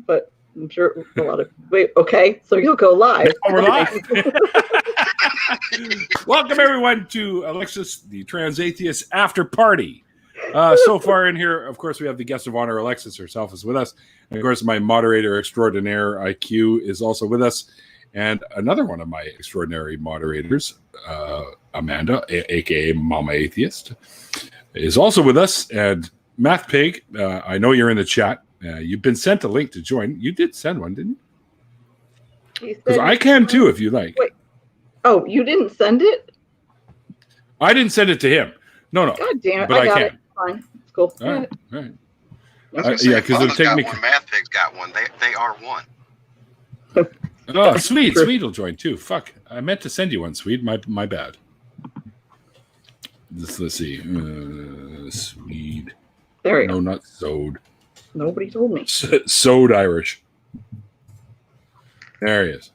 but I'm sure a lot of... Wait, okay, so you'll go live. Oh, we're live. Welcome, everyone, to Alexis, the Trans Atheist After Party. So far in here, of course, we have the guest of honor, Alexis herself is with us. And, of course, my moderator extraordinaire, IQ, is also with us. And another one of my extraordinary moderators, Amanda, a.k.a. Mama Atheist, is also with us. And Math Pig, I know you're in the chat. You've been sent a link to join. You did send one, didn't you? Because I can too, if you like. Wait. Oh, you didn't send it? I didn't send it to him. No. God damn it. But I got can. it. Fine. It's cool. All right. Yeah, because it'll take me. Math Pig's got one. They are one. Oh, Swede. Swede will join too. Fuck. I meant to send you one, Swede. My bad. Let's see. Swede. There we go. No, not Sode. Nobody told me. Sode Irish. There he is.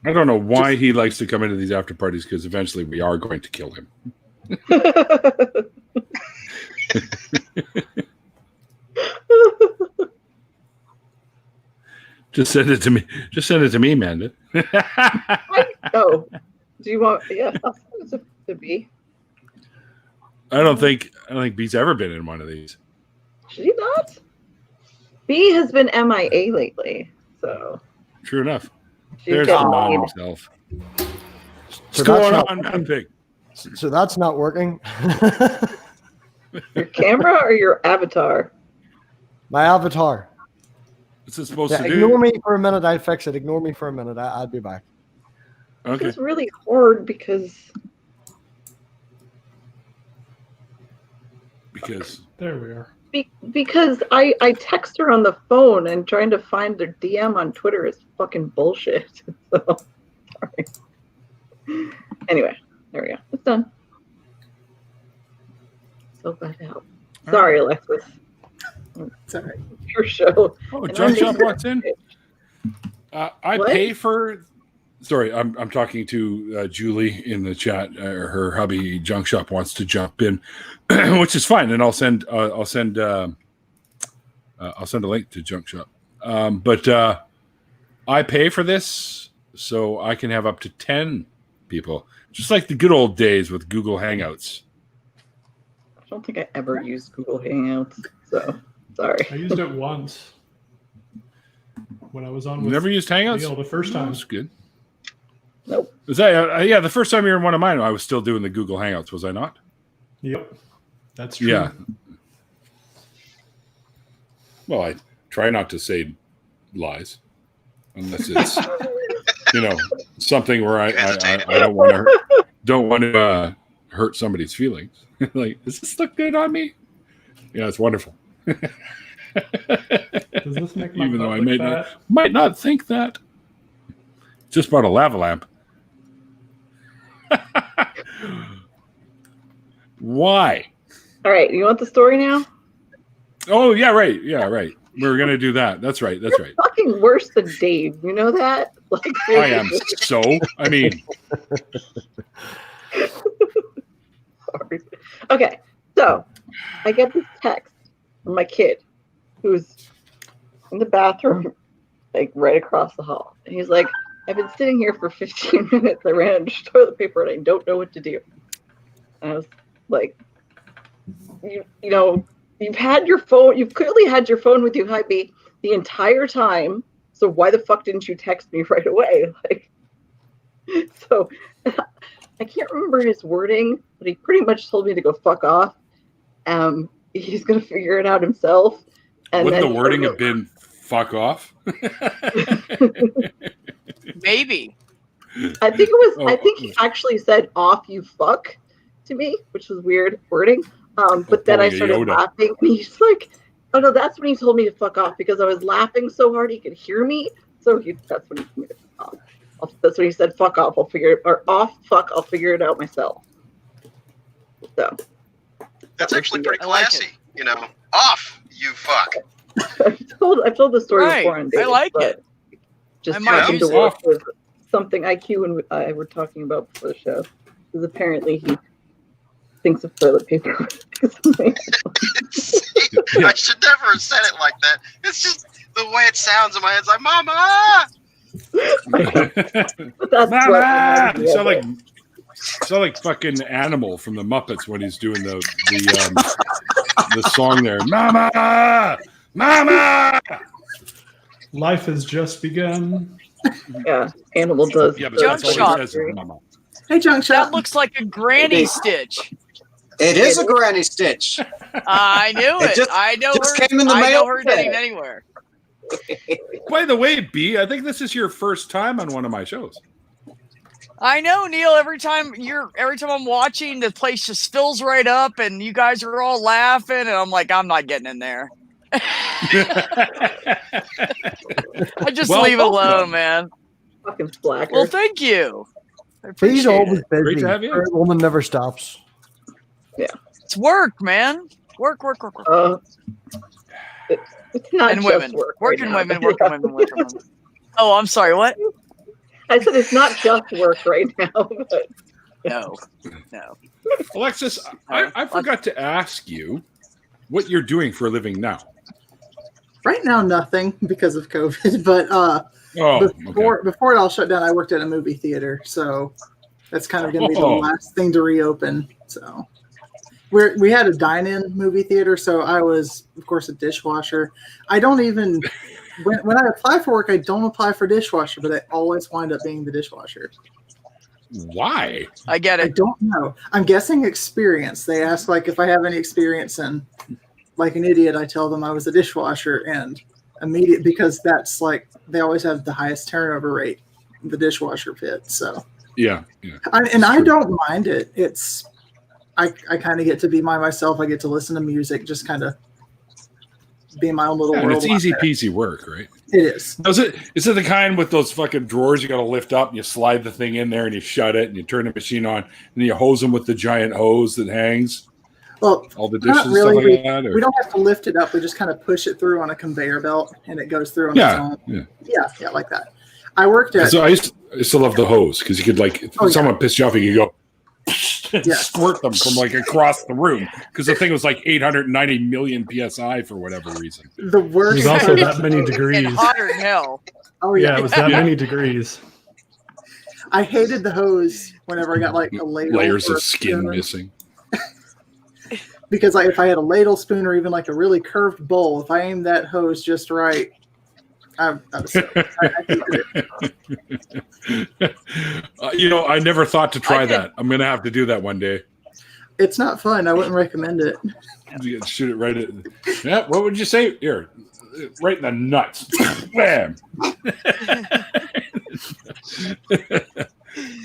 I don't know why he likes to come into these after parties, because eventually we are going to kill him. Just send it to me. Just send it to me, Amanda. Oh, do you want? Yeah, I'll send it to B. I don't think B's ever been in one of these. Should he not? B has been MIA lately, so. True enough. She's There's the getting man paid. himself. What's So going that's on, not- man, Pig? So that's not working. Your camera or your avatar? My avatar. What's it supposed Yeah, to do? ignore me for a minute. I'd fix it. Ignore me for a minute. I'd be back. Okay. It's really hard because There we are. because I text her on the phone, and trying to find their DM on Twitter is fucking bullshit. So sorry. Anyway, there we go. It's done. So glad to help. Sorry, Alexis. It's all right. It's your show. Oh, And Junk I'm Shop making- walks in. I What? pay for. Sorry, I'm talking to Julie in the chat. Her hubby Junk Shop wants to jump in, which is fine, and I'll send a link to Junk Shop. But I pay for this so I can have up to 10 people, just like the good old days with Google Hangouts. I don't think I ever used Google Hangouts, so sorry. I used it once when I was on with Never used Hangouts. Neil the first time. That's good. Nope. Was that yeah? The first time you were in one of mine, I was still doing the Google Hangouts, was I not? Yep, that's true. Yeah. Well, I try not to say lies, unless it's something where I don't want to hurt somebody's feelings. Like, does this look good on me? Yeah, it's wonderful. Does this make my Even though butt I look might not think that. Just bought a lava lamp. Why? All right, you want the story now? Oh, yeah, right. Yeah, right. We're going to do that. That's right. That's right. Fucking worse than Dave. You know that? Like, I am so. I mean, sorry. Okay, so I get this text from my kid who's in the bathroom, like right across the hall. And he's like, I've been sitting here for 15 minutes. I ran out of toilet paper and I don't know what to do. And I was like, you've had your phone. You've clearly had your phone with you, Hype, the entire time. So why the fuck didn't you text me right away? Like, so I can't remember his wording, but he pretty much told me to go fuck off. He's gonna figure it out himself. And wouldn't then the wording have been "fuck off"? Maybe. I think it was. I think he actually said "off you fuck" to me, which was weird wording. But then I started laughing, and he's like, "Oh no, that's when he told me to fuck off because I was laughing so hard he could hear me." So that's when he told me to fuck off. That's when he said "fuck off." I'll figure it, or "off fuck." I'll figure it out myself. So That's actually pretty I like classy. Off you fuck. I've told the story Right. before on Dave, I like but it. just I might happened to use work with something IQ and I were talking about before the show. Because apparently he thinks of toilet paper. I should never have said it like that. It's just the way it sounds in my head. It's like, Mama! But that's Mama! what You sound like fucking Animal from the Muppets when he's doing the song there. Mama! Mama! Life has just begun. Yeah, Animal does. Yeah, but Junk that's all shot. he says is Mama. Hey, Junk That Shot. looks like a granny stitch. It is a granny stitch. I knew It it. just- I know just her. came in the I mail know her today. getting anywhere. By the way, B, I think this is your first time on one of my shows. I know, Neil. Every time I'm watching, the place just fills right up, and you guys are all laughing, and I'm like, I'm not getting in there. I just Well, leave it welcome. alone, man. Fucking slacker. Well, thank you. I He's appreciate always it. busy. Great to have you. That woman never stops. It's work, man. Work. It's not And just women. work. Working right now. women, working women. Oh, I'm sorry. What? I said it's not just work right now. But No. Alexis, I forgot to ask you what you're doing for a living now. Right now, nothing because of COVID. But before it all shut down, I worked at a movie theater, so that's kind of going to be the last thing to reopen. So we had a dine-in movie theater, so I was, of course, a dishwasher. I don't even when I apply for work, I don't apply for dishwasher, but I always wind up being the dishwasher. Why? I get I it. don't know. I'm guessing experience. They ask like if I have any experience, and like an idiot, I tell them I was a dishwasher, and immediate because that's like they always have the highest turnover rate, the dishwasher pit. So Yeah. I don't mind it. It's I kind of get to be myself. I get to listen to music, just kind of be in my own little And world. it's easy peasy work, right? It is. Is it the kind with those fucking drawers you got to lift up and you slide the thing in there and you shut it and you turn the machine on and then you hose them with the giant hose that hangs? Well, All the dishes not and really. stuff like that? Or? We don't have to lift it up. We just kind of push it through on a conveyor belt, and it goes through on its own. Yeah, like that. I worked at. So I used to love the hose because you could if someone pissed you off, you could go squirt them from like across the room because the thing was like 890 million psi for whatever reason. The worst. There's also that many degrees. And hotter than hell. Oh Yeah, it was that many degrees. I hated the hose whenever I got like a ladle. Layers or of a skin spoon. missing. Because if I had a ladle, spoon, or even like a really curved bowl, if I aimed that hose just right, I hated it. I never thought to try that. I'm gonna have to do that one day. It's not fun. I wouldn't recommend it. You can shoot it right at. Yeah. What would you say? Here, right in the nuts. Bam.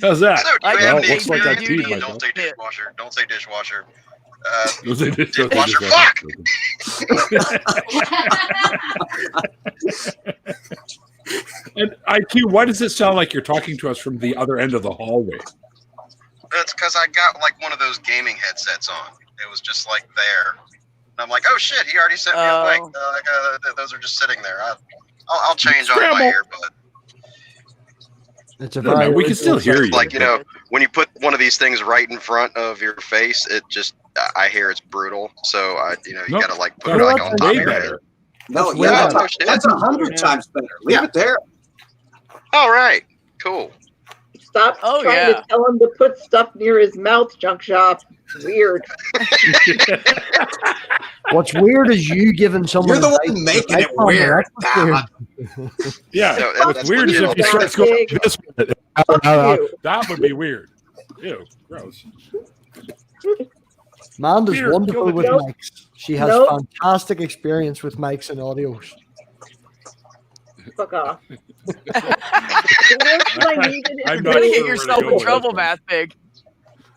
How's that? So, do you Well, have the looks like I experience? peed like Don't that. say dishwasher. Don't say dishwasher. Don't say dishwasher. Dishwasher. Fuck! And IQ, why does it sound like you're talking to us from the other end of the hallway? That's because I got like one of those gaming headsets on. It was just like there. And I'm like, oh shit, he already sent me a link. Those are just sitting there. I'll change on my earbud. It's a No, we can still hear you. Like, when you put one of these things right in front of your face, it just, I hear it's brutal. So, you gotta like put it like on top of your head. No, That's that's 100 times better. Leave it there. All right, cool. stop trying to tell him to put stuff near his mouth, Junk Shop. Weird. What's weird is you giving someone. You're the one making it weird. Yeah, what's weird is if you start going like this with it. That would be weird. Ew, gross. Amanda's Peter, wonderful with mics. She has fantastic experience with mics and audios. Fuck off. You're going to get yourself in trouble, Matt Pig.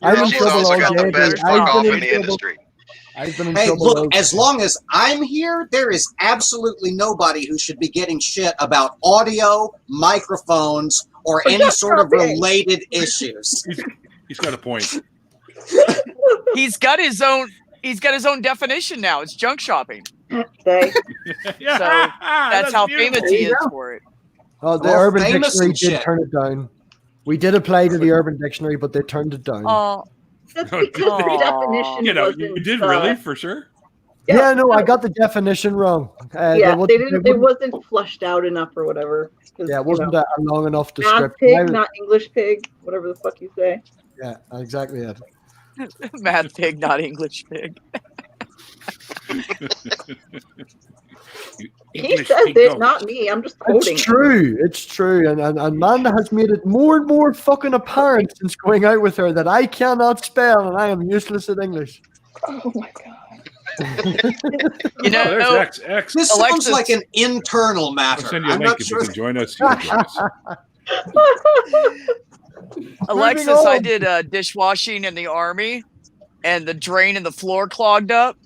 I've been in She's trouble also all got the day. best fuck off in the industry. I've been in Hey, trouble. look, as long as I'm here, there is absolutely nobody who should be getting shit about audio, microphones, or any sort of related issues. He's got a point. He's got his own definition now. It's junk shopping. So that's how famous he is for it. Oh, the Urban Dictionary did turn it down. We did apply to the Urban Dictionary, but they turned it down. Oh, that's because the definition You wasn't, did really for sure. Yeah, no, I got the definition wrong. They didn't. It wasn't flushed out enough or whatever. Yeah, it wasn't a long enough Mad description. pig, not English pig. Whatever the fuck you say. Yeah, exactly it. Mad pig, not English pig. He says it, not me. I'm just quoting. It's true. It's true. And Amanda has made it more and more fucking apparent since going out with her that I cannot spell and I am useless at English. Oh my god. You know, there's X. This sounds like an internal matter. I'll send you a link if you can join us. Alexis, I did dishwashing in the Army, and the drain in the floor clogged up,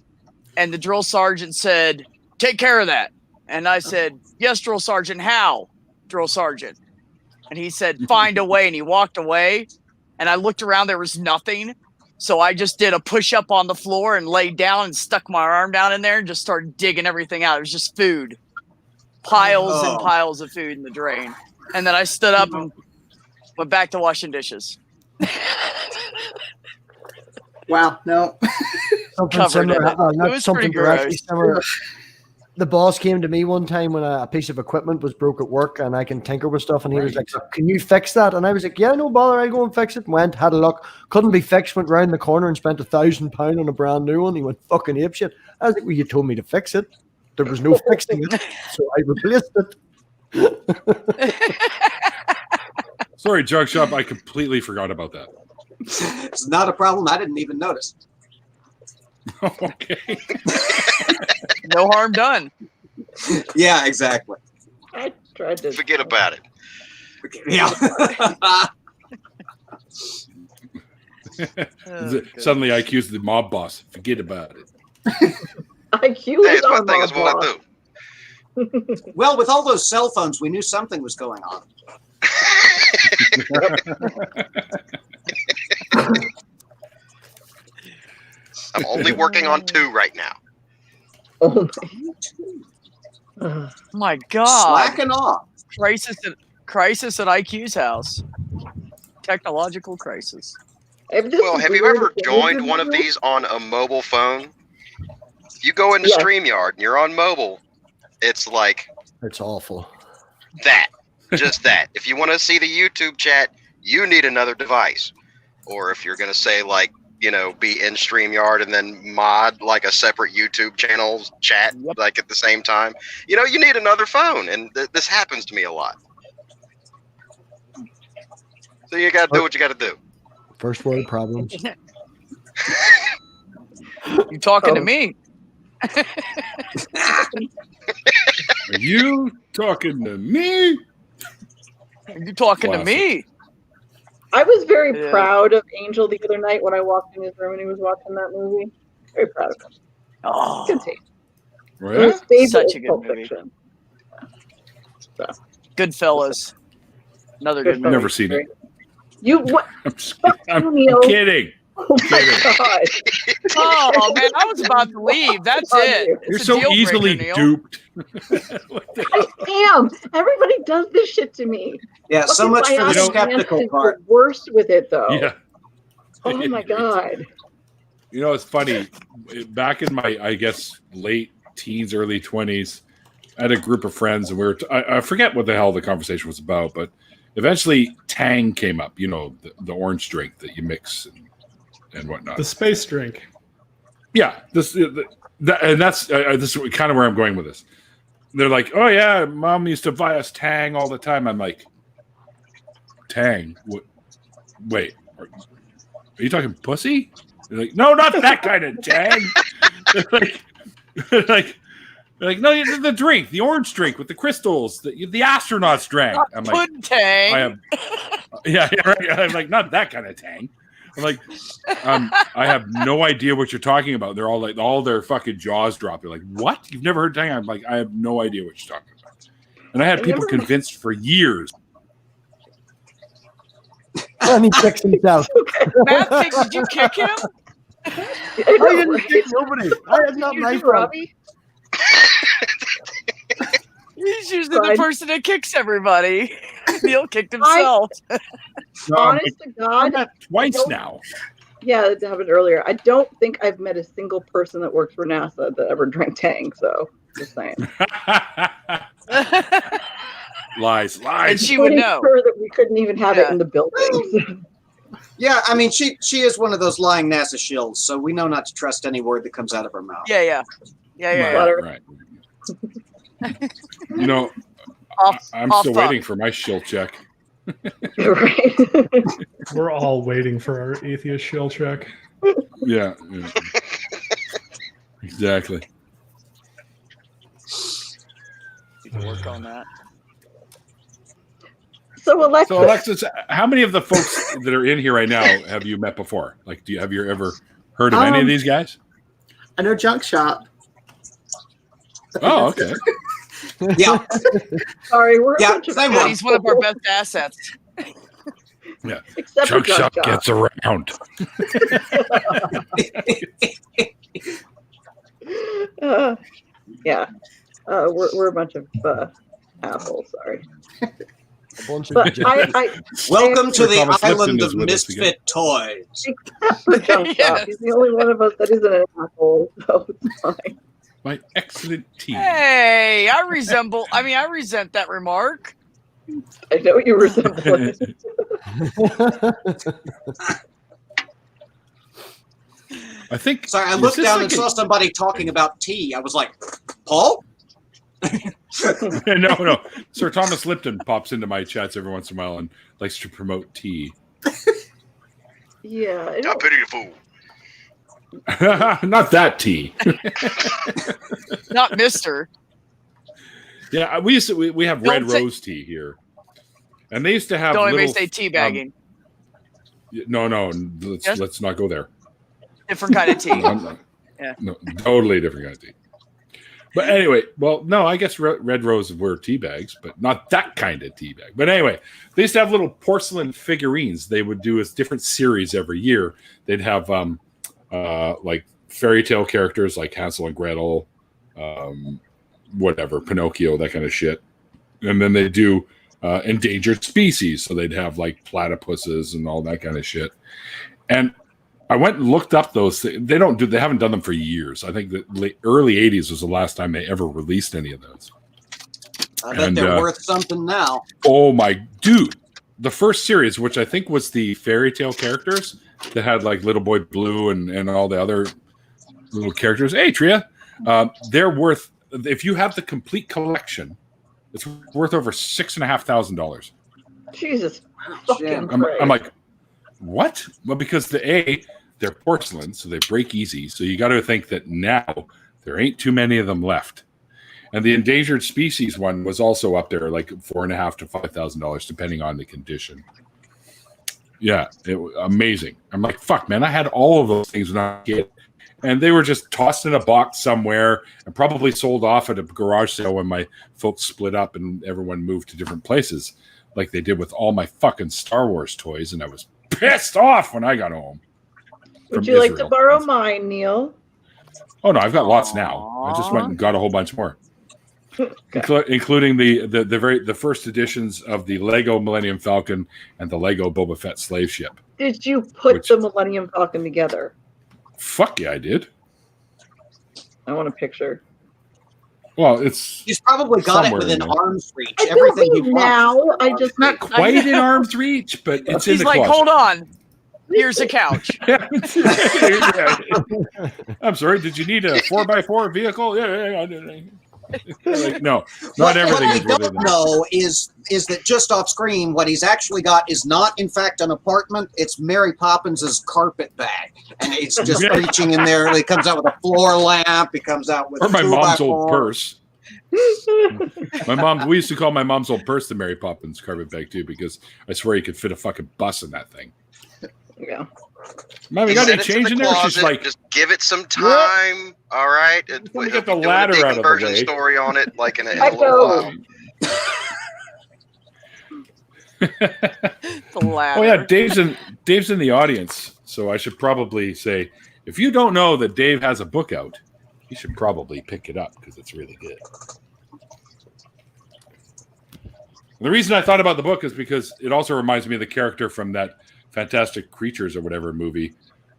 and the drill sergeant said, "Take care of that." And I said, "Yes, drill sergeant. How, drill sergeant?" And he said, "Find a way." And he walked away, and I looked around. There was nothing. So I just did a push-up on the floor and laid down and stuck my arm down in there and just started digging everything out. It was just food. Piles and piles of food in the drain. And then I stood up and went back to washing dishes. Wow, no. Something similar. Not something directly similar. The boss came to me one time when a piece of equipment was broke at work and I can tinker with stuff, and he was like, "Can you fix that?" And I was like, "Yeah, no bother, I'll go and fix it." Went, had a look, couldn't be fixed, went round the corner and spent £1,000 on a brand new one. He went fucking apeshit. I was like, "Well, you told me to fix it. There was no fixing it, so I replaced it." Sorry, Jug Shop, I completely forgot about that. It's not a problem. I didn't even notice. Okay. No harm done. Yeah, exactly. I tried to Forget about it. Yeah. Suddenly IQ's the mob boss. Forget about it. IQ Hey, is it's my our thing. It's what I boss. do. Well, with all those cell phones, we knew something was going on. I'm only working on 2 right now. Oh My God. Slacking off. Crisis at IQ's house. Technological crisis. Well, have you ever joined one of these on a mobile phone? You go into StreamYard and you're on mobile. It's like it's awful. That. Just that. If you want to see the YouTube chat, you need another device. Or if you're going to say, like, you know, be in StreamYard and then mod like a separate YouTube channel chat like at the same time, you know, you need another phone. And this happens to me a lot. So you got to do what you got to do. First world problems. You talking to me? Are you talking to me? Are you talking to me? I was very proud of Angel the other night when I walked in his room and he was watching that movie. Very proud of him. Oh, good taste. Right? Such a good movie. So. Goodfellas. Another good movie. Never seen it. You what? I'm kidding. Oh my god! Oh man, I was about to leave. That's it. You're so easily duped. I am. Everybody does this shit to me. Yeah, so much for the skeptical part. Worse with it though. Yeah. Oh my god. You know, it's funny. Back in my, I guess, late teens, early 20s, I had a group of friends, and we were. I forget what the hell the conversation was about, but eventually Tang came up. You know, the orange drink that you mix and whatnot. The space drink. Yeah, this is kind of where I'm going with this. They're like, "Oh yeah, Mom used to buy us Tang all the time." I'm like, "Tang? What? Wait, are you talking pussy?" They're like, "No, not that kind of Tang." they're like, "No, the drink, the orange drink with the crystals, the astronauts drank." I'm like, Tang. Yeah, right. I'm like, "Not that kind of Tang." I'm like, I have no idea what you're talking about. They're all like, all their fucking jaws drop. They're like, "What? You've never heard Tang?" I'm like, I have no idea what you're talking about. And I had people convinced for years. And he kicks himself. Matt, did you kick him? I didn't kick nobody. I had not my Robbie. He's usually the person that kicks everybody. Neil kicked himself. Honest to God, twice now. Yeah, it happened earlier. I don't think I've met a single person that works for NASA that ever drank Tang. So, just saying. Lies. And she would know. Her that we couldn't even have it in the building. Yeah, I mean, she is one of those lying NASA shills, so we know not to trust any word that comes out of her mouth. Yeah. Right. You know, I'm still waiting for my shill check. Right. We're all waiting for our atheist shill check. Yeah. Exactly. You can work on that. So Alexis, how many of the folks that are in here right now have you met before? Like, have you ever heard of any of these guys? I know Junk Shop. Oh, okay. Yeah. Sorry, we're He's one of our best assets. Yeah. Except Junk Shop gets around. Yeah. We're a bunch of assholes. Sorry. But Welcome to the Thomas island Lipton of is with us again. misfit toys. Except for Junk Shop. He's the only one of us that isn't an asshole, so it's fine. My excellent team. Hey, I resent that remark. I know you resemble it. I think. Sorry, I looked down and saw somebody talking about tea. I was like, Paul? No. Sir Thomas Lipton pops into my chats every once in a while and likes to promote tea. Yeah. I pity the fool. Not that tea. Not Mr. Yeah, we have red rose tea here, and they used to have. Don't even say tea bagging. No, let's not go there. Different kind of tea. No, totally different kind of tea. But anyway, well, no, I guess red rose were tea bags, but not that kind of tea bag. But anyway, they used to have little porcelain figurines. They would do a different series every year. They'd have like fairy tale characters like Hansel and Gretel, whatever, Pinocchio, that kind of shit. And then they do endangered species. So they'd have like platypuses and all that kind of shit. And I went and looked up those things. They haven't done them for years. I think the early 80s was the last time they ever released any of those. I bet they're worth something now. Oh my dude. The first series, which I think was the fairy tale characters that had like Little Boy Blue and all the other little characters. Hey, Tria. They're worth, if you have the complete collection, it's worth over $6,500. Jesus fucking Christ. I'm like, what? Well, because they're porcelain, so they break easy. So you got to think that now there ain't too many of them left. And the endangered species one was also up there, like $4,500 to $5,000, depending on the condition. Yeah, it was amazing. I'm like, fuck, man, I had all of those things when I was a kid. And they were just tossed in a box somewhere and probably sold off at a garage sale when my folks split up and everyone moved to different places, like they did with all my fucking Star Wars toys. And I was pissed off when I got home. Would you like to borrow mine, Neil? Oh, no, I've got lots now. I just went and got a whole bunch more. Including the first editions of the Lego Millennium Falcon and the Lego Boba Fett slave ship. Did you put the Millennium Falcon together? Fuck yeah, I did. I want a picture. Well, he's probably got it within arm's reach. I Everything he now. wants. I just not quite in arm's reach, but it's in the closet. He's like, hold on. Here's a couch. I'm sorry. Did you need a 4x4 vehicle? Yeah. Like, no, not everything. What I don't know is that just off screen, what he's actually got is not, in fact, an apartment. It's Mary Poppins's carpet bag, and it's just reaching in there. He comes out with a floor lamp. He comes out with my mom's old purse. We used to call my mom's old purse the Mary Poppins carpet bag too, because I swear you could fit a fucking bus in that thing. Yeah. Mom, you got any change in there? She's like, just give it some time. What? All right. We'll get the ladder out of the way. Story on it, like in a little while. The ladder. Oh yeah, Dave's in the audience, so I should probably say, if you don't know that Dave has a book out, you should probably pick it up because it's really good. The reason I thought about the book is because it also reminds me of the character from that Fantastic Creatures or whatever movie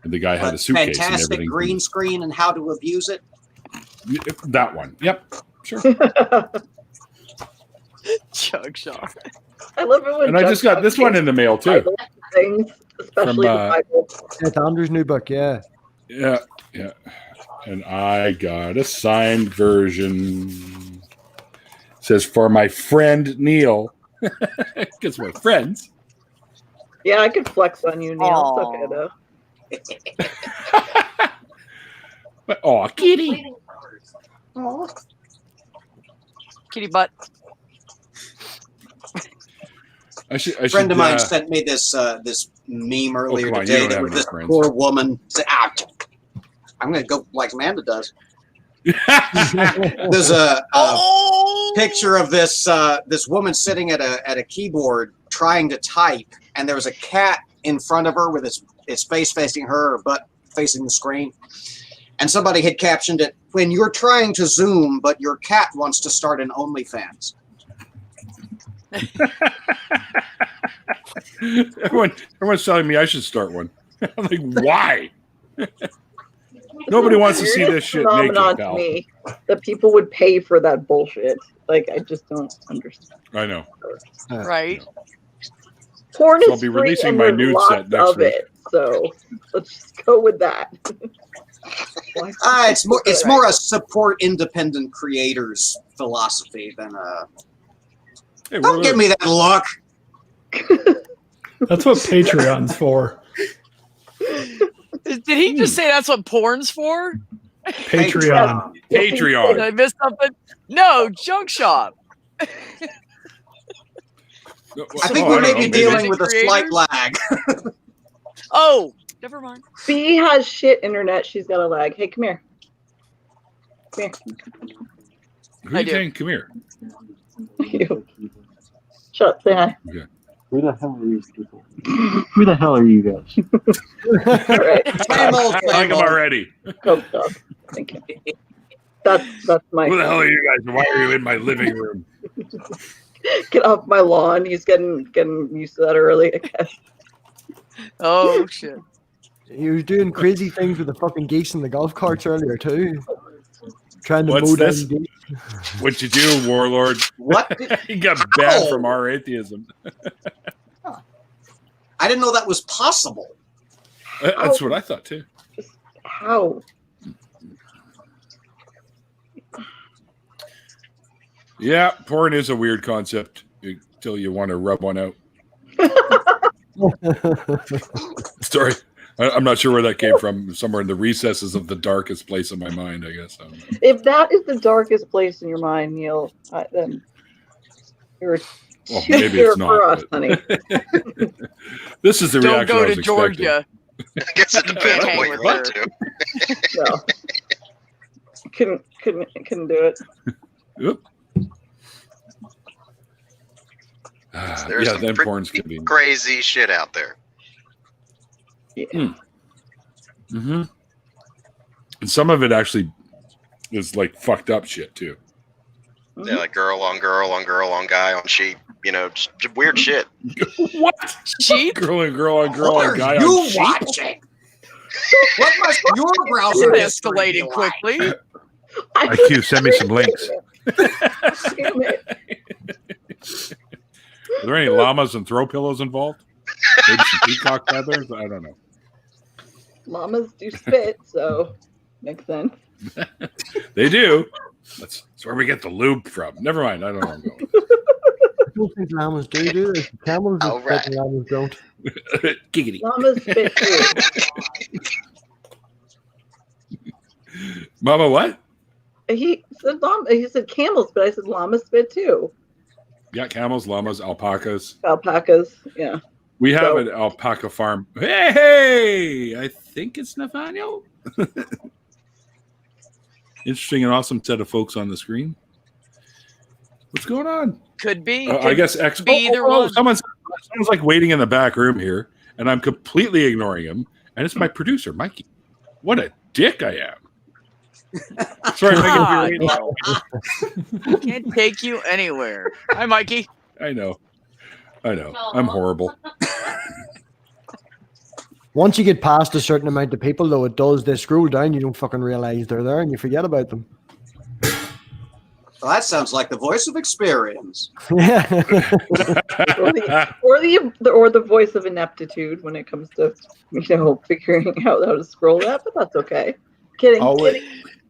And the guy had a suitcase and fantastic everything. green screen and how to abuse it. That one. Yep. Sure. Chug shot. I love it when And I just got this one in the mail too. Things, especially From, the Bible. It's Andrew's new book, yeah. Yeah. And I got a signed version. It says for my friend Neil. Because we're friends. Yeah, I could flex on you, Neil. It's okay though. Oh, kitty. Aww. Kitty butt. A friend of mine sent me this this meme earlier today. There was this poor woman said, I'm going to go like Amanda does. There's a picture of this this woman sitting at a keyboard trying to type, and there was a cat in front of her with its face facing her butt facing the screen. And somebody had captioned it, when you're trying to Zoom, but your cat wants to start an OnlyFans. Everyone's telling me I should start one. I'm like, why? Nobody wants to see this shit naked, to me that people would pay for that bullshit. Like, I just don't understand. I know. Right. Porn So is I'll be free releasing and my there's nude lots set next of week. it. So let's just go with that. It's more a support independent creators philosophy than a. Hey, don't give me that look. That's what Patreon's for. Did he just say that's what porn's for? Patreon. Did I miss something? No, junk shop. I think we may be dealing with a slight lag. Oh, never mind. B has shit internet. She's got a lag. Hey, come here. Come here. Who are you saying? Come here. You. Shut up. Say hi. Okay. Who the hell are these people? Who the hell are you guys? Right. I like them already. Oh, God. Thank you. That's my. Who the hell are you guys? Why are you in my living room? Get off my lawn. He's getting used to that early, I guess. Oh shit. He was doing crazy things with the fucking geese in the golf carts earlier too. Trying to What's mow down this? geese. What'd you do, warlord? What? He got banned from our atheism. I didn't know that was possible. That's what I thought too. How? Yeah, porn is a weird concept until you want to rub one out. Sorry. I'm not sure where that came from. Somewhere in the recesses of the darkest place of my mind, I guess. I don't know. If that is the darkest place in your mind, Neil, then you're maybe it's not. for us, honey. This is the Don't reaction go I was to Georgia. I guess it depends on what you're into. No. Couldn't do it. Oop. There's some then pretty porn's can be crazy shit out there. Yeah. Mm-hmm. And some of it actually is like fucked up shit too. Yeah, like girl on girl on girl on guy on sheep. You know, just weird shit. What? Sheep? Girl on girl on girl on guy you on sheep? watching? What must your browser history be Escalating like? quickly. IQ, send me some links. Damn it. Are there any llamas and throw pillows involved? Maybe some peacock feathers? I don't know. Llamas do spit, so makes sense. They do. That's where we get the lube from. Never mind. I don't know where I'm going. I don't think llamas do they? Camels All do, right. llamas don't. Giggity. Llamas spit too. Mama, what? He said camels, but I said llamas spit too. Yeah, camels, llamas, alpacas. Alpacas, yeah. We have an alpaca farm. Hey! I think it's Nathaniel. Interesting and awesome set of folks on the screen. What's going on? Could be. I guess X. be either one. Someone's like waiting in the back room here, and I'm completely ignoring him. And it's my producer, Mikey. What a dick I am. Sorry, Mikey. Can't take you anywhere. Hi, Mikey. I know. I'm horrible. Once you get past a certain amount of people, though, it does. They scroll down, you don't fucking realize they're there, and you forget about them. Well, that sounds like the voice of experience. Yeah. or the voice of ineptitude when it comes to figuring out how to scroll that, but that's okay. Kidding.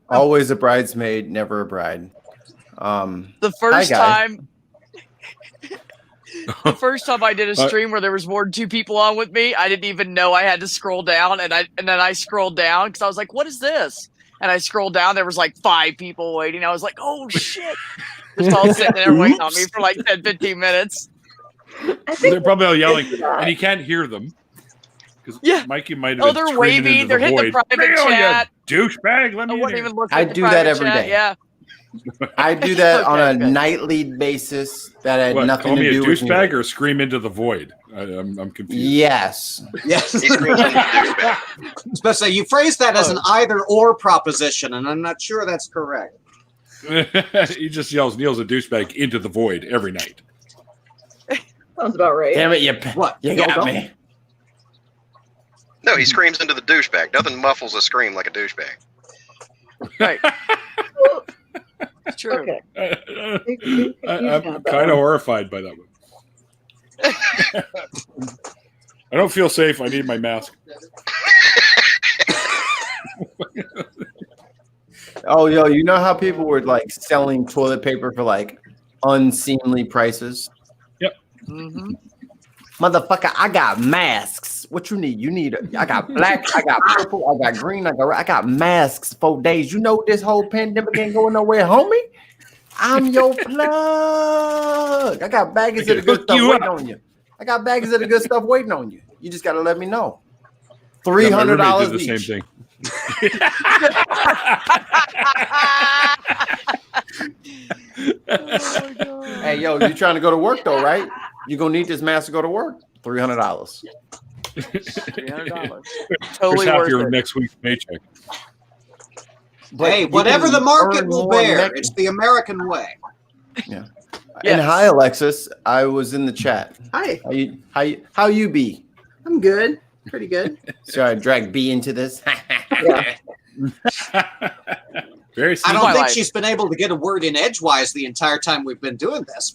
Always a bridesmaid, never a bride. The first time I did a stream where there was more than 2 people on with me, I didn't even know I had to scroll down, and then I scrolled down because I was like, "What is this?" And I scrolled down, there was like 5 people waiting. I was like, "Oh shit!" Just all sitting there waiting on me for like 10, 15 minutes. They're probably all yelling, and you can't hear them. Yeah, Mikey might have. They're waving. They're hitting the private chat. Douchebag, let me in. I do that every day. Yeah. I do that on a nightly basis. That had nothing to do with me. Call me a douchebag or scream into the void. I'm confused. Yes. Yes. He screams into the douchebag. Especially, you phrase that as an either-or proposition, and I'm not sure that's correct. He just yells Neil's a douchebag into the void every night. Sounds about right. Damn it, you got me. No, he screams into the douchebag. Nothing muffles a scream like a douchebag. Right. It's true. Okay. I'm kind of horrified by that one. I don't feel safe. I need my mask. Oh, yo, you know how people were like selling toilet paper for like unseemly prices? Yep. Mm-hmm. Motherfucker, I got masks. What you need? I got black, I got purple, I got green, I got masks 4 days. You know this whole pandemic ain't going nowhere, homie. I'm your plug. I got bags of the good stuff waiting on you. I got bags of the good stuff waiting on you. You just gotta let me know. $300 the each. Same thing. Hey, yo, you trying to go to work though, right? You gonna need this mask to go to work? $300. $300. Totally half worth your it. next week's paycheck. But hey, whatever the market will bear, next- it's the American way. Yeah. Yes. And hi, Alexis. I was in the chat. Hi, How you be? I'm good. Pretty good. Sorry, I dragged B into this. Very I don't think she's been able to get a word in edgewise the entire time we've been doing this.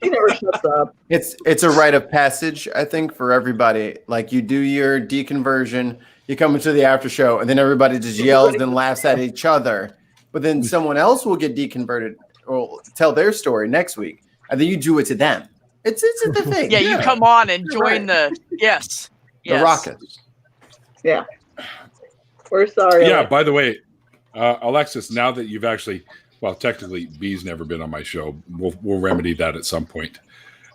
He never shuts up. It's a rite of passage, I think, for everybody. Like you do your deconversion, you come into the after show, and then everybody just yells and laughs at each other. But then someone else will get deconverted or tell their story next week, and then you do it to them. It's the thing. Yeah, you come on and join the the rockets. Yeah. We're sorry. Yeah, Alex. by the way, Alexis, now that you've actually, well, technically, B's never been on my show. We'll remedy that at some point.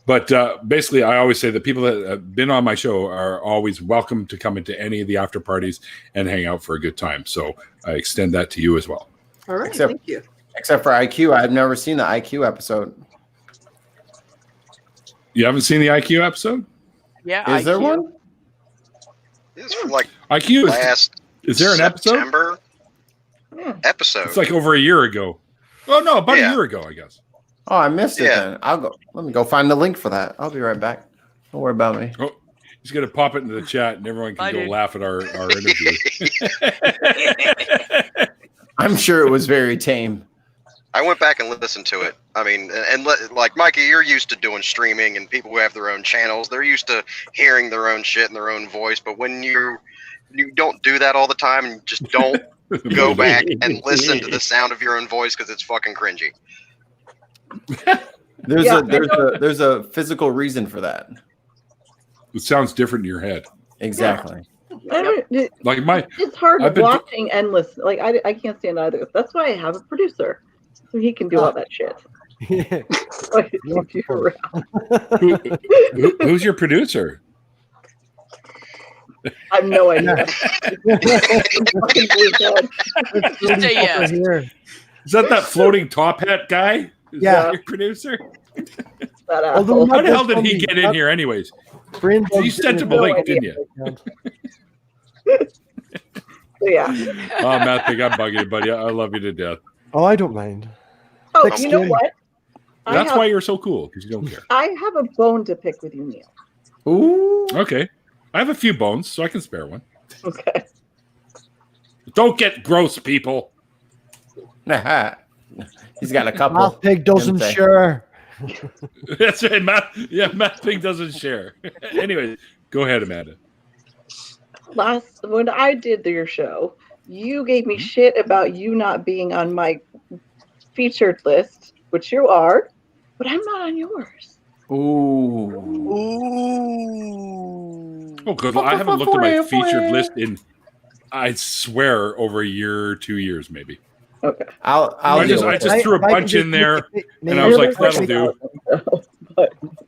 But basically, I always say that people that have been on my show are always welcome to come into any of the after parties and hang out for a good time. So I extend that to you as well. All right. Except- Thank you. Except for IQ. I've never seen the IQ episode. You haven't seen the IQ episode? Yeah. Is there one? It's from like IQ last is there an episode? September episode. It's like over a year ago. Oh no, about a year ago, I guess. Oh, I missed it then. Let me go find the link for that. I'll be right back. Don't worry about me. Oh, he's gonna pop it into the chat and everyone can go laugh at our interview. I'm sure it was very tame. I went back and listened to it. I mean, like Mikey, you're used to doing streaming, and people who have their own channels, they're used to hearing their own shit in their own voice. But when you don't do that all the time, and just don't go back and listen to the sound of your own voice because it's fucking cringy. There's a physical reason for that. It sounds different in your head. Exactly. It's hard watching endless. Like I can't stand either. That's why I have a producer, so he can do all that shit. Who's your producer? I have no idea. Is that floating top hat guy? Is that your producer? How the hell did he get in here anyways? You sent him a link, didn't you? Yeah. Oh, Matt, I'm bugging you, buddy. I love you to death. Oh, I don't mind. Oh, you know what? That's why you're so cool, because you don't care. I have a bone to pick with you, Neil. Ooh. Okay. I have a few bones, so I can spare one. Okay. Don't get gross, people. He's got a couple. Math Pig doesn't share. That's right. Matt Pig doesn't share. Anyway, go ahead, Amanda. When I did your show, you gave me shit about you not being on my featured list, which you are, but I'm not on yours. Ooh. Oh, good. I haven't looked at my featured list in, I swear, over a year or 2 years, maybe. Okay. I just threw a bunch in there, and I was like, that'll do.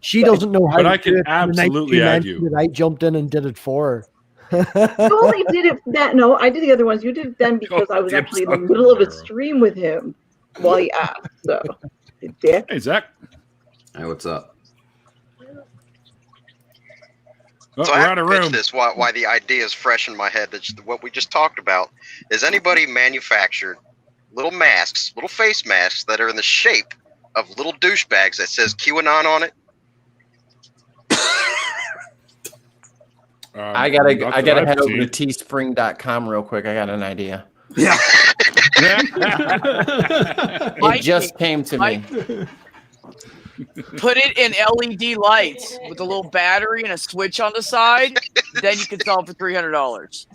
She doesn't know how but to I can absolutely add you. I jumped in and did it for her. You only did it that. No, I did the other ones. You did them because I was actually in the middle of a stream with him while he asked. So, dick. Hey, Zach. Hey, what's up? So I have to pitch this why the idea is fresh in my head. That's what we just talked about. Is anybody manufactured little masks, little face masks that are in the shape of little douchebags that says QAnon on it? I gotta head over to teespring.com real quick. I got an idea. Yeah. It just came to me. Put it in LED lights with a little battery and a switch on the side. Then you can sell it for $300.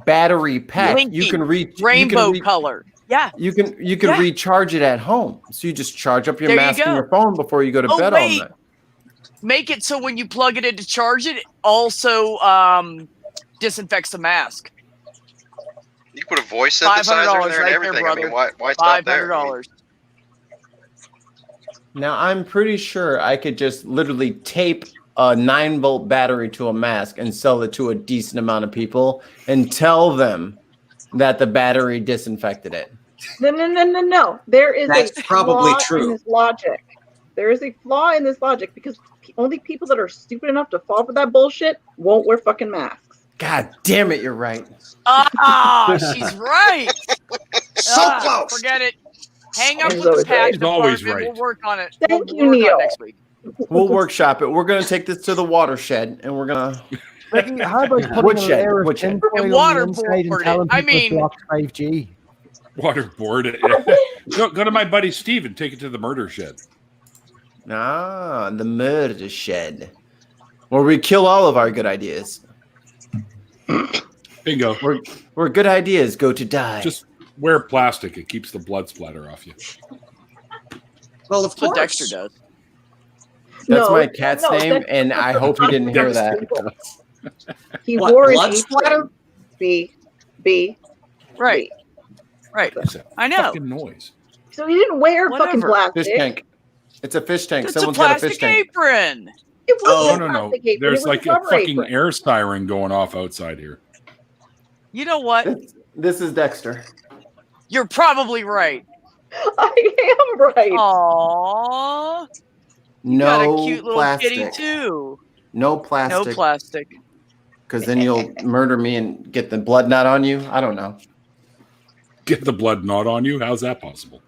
Battery pack. Blinky, you can rainbow color. Yeah. You can recharge it at home. So you just charge up your mask on your phone before you go to bed all night. Make it so when you plug it in to charge it, it also disinfects the mask. You put a voice synthesizer in there and everything. I mean, why stop there? $500. Now, I'm pretty sure I could just literally tape a 9-volt battery to a mask and sell it to a decent amount of people and tell them that the battery disinfected it. No. There is That's a probably flaw true. in this logic. There is a flaw in this logic because only people that are stupid enough to fall for that bullshit won't wear fucking masks. God damn it, you're right. She's right. So close. Forget it. Hang up with the patch. He's always right. We'll work on it. Thank you, Neil. Next week. We'll workshop it. We're going to take this to the watershed, and we're going to... How about putting a layer of tinfoil on the inside and telling people to block 5G? Waterboard it. Go to my buddy Steve and take it to the murder shed. The murder shed. Where we kill all of our good ideas. Bingo. Where good ideas go to die. Just wear plastic. It keeps the blood splatter off you. Well, of That's what course. Dexter does. That's my cat's name, and I hope he didn't hear that. He What, wore blood an splatter? B. Right. Right. I know. Fucking noise. So he didn't wear fucking plastic. Fish tank. It's a fish tank. It's Someone's a got a plastic fish tank. apron. It wasn't No. plastic apron, There's it was like a rubber fucking apron. air siren going off outside here. You know what? This is Dexter. You're probably right. I am right. Aww. You No got a cute little plastic. kitty too. No plastic. No plastic. Because then you'll murder me and get the blood knot on you. I don't know. Get the blood knot on you? How's that possible?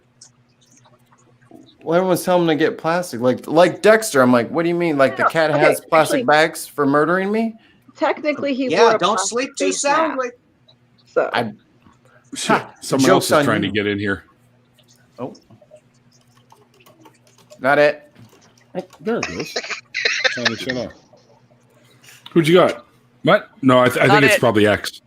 Well, everyone's telling me to get plastic. Like Dexter. I'm like, what do you mean? Like the cat has plastic bags for murdering me? Technically, he wore a don't plastic sleep too face soundly. mask. So Someone else is trying to get in here. Oh. Not it. There it goes. Trying to shut up. Who'd you got? What? No, I think it's probably X.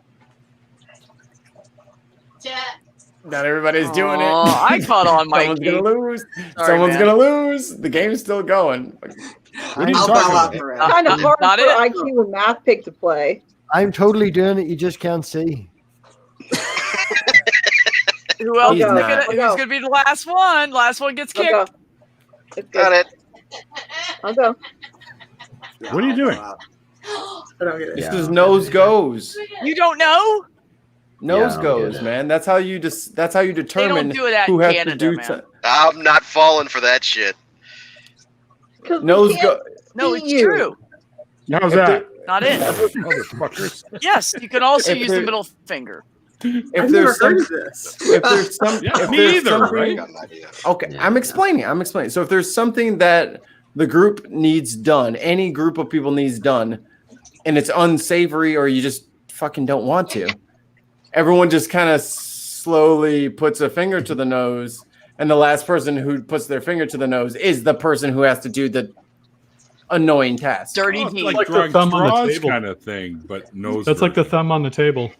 Not everybody's doing it. I caught on, Mikey. Someone's gonna lose. Sorry, Someone's man. gonna lose. The game's still going. What are you I'll bow talking out about? for it. kind of hard for Not it. IQ and Math Pig to play. I'm totally doing it. You just can't see. Who else? He's Is not. who's gonna be the last one? Last one gets I'll kicked. go. It's Got good. it. I'll go. What are you doing? I don't get it. This is nose goes. You don't know? Nose Yeah, goes, yeah. man. That's how you that's how you determine do that who in has Canada, to do man. something. I'm not falling for that shit. 'Cause we Nose can't go. No, see it's you. true. How's that? Not it. Motherfuckers. Yes, you can also If use the there- middle finger. If I've never there's heard some, of this. if there's some, Yeah, if me there's either, something- right? Got an idea. Okay, I'm explaining. So if there's something that the group needs done, any group of people needs done, and it's unsavory, or you just fucking don't want to. Everyone just kind of slowly puts a finger to the nose, and the last person who puts their finger to the nose is the person who has to do the annoying task. Dirty deed. Like the thumb on the table kind of thing, but nose. That's like the thumb on the table.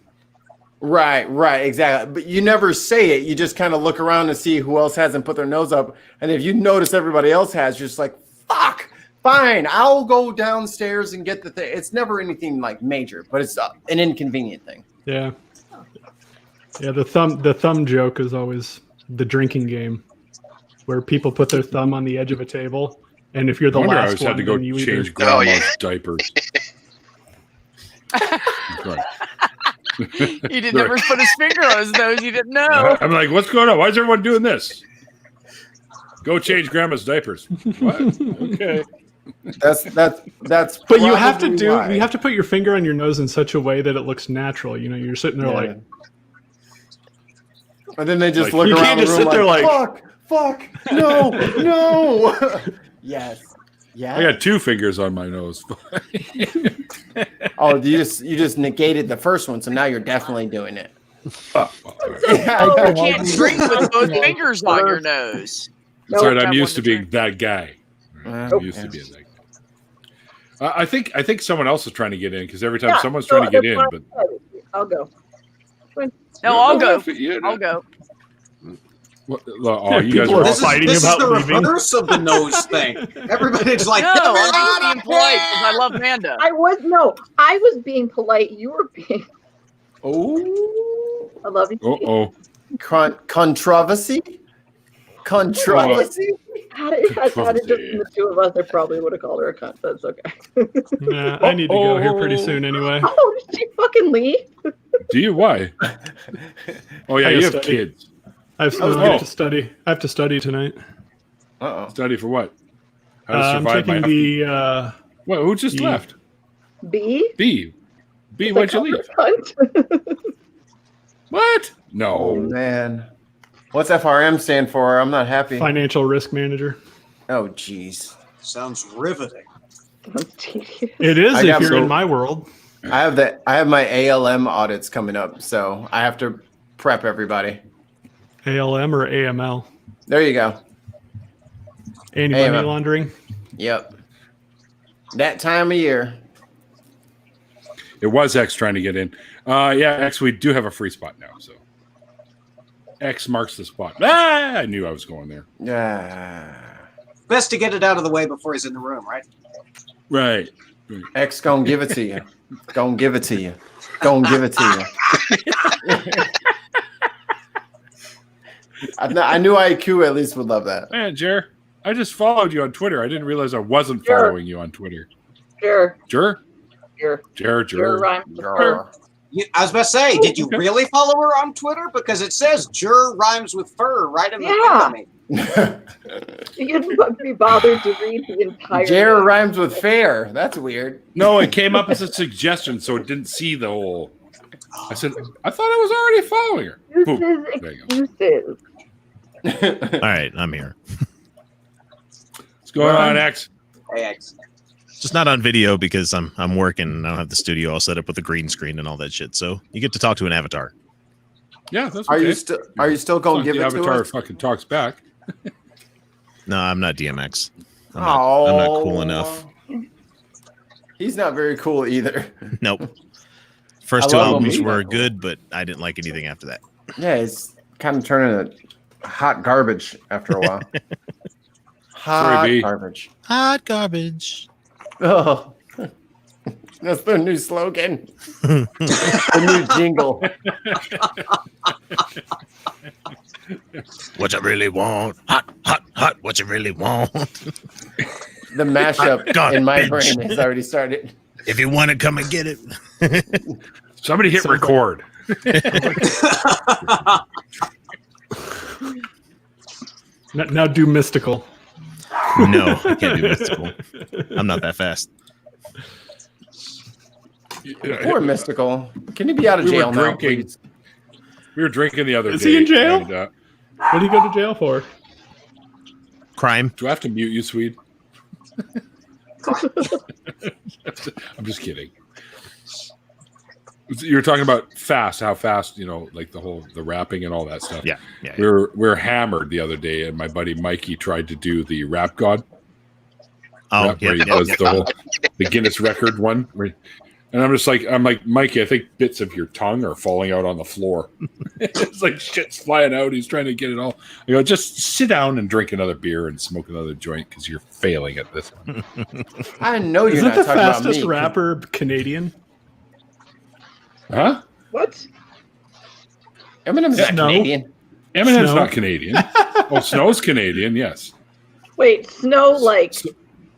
Right, exactly. But you never say it. You just kind of look around and see who else hasn't put their nose up. And if you notice everybody else has, you're just like, fuck, fine, I'll go downstairs and get the thing. It's never anything like major, but it's an inconvenient thing. Yeah. Yeah, the thumb joke is always the drinking game, where people put their thumb on the edge of a table, and if you're the last I had to go you change either... grandma's diapers. He didn't never put his finger on his nose. You didn't know. I'm like, what's going on? Why is everyone doing this? Go change grandma's diapers. What? Okay. That's. But you have to put your finger on your nose in such a way that it looks natural. You know, you're sitting there like. And then they just like, look around the room like, fuck, no. Yes. Yeah. I got 2 fingers on my nose. Oh, you just negated the first one, so now you're definitely doing it. You can't drink with both fingers on your nose. That's right. I'm used to being that guy. I'm used to being that guy. I think someone else is trying to get in because every time someone's trying to get in, but I'll go. No, I'll go. I'll go. Oh, you guys are fighting about the reverse of the nose thing. Everybody's like, no, I'm just being polite because I love Manda. I was being polite. You were being. Oh, I love you. Controversy. Had it just been the 2 of us, I probably would have called her a cunt. That's okay. Nah, I need to go here pretty soon anyway. Oh, did she fucking leave? Do you? Why? Oh yeah, you have kids. I have to study. I have to study tonight. Study for what? How to survive I'm taking the. What? Who just left? B. Why'd you leave? What? No. Oh man. What's FRM stand for? I'm not happy. Financial risk manager. Oh jeez. Sounds riveting. It is if you're in my world. I have my ALM audits coming up, so I have to prep everybody. ALM or AML? There you go. Anti-money laundering. Yep. That time of year. It was X trying to get in. Yeah, X, we do have a free spot now, so X marks the spot. I knew I was going there. Yeah. Best to get it out of the way before he's in the room, right? Right. X gonna give it to you. Gonna give it to you. Gonna give it to you. I knew IQ at least would love that. Man, Jer, I just followed you on Twitter. I didn't realize I wasn't following you on Twitter. Jer. I was about to say, did you really follow her on Twitter? Because it says Jer rhymes with fur right in the thing. You couldn't be bothered to read the entire. Jer rhymes with fair. That's weird. No, it came up as a suggestion, so it didn't see the whole. I said, I thought I was already following her. Excuses. All right, I'm here. What's going on, X? Hey, X. Just not on video because I'm working and I don't have the studio all set up with a green screen and all that shit. So you get to talk to an avatar. Yeah, that's okay. Are you still going to give the it to avatar us? fucking talks back. No, I'm not DMX. I'm not cool enough. He's not very cool either. Nope. First 2 albums were good, but I didn't like anything after that. Yeah, it's kind of turning to hot garbage after a while. Hot garbage. Hot garbage. Oh, that's their new slogan. The new jingle. What you really want? Hot, hot, hot. What you really want? The mashup in my brain has already started. If you want to come and get it. Somebody hit record. Now do mystical. No, I can't do mystical. I'm not that fast. Poor mystical. Can you be out of jail now, please? We were drinking the other day. Is he in jail? And, what did he go to jail for? Crime. Do I have to mute you, Swede? I'm just kidding. You're talking about fast, how fast, like the rapping and all that stuff. Yeah. We were hammered the other day, and my buddy Mikey tried to do the Rap God. Oh, where he does the Guinness record one. And I'm like, Mikey, I think bits of your tongue are falling out on the floor. It's like shit's flying out. He's trying to get it all. Just sit down and drink another beer and smoke another joint because you're failing at this one. I know you're Isn't not the talking about fastest me. rapper Canadian? Huh? What? Eminem's not Canadian. Eminem's not Canadian. Oh, Snow's Canadian, yes. Wait, Snow like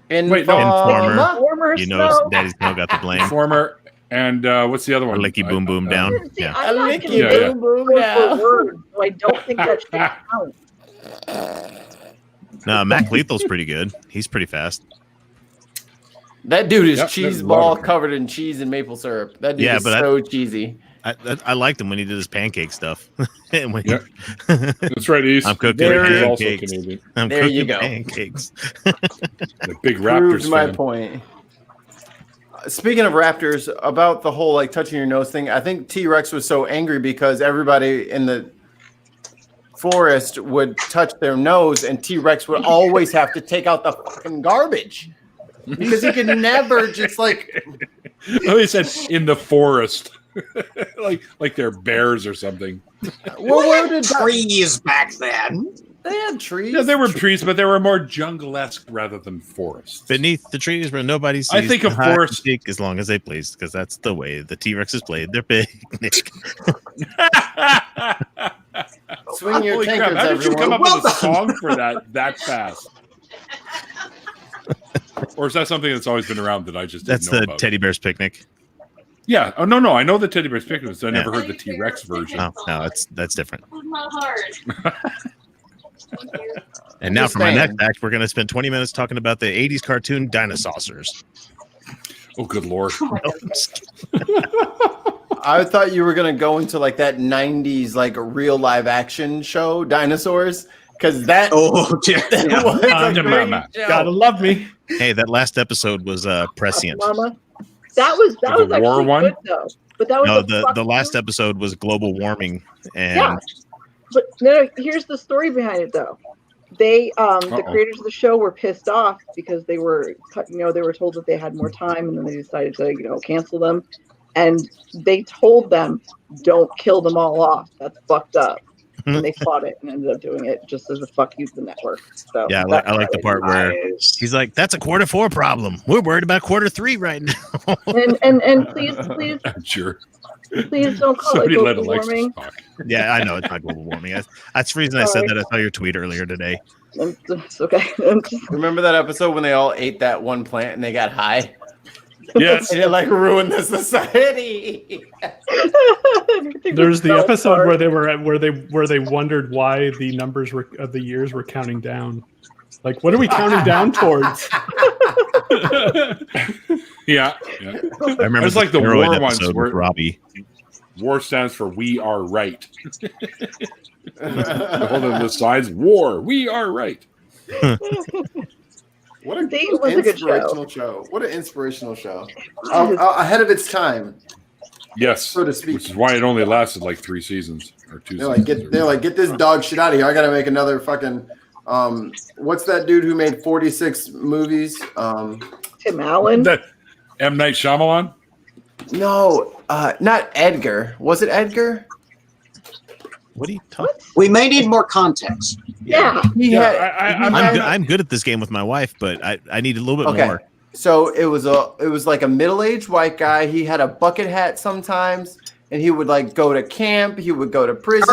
Informer. former Snow? Daddy Snow got the blame. Informer, and what's the other one? Licky Boom Boom Down. Yeah. Yeah. Licky Boom Boom Down. So I don't think that should count. No, Mac Lethal's pretty good. He's pretty fast. That dude is cheese ball covered in cheese and maple syrup. That dude is so cheesy. I liked him when he did his pancake stuff. That's right. I'm cooking pancakes. There you go. Pancakes. The big Raptors Proves my fan. point. Speaking of Raptors, about the whole touching your nose thing, I think T-Rex was so angry because everybody in the forest would touch their nose, and T-Rex would always have to take out the fucking garbage because he could never just He said in the forest. like they're bears or something. Well, where did trees back then? They had trees. Yeah, there were trees, but they were more jungle-esque rather than forests. Beneath the trees where nobody sees. I think of forest as long as they please, because that's the way the T-Rexes played their picnic. Swing your tankers, How did you come up Well with a song for that fast? Or is that something that's always been around that I just didn't That's know the about? Teddy Bear's Picnic. Yeah. Oh no, I know the Teddy Bear's Picnic, so I never heard the T-Rex version. Oh no, that's different. Not hard. And now for my next act, we're going to spend 20 minutes talking about the 80s cartoon Dinosaurs. Oh, good lord. I thought you were going to go into that 90s real live action show, Dinosaurs, because that gotta love me. Hey, that last episode was prescient. Mama. That was the war actually one? good though. But that was the last episode was global warming, and yeah. But no, here's the story behind it though. They the creators of the show were pissed off because they were they were told that they had more time, and then they decided to cancel them, and they told them don't kill them all off. That's fucked up. And they fought it and ended up doing it just as a fuck you to the network. So yeah, I like the part where he's like, "That's a Q4 problem. We're worried about Q3 right now." and please, sure. Please don't call Somebody it let global Alexis warming. talk. Yeah, I know it's not global warming. That's the reason I said that. I saw your tweet earlier today. It's okay. Remember that episode when they all ate that one plant and they got high? Yes. And it ruined the society. There's the episode where they were where they wondered why the numbers of the years were counting down. What are we counting down towards? Yeah. I remember it's like the war ones where Robbie. War stands for "We are right." Hold on the sides. War. We are right. What an inspirational show. What an inspirational show. Ahead of its time. Yes. So to speak. Which is why it only lasted 3 seasons or 2 seasons. They're like, get this dog shit out of here. I got to make another fucking. What's that dude who made 46 movies? Tim Allen. That M. Night Shyamalan? No, not Edgar. Was it Edgar? What are you talking? We may need more context. Yeah. I'm good at this game with my wife, but I need a little bit more. So it was like a middle-aged white guy. He had a bucket hat sometimes, and he would go to camp. He would go to prison.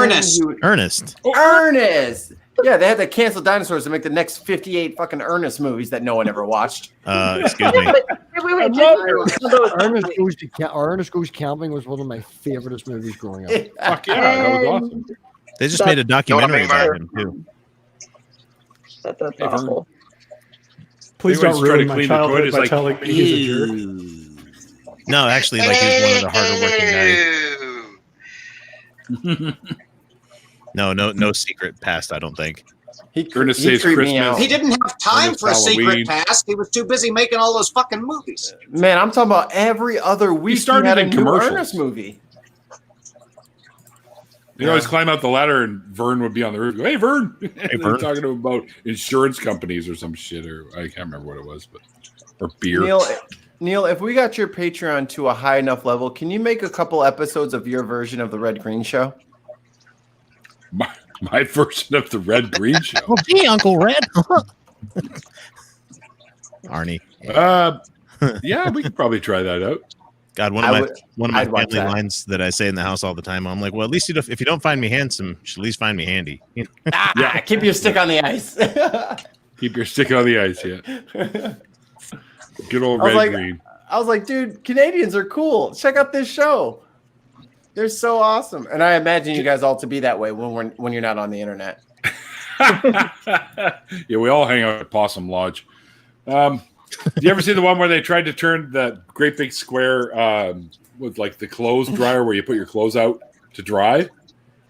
Ernest. Ernest. Yeah, they had to cancel Dinosaurs to make the next 58 fucking Ernest movies that no one ever watched. Excuse me. Wait. Ernest Goes Camping was one of my favorite movies growing up. Fuck yeah, that was awesome. They just made a documentary about him too. That's awful. Please don't ruin my childhood by telling me he's a jerk. No, actually, he's one of the harder working guys. No secret past, I don't think. Ernest Saves Christmas. He didn't have time Ernest for a Halloween. secret past. He was too busy making all those fucking movies. Man, I'm talking about every other week. He started had a in new commercials. Ernest movie. You always climb out the ladder, and Vern would be on the roof. Go, hey, Vern! And they're talking to him about insurance companies or some shit, or I can't remember what it was, but or beer. Neil, if we got your Patreon to a high enough level, can you make a couple episodes of your version of the Red Green Show? My version of the Red Green Show. Okay, Uncle Red. Arnie. Yeah, we could probably try that out. God, one of my family lines that I say in the house all the time. I'm like, well, at least if you don't find me handsome, you should at least find me handy. Yeah, keep your stick on the ice. Keep your stick on the ice, yeah. Good old Red Green. I was like, dude, Canadians are cool. Check out this show. They're so awesome. And I imagine you guys all to be that way when you're not on the internet. Yeah, we all hang out at Possum Lodge. Do you ever see the one where they tried to turn that great big square with like the clothes dryer where you put your clothes out to dry?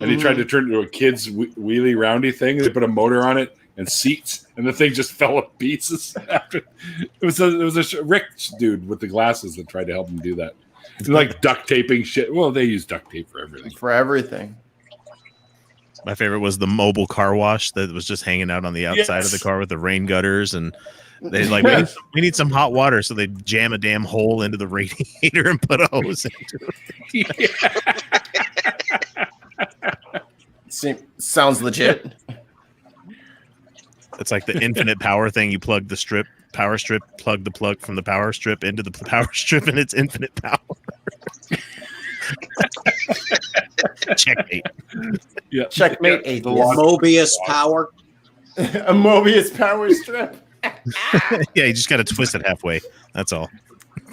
And he tried to turn it into a kid's wheelie roundy thing. They put a motor on it and seats, and the thing just fell to pieces. After it was a rich dude with the glasses that tried to help him do that. Like duct taping shit. Well, they use duct tape for everything. For everything. My favorite was the mobile car wash that was just hanging out on the outside of the car with the rain gutters, and they like we need some hot water, so they jam a damn hole into the radiator and put a hose into it. Sounds legit. It's like the infinite power thing. You plug the power strip, plug the plug from the power strip into the power strip, and it's infinite power. Checkmate. Yeah. Checkmate. A Mobius power. A Mobius power strip. Yeah, you just got to twist it halfway. That's all.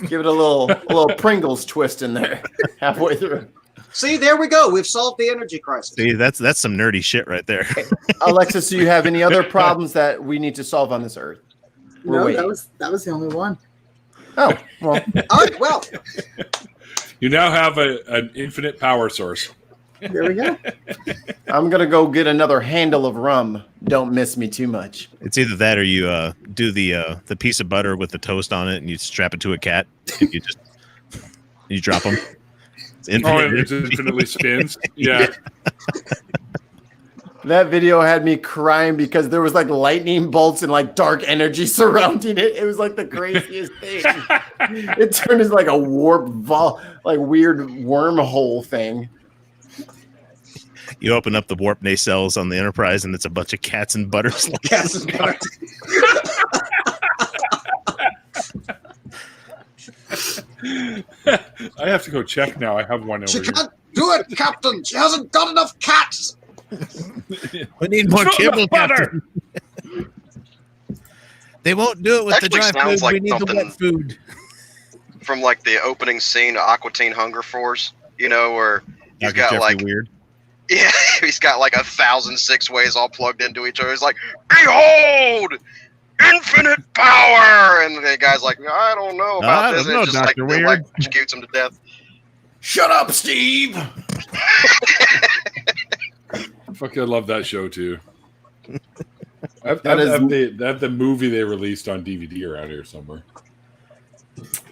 Give it a little Pringles twist in there halfway through. See, there we go. We've solved the energy crisis. See, that's some nerdy shit right there. Alexis, do you have any other problems that we need to solve on this earth? No, that was the only one. Oh, well. All right, well. You now have an infinite power source. There we go. I'm going to go get another handle of rum. Don't miss me too much. It's either that or you do the piece of butter with the toast on it and you strap it to a cat. And you drop them. It infinitely spins. Yeah. That video had me crying because there was like lightning bolts and like dark energy surrounding it. It was like the craziest thing. It turned into like a warp, like weird wormhole thing. You open up the warp nacelles on the Enterprise and it's a bunch of cats and butter slices. Cats and butter. I have to go check now. I have one over here. She can't do it, Captain. She hasn't got enough cats. We need more kibble, Captain. They won't do it with the dry food. Like we need the wet food. From like the opening scene of Aqua Teen Hunger Force, you know, where he's got like weird. Yeah, he's got like 1,000 6 ways all plugged into each other. He's like, behold, infinite power, and the guy's like, I don't know about this. And it's just Dr. like Weird. executes him to death. Shut up, Steve. Fucking love that show too. I have the movie they released on DVD around here somewhere.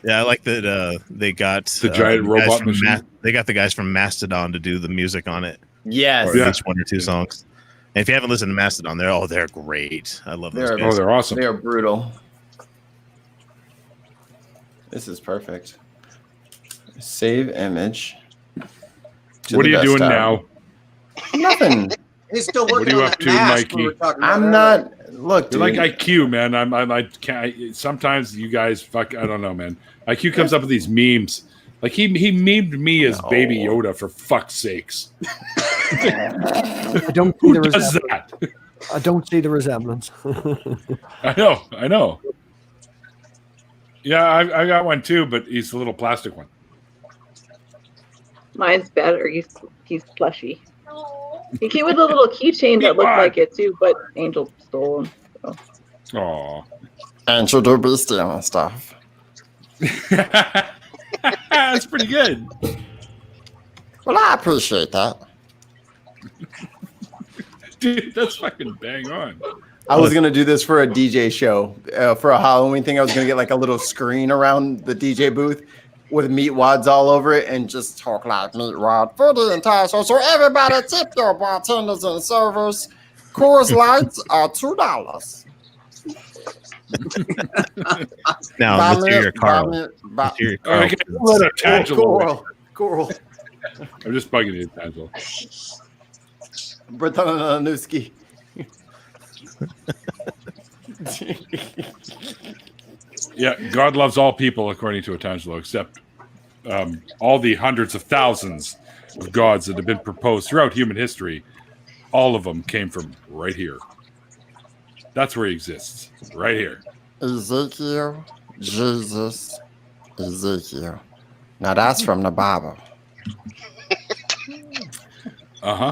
Yeah, I like that they got the giant robot machine. They got the guys from Mastodon to do the music on it. Yes, or at least 1 or 2 songs. And if you haven't listened to Mastodon, they're great. I love those guys. Oh, they're awesome. They are brutal. This is perfect. Save image. What are you doing now? Nothing. He's still working What are you on up that to, mask Mikey? we were talking about I'm earlier. not. Look, You're dude. like IQ, man. I can't. Sometimes you guys fuck. I don't know, man. IQ comes up with these memes. Like he memed me as Baby Yoda, for fuck's sakes. I don't see Who the does resemblance. that? I don't see the resemblance. I know. Yeah, I got one too, but he's a little plastic one. Mine's better. He's plushy. He came with a little keychain that looked like it too, but Angel stole him. So. Aw. Angel do beastie and stuff. That's pretty good. Well, I appreciate that. Dude, that's fucking bang on. I was gonna do this for a DJ show for a Halloween thing. I was gonna get like a little screen around the DJ booth with meat wads all over it and just talk like meat wad for the entire show. So everybody tip your bartenders and servers. Coors Lights are $2. Now, Mr. Carl. Coral. I'm just bugging you, Tangelo. Bratanuski. Yeah, God loves all people, according to Tangelo, except all the hundreds of thousands of gods that have been proposed throughout human history. All of them came from right here. That's where he exists, right here. Ezekiel, Jesus, Ezekiel. Now that's from the Bible.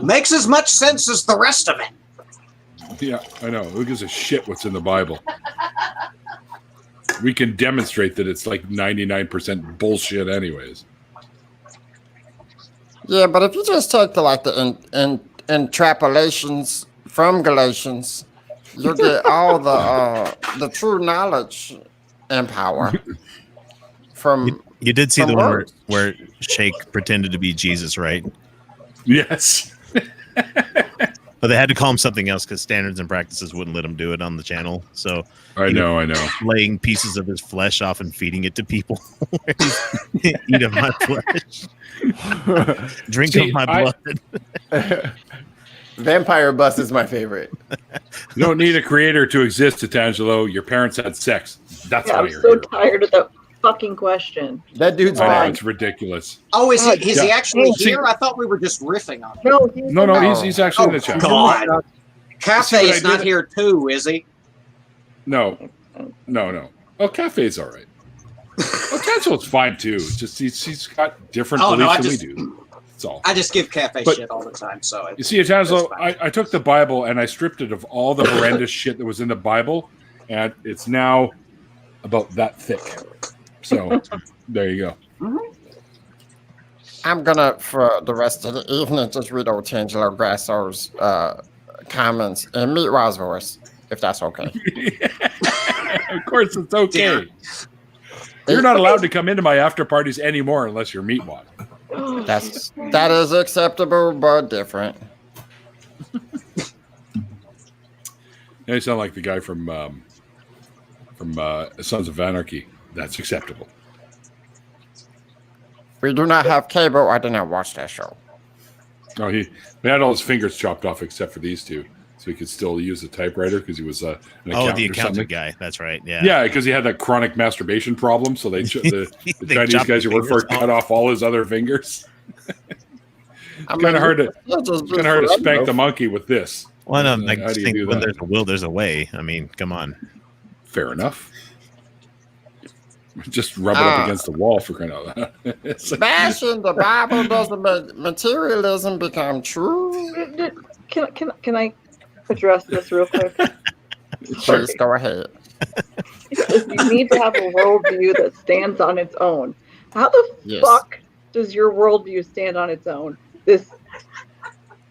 Makes as much sense as the rest of it. Yeah, I know. Who gives a shit what's in the Bible? We can demonstrate that it's like 99% bullshit anyways. Yeah, but if you just take the interpolations from Galatians, you'll get all the true knowledge and power from. You did see the one where Shake pretended to be Jesus, right? Yes. But they had to call him something else because standards and practices wouldn't let him do it on the channel. So I know. Laying pieces of his flesh off and feeding it to people. Eat of my flesh. Drink of my blood. Vampire Bus is my favorite. You don't need a creator to exist, Tangelo. Your parents had sex. That's why I'm you're so here. tired of that fucking question. That dude's bad. It's ridiculous. Oh, is he actually See- here? I thought we were just riffing on him. No, he's actually in the chat. God. See Cafe's what I not did? here too, is he? No. Oh, Cafe's all right. Well, Tangelo's fine too. It's just he's got different beliefs than we do. That's all. I just give Cafe But- shit all the time. So You see, Tangelo, I took the Bible and I stripped it of all the horrendous shit that was in the Bible, and it's now about that thick. So there you go. I'm gonna, for the rest of the evening, just read old Tangelo Grasso's comments in Meatwild's voice, if that's okay. Of course, it's okay. You're not allowed to come into my after parties anymore unless you're Meatwad. That is acceptable, but different. Now you sound like the guy from Sons of Anarchy. That's acceptable. We do not have cable. I did not watch that show. Oh, he had all his fingers chopped off except for these two, so he could still use a typewriter because he was an accountant. The or something. accountant guy. That's right. Yeah. Yeah, because he had that chronic masturbation problem, so the They Chinese chopped guys who work for it fingers cut off all his other fingers. I It's kind of hard to to spank the monkey with this. Well, no, How I do you think do when that? there's a will, there's a way. I mean, come on. Fair enough. Just rub it up against the wall for crying out loud. It's like- Bashing the Bible doesn't make materialism become true. Can I address this real quick? Please go ahead. You need to have a worldview that stands on its own. How the fuck does your worldview stand on its own? This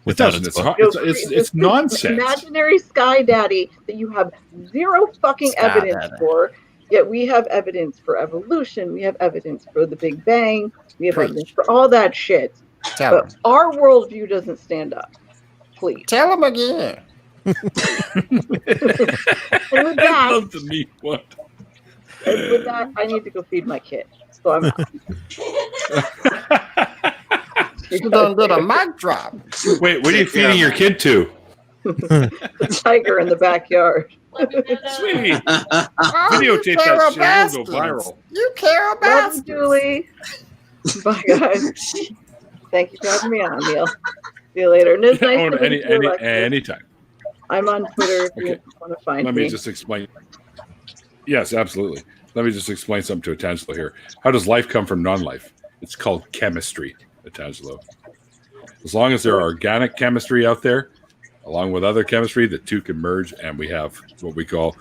Without doesn't. its It's nonsense. imaginary sky daddy that you have zero fucking Sky evidence daddy. for. Yet we have evidence for evolution. We have evidence for the Big Bang. We have evidence for all that shit. Tell But him. our worldview doesn't stand up. Please. Tell him again. And with I that, love the meat one. I need to go feed my kid. So I'm out. You done did a mic drop. Wait, what are you feeding your kid to? The tiger in the backyard. Sweetie, Oh, videotape you that Carol shit. It'll go Baskins. viral. You Carol Love Baskins. you, Julie. Bye, guys. Thank you for having me on, Neil. See you later. And it's nice to meet you, Alexis. Anytime. I'm on Twitter if you Okay. want to find Let me. me just explain. Yes, absolutely. Let me just explain something to Tangelo here. How does life come from non-life? It's called chemistry, Tangelo. As long as there are organic chemistry out there, along with other chemistry, the two can merge, and we have what we call.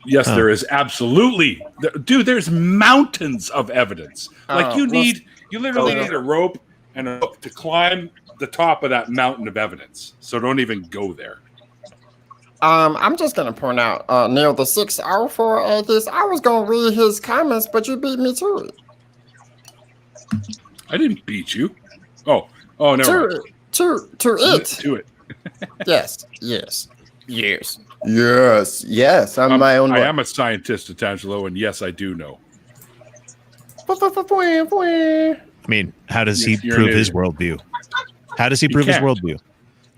Yes, there is absolutely, dude. There's mountains of evidence. Like you literally need a rope and a hook to climb the top of that mountain of evidence. So don't even go there. I'm just gonna point out, Neil, the 6 hour for this. I was gonna read his comments, but you beat me to it. I didn't beat you. Oh, never mind. To it. Yes. I'm my own. I am a scientist, Angelo, and yes, I do know. I mean, how does he prove his worldview? How does he prove his worldview?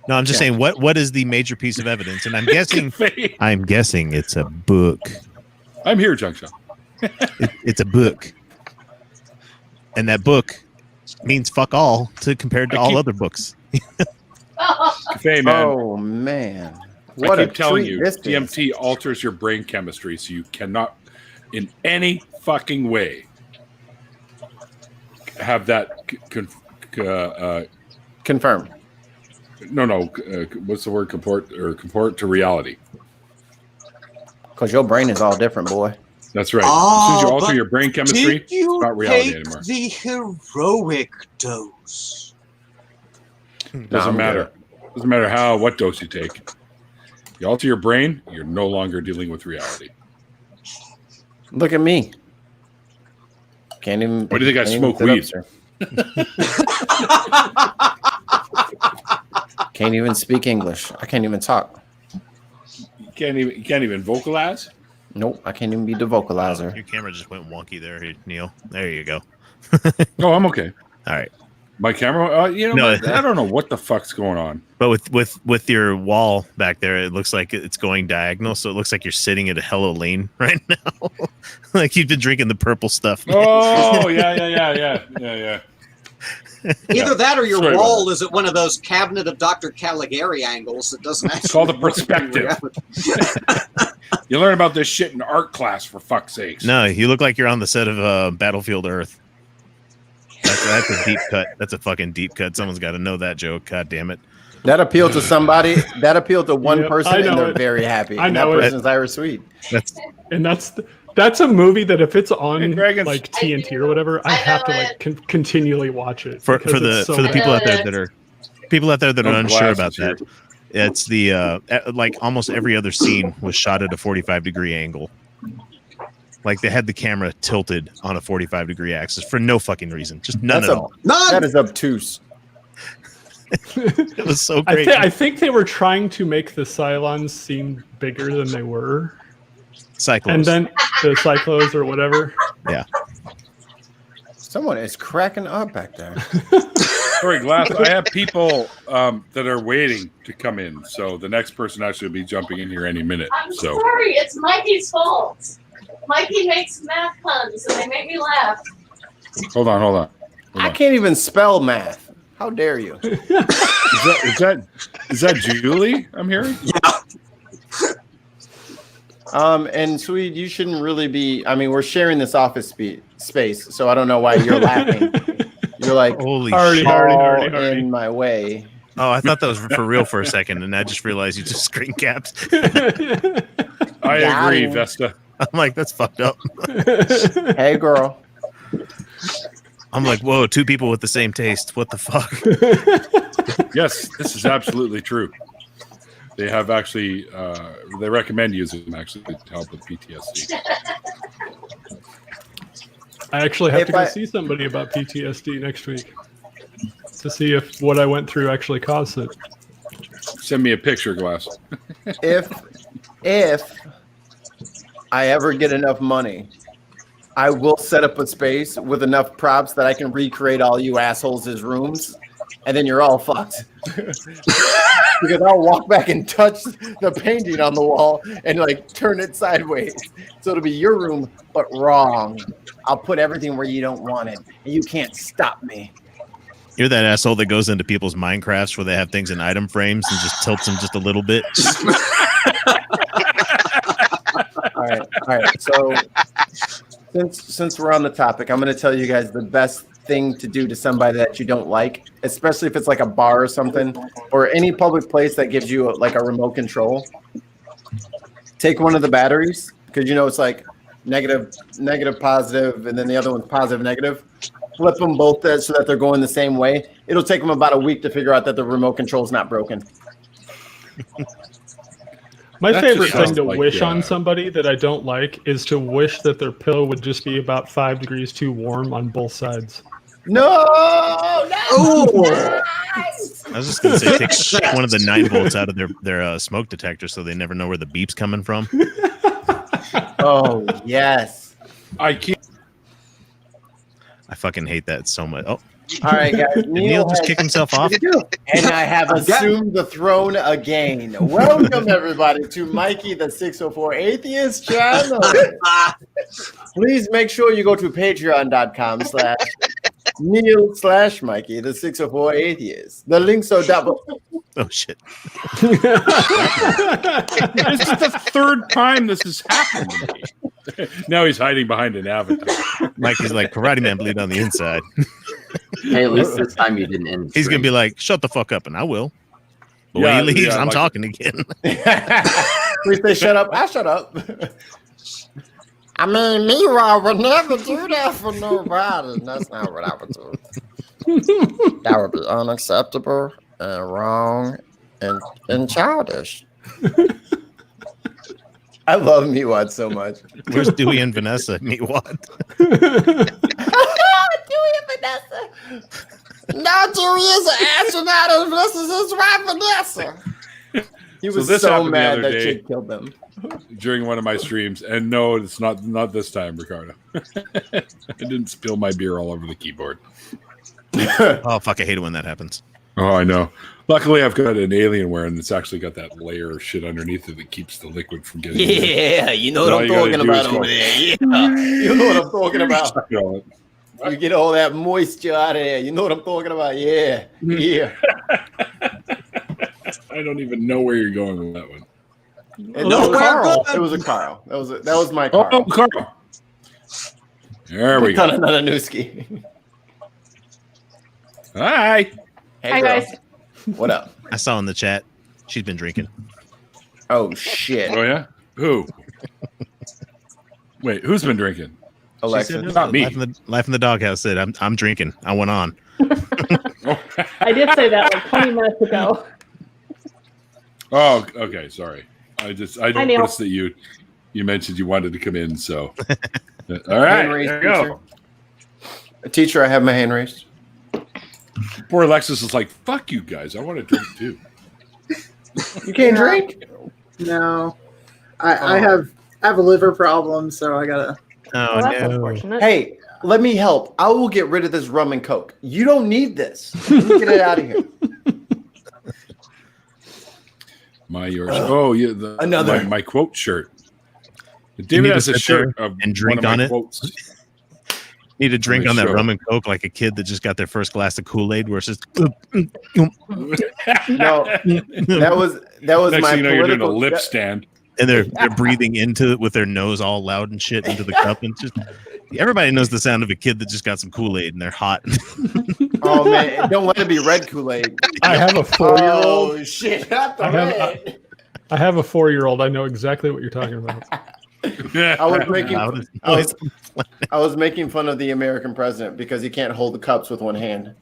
No, I'm just saying, what is the major piece of evidence? And I'm guessing it's a book. I'm here, Junction. It's a book, and that book means fuck all compared to all other books. Hey, man. Oh man, what I keep telling you, DMT alters your brain chemistry, so you cannot, in any fucking way, have that confirmed. No. What's the word? Comport to reality. Because your brain is all different, boy. That's right. As soon as you alter your brain chemistry, it's not reality anymore. The heroic dose. Doesn't matter. Doesn't matter what dose you take. You alter your brain, you're no longer dealing with reality. Look at me. Can't even. Why do you think I smoke weed? Can't even speak English. I can't even talk. You can't even vocalize? Nope, I can't even be the vocalizer. Your camera just went wonky there, Neil. There you go. No, I'm okay. All right. My camera, I don't know what the fuck's going on. But with your wall back there, it looks like it's going diagonal, so it looks like you're sitting at a Hello Lane right now. Like you've been drinking the purple stuff. Man. Oh, yeah. Either that or your wall is at one of those Cabinet of Dr. Caligari angles that doesn't actually. It's called a perspective. You learn about this shit in art class, for fuck's sakes. No, you look like you're on the set of Battlefield Earth. That's a deep cut. That's a fucking deep cut. Someone's got to know that joke. God damn it. That appealed to somebody. That appealed to one person, and they're very happy. And that person's Ira Sweet. That's a movie that if it's on like TNT or whatever, I have to like continually watch it. For the people out there that are unsure about that, it's the like almost every other scene was shot at a 45-degree angle. Like they had the camera tilted on a 45-degree axis for no fucking reason, just none at all. None. That is obtuse. It was so great. I think they were trying to make the Cylons seem bigger than they were. Cyclos. And then the Cyclos or whatever. Yeah. Someone is cracking up back there. Sorry, Glass. I have people that are waiting to come in, so the next person actually will be jumping in here any minute. I'm sorry, it's Mikey's fault. Mikey makes math puns and they make me laugh. Hold on. I can't even spell math. How dare you? Is that Julie I'm hearing? Yeah. And Swede, you shouldn't really be. I mean, we're sharing this office space, so I don't know why you're laughing. You're like, holy shit, in my way. Oh, I thought that was for real for a second, and I just realized you just screen capped. I agree, Vesta. I'm like, that's fucked up. Hey, girl. I'm like, whoa, two people with the same taste. What the fuck? Yes, this is absolutely true. They have actually, they recommend using them actually to help with PTSD. I actually have to go see somebody about PTSD next week to see if what I went through actually caused it. Send me a picture, Glass. If I ever get enough money, I will set up a space with enough props that I can recreate all you assholes as rooms, and then you're all fucked. Because I'll walk back and touch the painting on the wall and like turn it sideways. So it'll be your room, but wrong. I'll put everything where you don't want it, and you can't stop me. You're that asshole that goes into people's Minecrafts where they have things in item frames and just tilts them just a little bit. All right. So since we're on the topic, I'm going to tell you guys the best thing to do to somebody that you don't like, especially if it's like a bar or something, or any public place that gives you like a remote control. Take one of the batteries, because it's like negative, positive, and then the other one's positive, negative. flip them both so that they're going the same way. It'll take them about a week to figure out that the remote control's not broken. My That favorite just thing sounds to like, wish on somebody that I don't like is to wish that their pillow would just be about 5 degrees too warm on both sides. No! I was just going to say, take one of the 9 volts out of their smoke detector so they never know where the beep's coming from. Oh, yes. I fucking hate that so much. Oh. All right, guys. Did Neil just kick himself off? And I have assumed the throne again. Welcome, everybody, to Mikey the 604 Atheist channel. Please make sure you go to patreon.com/Neil/Mikey the 604 Atheist. The links are double. Oh, shit. This is the third time this has happened to me. Now he's hiding behind an avatar. Mikey's like, Karate Man bleed on the inside. Hey, at least this time you didn't end. He's going to be like, shut the fuck up, and I will. But when he leaves, I'm talking again. Please say shut up. I shut up. I mean, Mira would never do that for nobody. That's not what I would do. That would be unacceptable and wrong and childish. I love Miwad so much. Where's Dewey and Vanessa? Miwad. Dewey and Vanessa. Now Dewey is an astronaut and Vanessa's his wife, Vanessa. He was so mad that chick killed them. During one of my streams, and no, it's not this time, Ricardo. I didn't spill my beer all over the keyboard. Oh, fuck, I hate it when that happens. Oh, I know. Luckily, I've got an Alienware, and it's actually got that layer of shit underneath it that keeps the liquid from getting in. Yeah, you know what I'm talking about over there. Yeah, you know what I'm talking about. You get all that moisture out of there. You know what I'm talking about. Yeah, yeah. I don't even know where you're going with that one. No, Carl. It was a Carl. That was my Carl. Oh, Carl. There we go. Another Newski. Hi. Hey, hi, girl. guys. What up? I saw in the chat. She's been drinking. Oh, shit. Oh, yeah? Who? Wait, who's been drinking? Alexa. Said, not me. Life in the Doghouse said, I'm drinking. I went on. I did say that like 20 minutes ago. Oh, okay. Sorry. I Neil. noticed that you mentioned you wanted to come in, so. All right. There you go. Teacher, I have my hand raised. Poor Alexis is like, fuck you guys. I want to drink too. You can't drink? No. I have a liver problem, so I gotta. Oh, That's no. unfortunate. Hey, let me help. I will get rid of this rum and coke. You don't need this. Get it out of here. Yours. Oh, yeah. Another. My quote shirt. David has a shirt of and drink one of my on it. Quotes. Need to drink My on that show. rum and coke like a kid that just got their first glass of Kool-Aid where it's just No, that was Next my thing you know, you're doing a political lip stand. and they're breathing into it with their nose all loud and shit into the cup and just everybody knows the sound of a kid that just got some Kool-Aid and they're hot. Oh man, don't let it be red Kool-Aid. I have a 4-year-old. Oh shit, not the red. I have a 4-year-old. I know exactly what you're talking about. I was making fun of the American president because he can't hold the cups with one hand.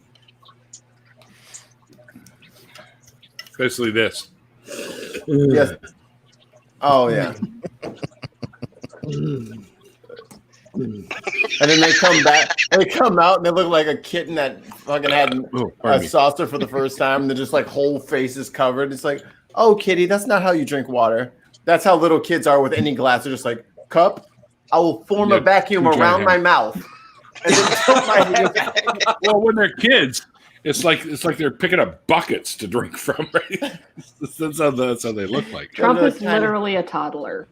Especially this. Yes. Oh yeah. And then they come back. They come out and they look like a kitten that fucking had a saucer for the first time. And they're just like whole faces covered. It's like, oh, kitty, that's not how you drink water. That's how little kids are with any glass. They're just like, cup. I will form a vacuum around my mouth. And then tilt my head. Well, when they're kids, it's like they're picking up buckets to drink from. Right? that's how they look like. Trump is literally a toddler.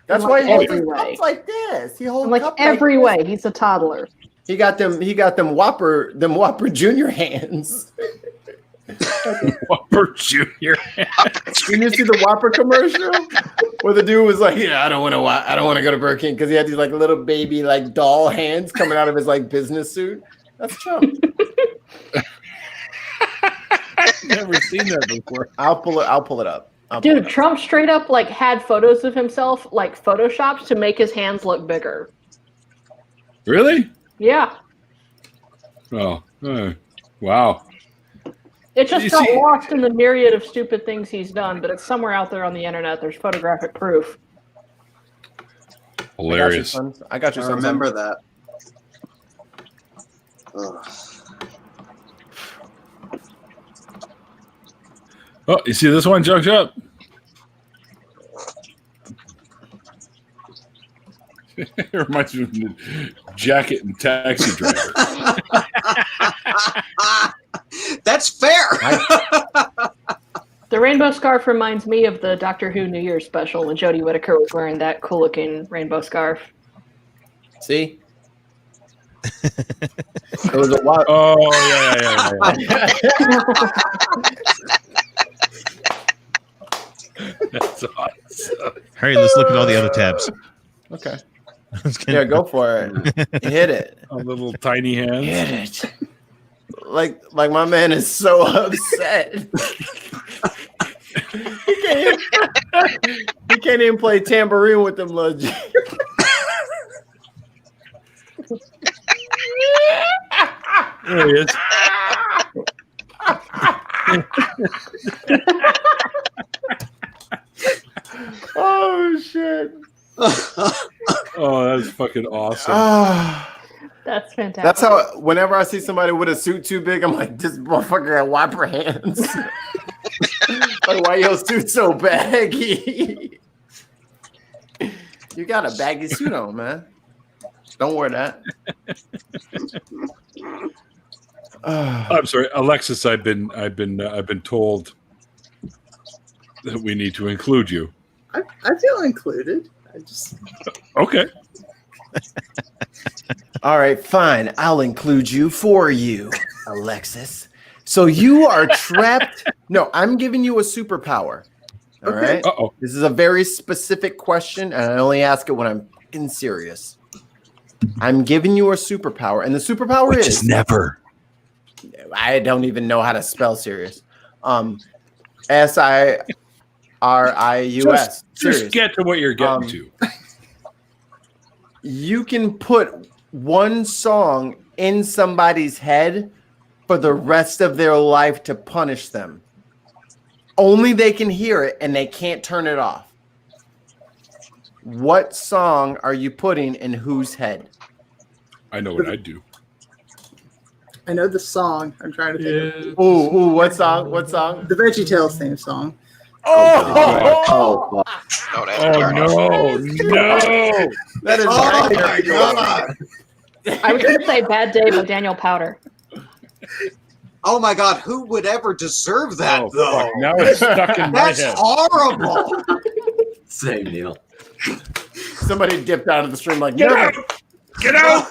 That's In why he every holds way. cups like this. He holds Like cup every like way, he's a toddler. He got them Whopper Junior hands. Whopper Junior. Didn't you see the Whopper commercial where the dude was like, "Yeah, I don't want to go to Burger King," because he had these like little baby like doll hands coming out of his like business suit. That's Trump. I've never seen that before. I'll pull it up. Dude, Trump straight up like had photos of himself like photoshopped to make his hands look bigger. Really? Yeah. Oh, wow. It just got lost in the myriad of stupid things he's done, but it's somewhere out there on the internet. There's photographic proof. Hilarious. I got you. I remember that. Ugh. Oh, you see this one, Jug Up? It reminds me of the Jacket and Taxi Driver. That's fair. The rainbow scarf reminds me of the Doctor Who New Year's special when Jodie Whittaker was wearing that cool-looking rainbow scarf. See? It was a while. Oh, yeah. That's awesome. Harry, let's look at all the other tabs. Okay. Yeah, go for it. Hit it. A little tiny hands. Hit it. Like my man is so upset. He can't even play tambourine with them little. There he is. Oh shit. Oh, that's fucking awesome. That's fantastic. That's how whenever I see somebody with a suit too big, I'm like, this motherfucker got wiper hands. Like, why your suit so baggy? You got a baggy suit on, man. Don't wear that. I'm sorry, Alexis. I've been told that we need to include you. I feel included. I just okay. All right, fine. I'll include you for you, Alexis. So you are trapped. No, I'm giving you a superpower. All right. Uh-oh. This is a very specific question, and I only ask it when I'm fucking serious. I'm giving you a superpower, and the superpower is never. I don't even know how to spell serious. S-I-R-I-U-S. Just get to what you're getting to. You can put one song in somebody's head for the rest of their life to punish them. Only they can hear it and they can't turn it off. What song are you putting in whose head? I know what I'd do. I know the song. I'm trying to think of it. Ooh, what song? What song? The VeggieTales theme song. Oh, No. that is my God. I was going to say Bad Day by Daniel Powder. Oh my God, who would ever deserve that though? Fuck. Now it's stuck in my That's head. horrible. Same, Neil. Somebody dipped out of the stream like, Get out! Get out!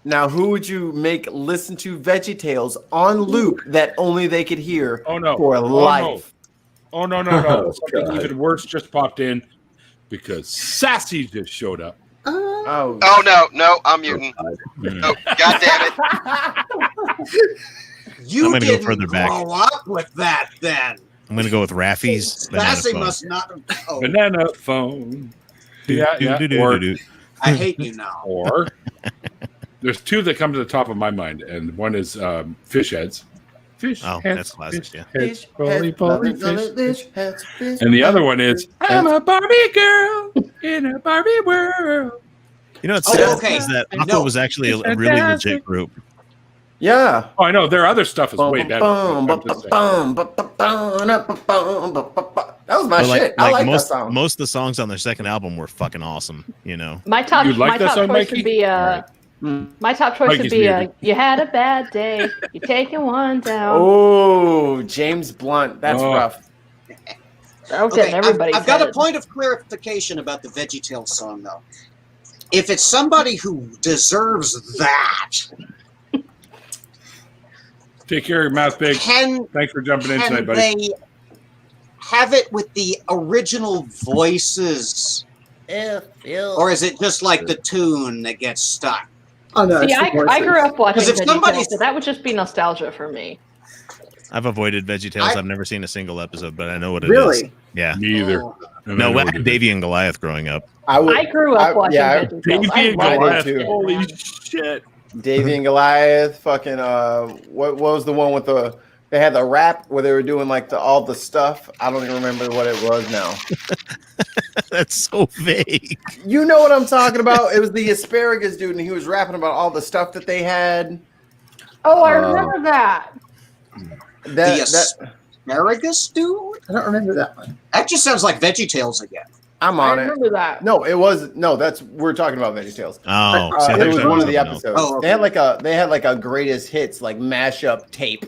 Now, who would you make listen to VeggieTales on loop that only they could hear for life? Oh, no. Something even worse just popped in because Sassy just showed up. Oh no, I'm muting. No, God damn it. You I'm gonna didn't go further back. grow up with that then. I'm going to go with Raffy's. Sassy must not. Oh. Banana phone. Yeah. Or, I hate you now. Or there's two that come to the top of my mind, and one is fish heads. Fish Oh, heads, that's classic, fish yeah. heads, bully, fish. Fish. And the other one is I'm a Barbie girl in a Barbie world. You know what's Oh, sad okay. is that Aqua No. was actually a really legit group. Yeah. Oh, I know. Their other stuff is way better. That was my But shit. I like that most song. most of the songs on their second album were fucking awesome. You know. My top You like my that top song, choice Mikey? would be my top choice Mikey's would be muted. you had a bad day, you taking one down. Oh, James Blunt. That's Oh. rough. That was getting everybody's I've got a head. point of clarification about the VeggieTales song, though. If it's somebody who deserves that, Take care of your mouth, Big. can Thanks for jumping in tonight, buddy. they have it with the original voices, or is it just like the tune that gets stuck? Oh no. See, it's the I grew voices. up watching 'Cause if VeggieTales, somebody's- so that would just be nostalgia for me. I've avoided VeggieTales. I've never seen a single episode, but I know what it is. Really? Yeah. Me either. No, I had Davy and Goliath growing up. I grew up watching VeggieTales. Davy and I Goliath. loved it. Holy shit. Davy and Goliath, fucking what was the one with they had the rap where they were doing like all the stuff. I don't even remember what it was now. That's so vague. You know what I'm talking about? It was the asparagus dude, and he was rapping about all the stuff that they had. Oh, I remember that. Asparagus dude? I don't remember that one. That just sounds like VeggieTales again. I'm on I remember that. No, we're talking about VeggieTales. Oh, it was one of the episodes. Oh, okay. They had like a greatest hits like mashup tape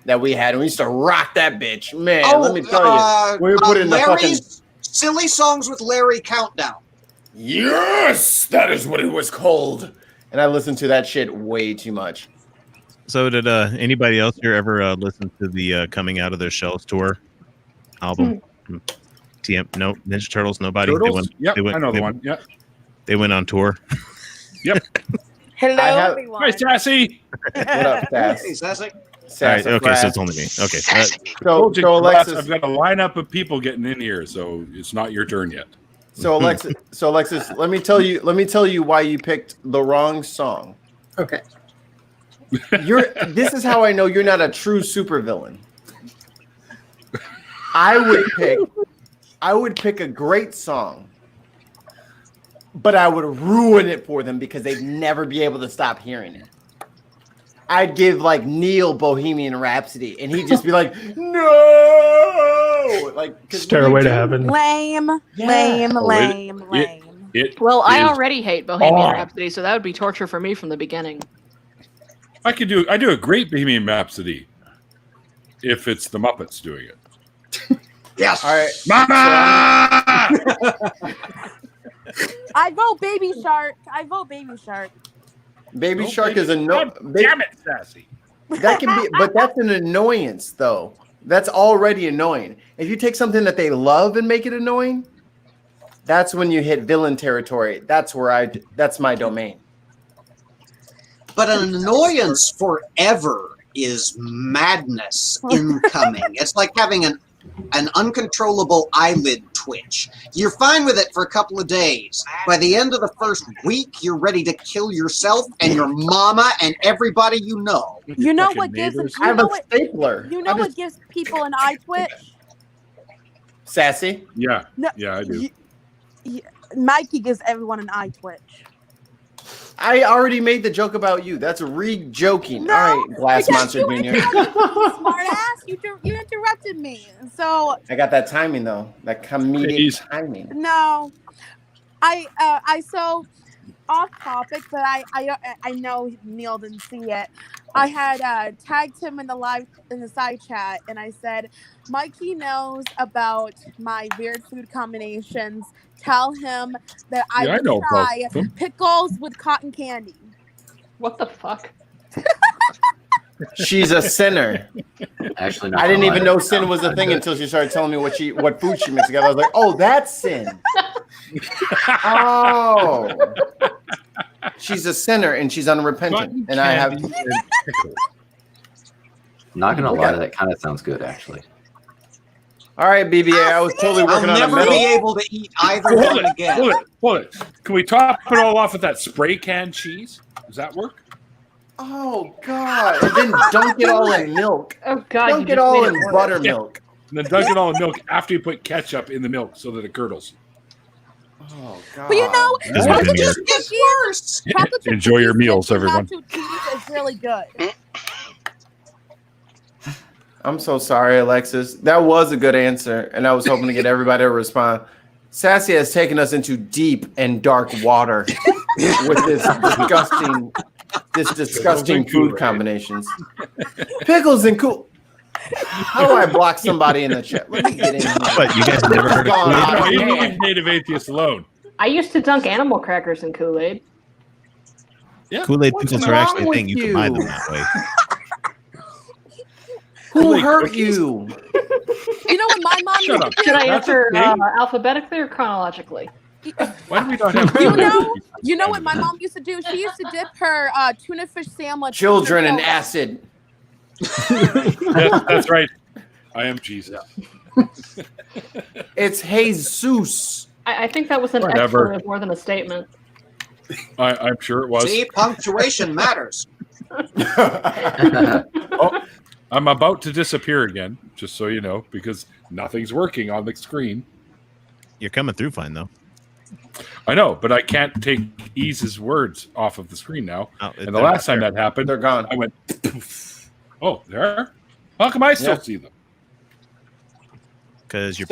that we had, and we used to rock that bitch. Man, let me tell you, we put it in the fucking Silly Songs with Larry Countdown. Yes, that is what it was called. And I listened to that shit way too much. So did anybody else here ever listen to the Coming Out of Their Shells tour album? TM, no, Ninja Turtles, nobody. Turtles? I know the one. Yep. They went on tour. Yep. Hello, everyone. Hi, Sassy. What up, Sass? Hey, Sassy. All right, okay, so it's only me. Okay. So Alexis, I've got a lineup of people getting in here, so it's not your turn yet. So Alexis, let me tell you why you picked the wrong song. Okay. This is how I know you're not a true supervillain. I would pick a great song, but I would ruin it for them because they'd never be able to stop hearing it. I'd give like Neil Bohemian Rhapsody, and he'd just be like, "No!" Like Stairway to Heaven. Lame. Well, I already hate Bohemian Rhapsody, so that would be torture for me from the beginning. I do a great Bohemian Rhapsody if it's the Muppets doing it. Yes. All right, Mama. I vote Baby Shark. Baby Shark is a no. Damn it, Sassy. That can be, but that's an annoyance, though. That's already annoying. If you take something that they love and make it annoying, that's when you hit villain territory. That's my domain. But an annoyance forever is madness incoming. It's like having an uncontrollable eyelid twitch. You're fine with it for a couple of days. By the end of the first week, you're ready to kill yourself and your mama and everybody you know. You know what gives them? I have a stapler. You know what gives people an eye twitch? Sassy? Yeah. No, Yeah, I do. Mikey gives everyone an eye twitch. I already made the joke about you. That's re-joking. No, all right, Glass Monster Jr. Smart ass, you interrupted me. So I got that timing though. That comedic timing. no, I so off topic, but I know Neil didn't see it. I had tagged him in the side chat, and I said, Mikey knows about my weird food combinations. Tell him that I would try pickles with cotton candy. What the fuck? She's a sinner. Actually, I didn't even know sin was a thing until she started telling me what food she mixed together. I was like, oh, that's sin. Oh. She's a sinner and she's unrepentant. And I have. Not gonna lie, that kind of sounds good, actually. All right, BBA. I was totally working on a never medal. be able to eat either one again. Hold it. Can we top it all off with that spray can cheese? Does that work? Oh God! And then dunk it all in milk. Oh God! Dunk it all in buttermilk. And then dunk it all in milk after you put ketchup in the milk so that it curdles. Oh God! But you know, chocolate chip cookies. Enjoy your meals, everyone. Nacho cheese is really good. I'm so sorry, Alexis. That was a good answer, and I was hoping to get everybody to respond. Sassy has taken us into deep and dark water with this disgusting food combinations. Pickles and cool. How do I block somebody in the chat? Let me get in here. But you guys never heard of You leave Native Atheists alone. I used to dunk animal crackers in Kool-Aid. Yeah. Kool-Aid pickles are actually a thing. You can buy them that way. Who hurt you? You know what my mom used to do? Should I answer alphabetically or chronologically? Why do we not have You know what my mom used to do? She used to dip her tuna fish sandwich. Children in acid. That's right. I am Jesus. It's Jesus. I think that was an Whatever. expletive more than a statement. I'm sure it was. See, punctuation matters. Oh, I'm about to disappear again, just so you know, because nothing's working on the screen. You're coming through fine, though. I know, but I can't take Ease's words off of the screen now. And the last time that happened, they're gone. I went, poof. Oh, there? How come I still see them? Because your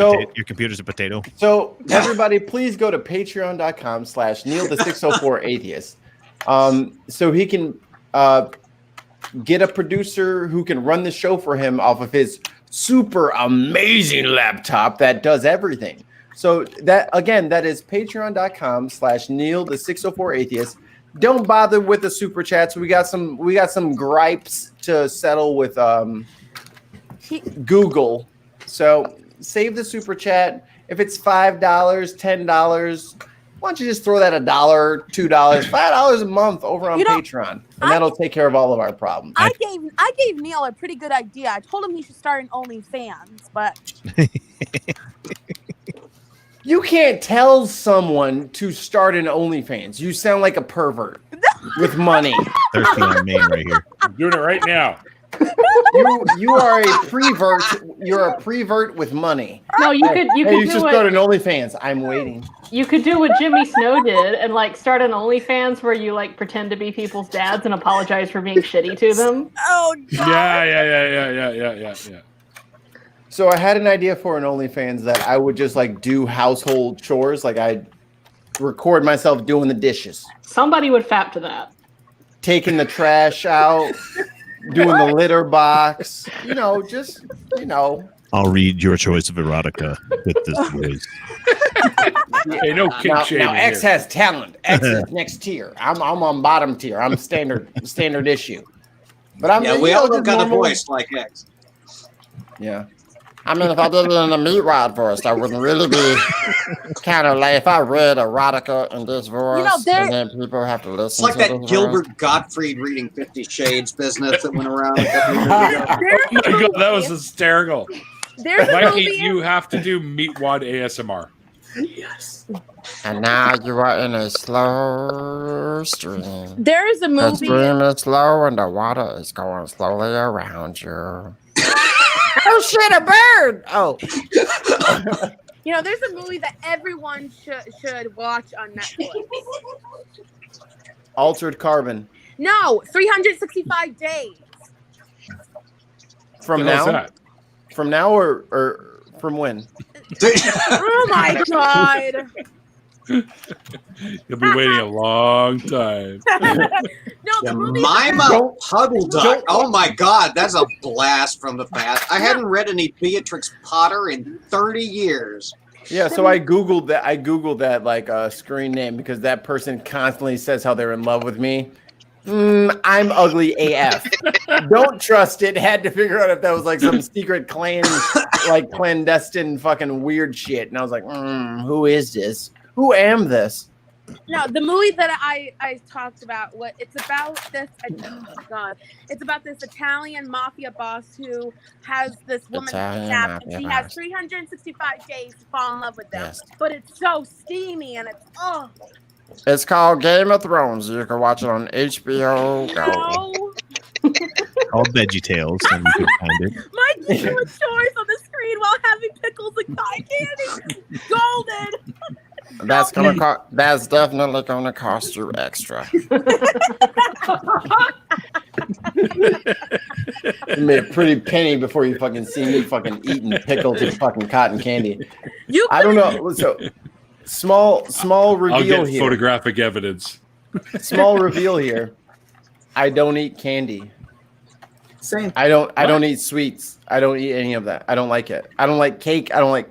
computer's a potato. So everybody, please go to patreon.com/Neil the604Atheist. So he can get a producer who can run the show for him off of his super amazing laptop that does everything. So that is patreon.com/Neil the 604Atheist. Don't bother with the super chats. We got some gripes to settle with Google. So save the super chat. If it's $5, $10, why don't you just throw that $1, $2, $5 a month over on Patreon, and that'll take care of all of our problems. I gave Neil a pretty good idea. I told him he should start an OnlyFans, but you can't tell someone to start an OnlyFans. You sound like a pervert with money. Thirsty on Maine right here. I'm doing it right now. You are a prevert. You're a prevert with money. No, you could you do should start an OnlyFans. I'm waiting. You could do what Jimmy Snow did and like start an OnlyFans where you like pretend to be people's dads and apologize for being shitty to them. Oh God. Yeah. So I had an idea for an OnlyFans that I would just like do household chores. Like I'd record myself doing the dishes. Somebody would fap to that. Taking the trash out, doing the litter box. I'll read your choice of erotica with this voice. Hey, no kink shaming. Now X here. has talent. X is next tier. I'm on bottom tier. I'm standard issue. But we all got a voice like X. Yeah. I mean, if I did it in a meat rod voice, I wouldn't really be kind of like if I read erotica in this voice, and then people have to listen. It's like that Gilbert Gottfried reading 50 Shades business that went around. Oh my God, that was hysterical. Mikey, you have to do meat wad ASMR. Yes. And now you are in a slow stream. There is a movie. The stream is slow and the water is going slowly around you. Oh shit, a bird! Oh. There's a movie that everyone should watch on Netflix. Altered Carbon. No, 365 Days. From now? From now or from when? Oh my God. You'll be waiting a long time. Mima Puddle Duck. Oh my God, that's a blast from the past. I hadn't read any Beatrix Potter in 30 years. Yeah, so I googled that like screen name because that person constantly says how they're in love with me. I'm ugly AF. Don't trust it. Had to figure out if that was like some secret clandestine fucking weird shit. And I was like, who is this? Who am this? No, the movie that I talked about, it's about this. Oh God, it's about this Italian mafia boss who has this woman kidnapped, and she has 365 days to fall in love with them. Yes. But it's so steamy, and it's called Game of Thrones. You can watch it on HBO Go. Called VeggieTales, and you can find it. Mikey's doing chores on the screen while having pickles and cotton candy. Golden. That's definitely gonna cost you extra. You made a pretty penny before you fucking see me fucking eating pickles and fucking cotton candy. I don't know. So small reveal I'll get here. Photographic evidence. Small reveal here. I don't eat candy. Same. I don't eat sweets. I don't eat any of that. I don't like it. I don't like cake. I don't like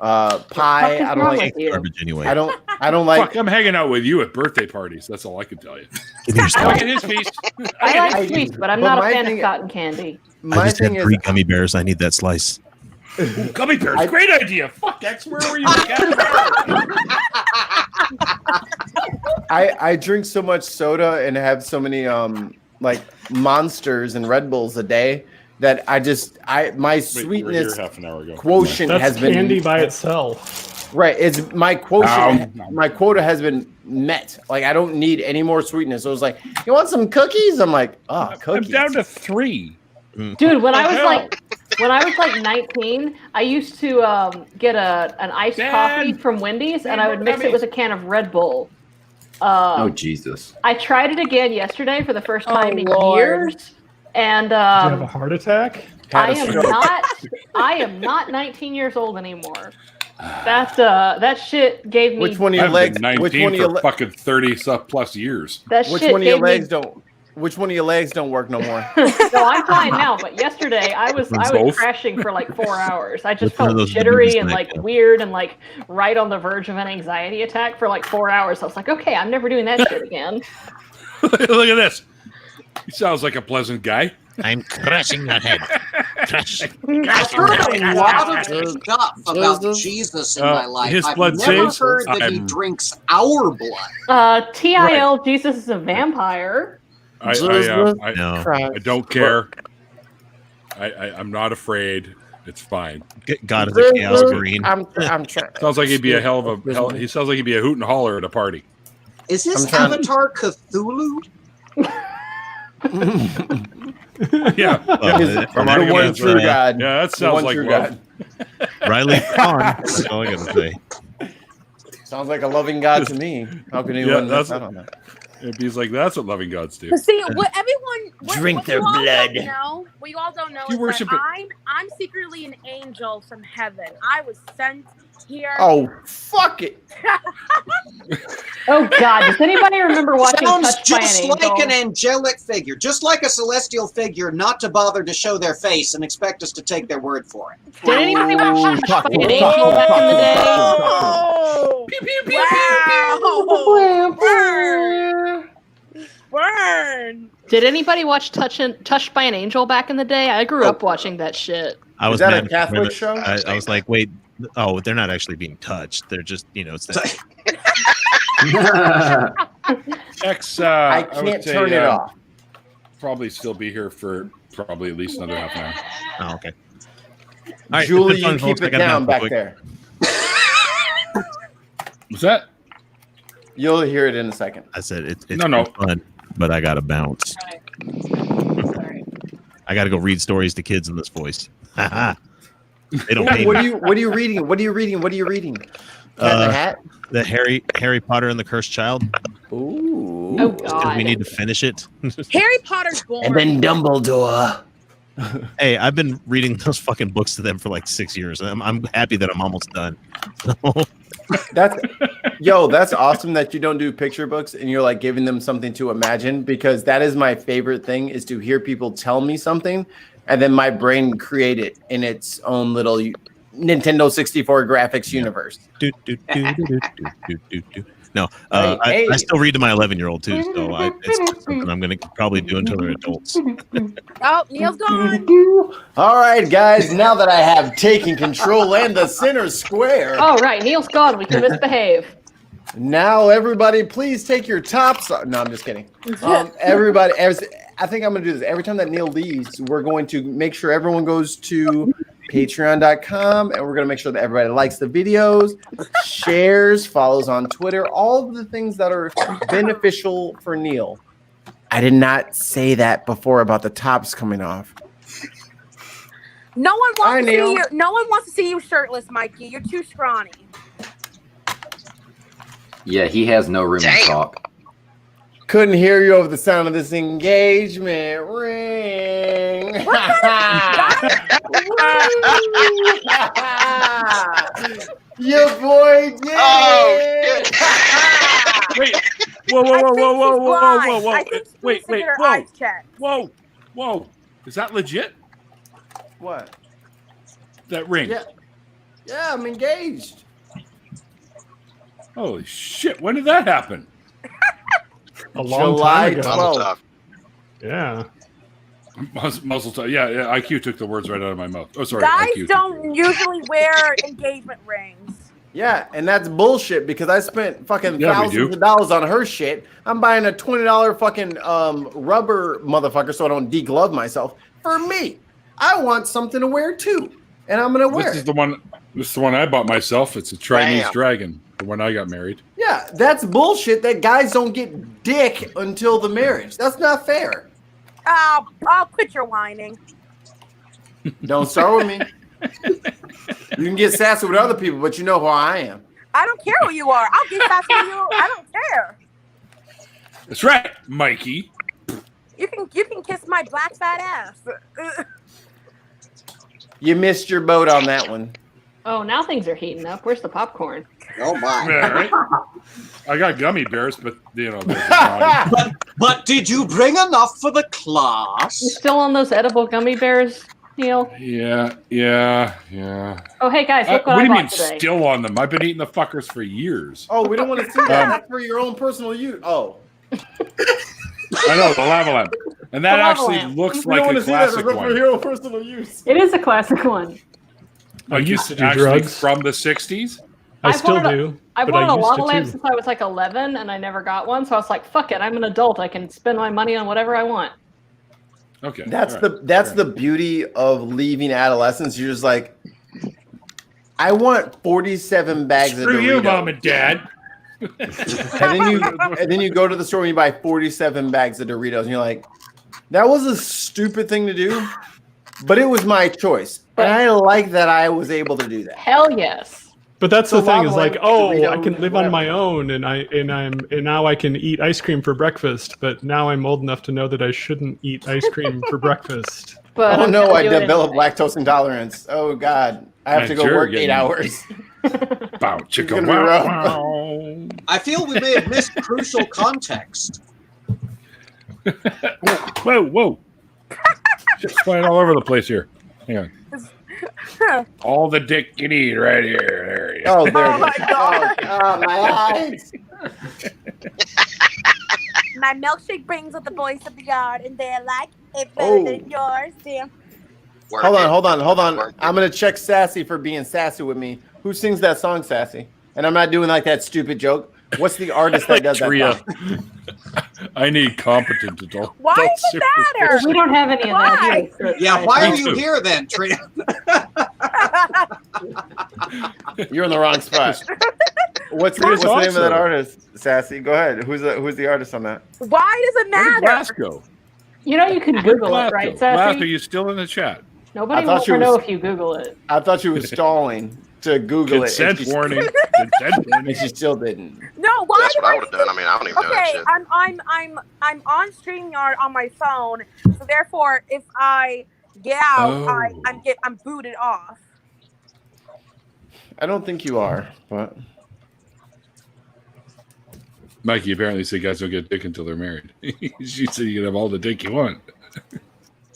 pie. I don't like garbage anyway. I don't like. Fuck, I'm hanging out with you at birthday parties. That's all I can tell you. Look at his piece. I like sweets, but I'm not a fan of cotton candy. I just had 3 gummy bears. I need that slice. Ooh, gummy bears, great idea. Fuck, X, where were you? I drink so much soda and have so many like Monsters and Red Bulls a day that my sweetness half an hour ago. quotient That's has been candy by itself. Right. It's my quotient. My quota has been met. Like I don't need any more sweetness. So it was like, you want some cookies? I'm like, cookies. I'm down to 3. Dude, when I was like 19, I used to get an iced coffee from Wendy's, and I would mix it with a can of Red Bull. Oh Jesus! I tried it again yesterday for the first time in Lord. years, and Did you have a heart attack? I am not 19 years old anymore. That shit gave me. Which one of your legs? 19 Which one of your fucking 30 plus years? Which one of your legs don't? Which one of your legs don't work no more? No, I'm fine now. But yesterday, I was crashing for like 4 hours. I just felt jittery and like weird and like right on the verge of an anxiety attack for like 4 hours. I was like, okay, I'm never doing that shit again. Look at this. He sounds like a pleasant guy. I'm crushing your head. I've heard a lot of stuff about Jesus in my life. His I've blood never saves. heard that he drinks our blood. TIL, Jesus is a vampire. I don't care. I'm not afraid. It's fine. God is a chaos green. I'm trying. Sounds like he'd be a hell of a. He sounds like he'd be a hoot and holler at a party. Is his avatar Cthulhu? Yeah, from the one true God. Yeah, that sounds like love. Riley Khan. That's all I gotta say. Sounds like a loving God to me. How can anyone? I don't know. He's like, that's what loving gods do. But see, what everyone drink their blood. What you all don't know You is worship that I'm secretly an angel from heaven. I was sent here. Oh, fuck it. Oh God! Does anybody remember watching Sounds Touched by an just Angel? like an angelic figure, just like a celestial figure, not to bother to show their face and expect us to take their word for it. Did anybody watch Touched by an Angel back in the day? Oh! Pew, pew, pew, Wow. Burn! Did anybody watch Touched by an Angel back in the day? I grew up watching that shit. I was Is that a mad Catholic show? I was like, wait, they're not actually being touched. They're just, it's that. I can't turn it off. Probably still be here for probably at least another half an hour. Oh, okay. All right, Julie, fun, you folks. keep I it gotta down bounce back quick. there. What's that? You'll hear it in a second. I said it's No. fun, but I gotta bounce. I gotta go read stories to kids in this voice. They don't pay me. What are you reading? What are you reading? Cat in the Hat? The Harry Potter and the Cursed Child. Ooh. Oh God! We need to finish it. Harry Potter's born. And then Dumbledore. Hey, I've been reading those fucking books to them for like 6 years. I'm happy that I'm almost done. That's awesome that you don't do picture books and you're like giving them something to imagine, because that is my favorite thing, is to hear people tell me something and then my brain create it in its own little Nintendo 64 graphics universe. No, I still read to my 11-year-old too, so it's something I'm going to probably do until they're adults. Oh, Neil's gone. All right, guys, now that I have taken control and the center square. All right, Neil's gone. We can misbehave. Now, everybody, please take your tops off. No, I'm just kidding. Everybody, I think I'm going to do this. Every time that Neil leaves, we're going to make sure everyone goes to patreon.com, and we're going to make sure that everybody likes the videos, shares, follows on Twitter, all of the things that are beneficial for Neil. I did not say that before about the tops coming off. No one wants Hi, to Neil. see you. No one wants to see you shirtless, Mikey. You're too scrawny. Yeah, he has no room to talk. Couldn't hear you over the sound of this engagement ring. Your boy did. Oh, Wait. Whoa. I think Wait. her eyes checked. Whoa. Is that legit? What? That ring? Yeah, I'm engaged. Holy shit! When did that happen? A long July time ago. 12th. Yeah. Muzzle toe. Yeah. IQ took the words right out of my mouth. Oh, sorry. Guys IQ don't usually wear engagement rings. Yeah, and that's bullshit because I spent fucking thousands of dollars on her shit. I'm buying a $20 fucking rubber motherfucker so I don't deglove myself. For me, I want something to wear too, and I'm gonna wear This is the one. This is the one I bought myself. It's a Chinese dragon. The one I got married. Yeah, that's bullshit. That guys don't get dick until the marriage. That's not fair. I'll quit your whining. Don't start with me. You can get sassy with other people, but you know who I am. I don't care who you are. I'll get sassy with you. I don't care. That's right, Mikey. You can kiss my black fat ass. You missed your boat on that one. Oh, now things are heating up. Where's the popcorn? Oh my! Yeah, right? I got gummy bears, but you know. but did you bring enough for the class? You still on those edible gummy bears, Neil? Yeah. Oh, hey guys, look what do I you bought mean today. still on them? I've been eating the fuckers for years. Oh, we don't want to see that. That's for your own personal use. Oh. I know, the lava lamp. And that actually looks like a classic one. For your own personal use. It is a classic one. Like I used to do actually drugs. from the 60s? I still do. I've but I wanted a used lava to lamp too. since I was like 11, and I never got one. So I was like, "Fuck it, I'm an adult. I can spend my money on whatever I want." Okay, that's the beauty of leaving adolescence. You're just like, I want 47 bags of Doritos. Screw you, mom and dad. and then you go to the store and you buy 47 bags of Doritos, and you're like, that was a stupid thing to do, but it was my choice, and I like that I was able to do that. Hell yes. But that's So the thing is lava like, lamp, oh, Dorito, I can live on my own, and now I can eat ice cream for breakfast. But now I'm old enough to know that I shouldn't eat ice cream for breakfast. But oh I'm no, gonna I do it developed lactose intolerance. Oh god, I have to go work 8 hours. Bow, chicka, It's gonna be rough. I feel we may have missed crucial context. Whoa. Just flying all over the place here. Hang on. All the dick you need right here. There you go. Oh, there Oh my god. Oh, my eyes. My milkshake brings with the boys of the yard, and they're like, it's Oh. better than yours, damn. Hold on. I'm gonna check Sassy for being sassy with me. Who sings that song, Sassy? And I'm not doing like that stupid joke. What's the artist that does that Tria. song? I need competent adult. Why does it matter? We don't have any of that Why? here. Yeah, why Me are you too. here then, Trina? You're in the wrong spot. What's the name of that artist, Sassy? Go ahead. Who's the artist on that? Why does it matter? Glasgow. You know you can Google it, right, Glasgow, Sassy? you still in the chat? Nobody I will thought you ever know was- if you Google it. I thought you were stalling to Google Consent it. warning. Consent warning. And she still didn't. No, why That's do what I would have done. I mean, I don't even know that Okay, shit. I'm on StreamYard on my phone, so therefore, if I get out, I'm booted off. I don't think you are, but Mikey apparently said guys don't get dick until they're married. She said you can have all the dick you want.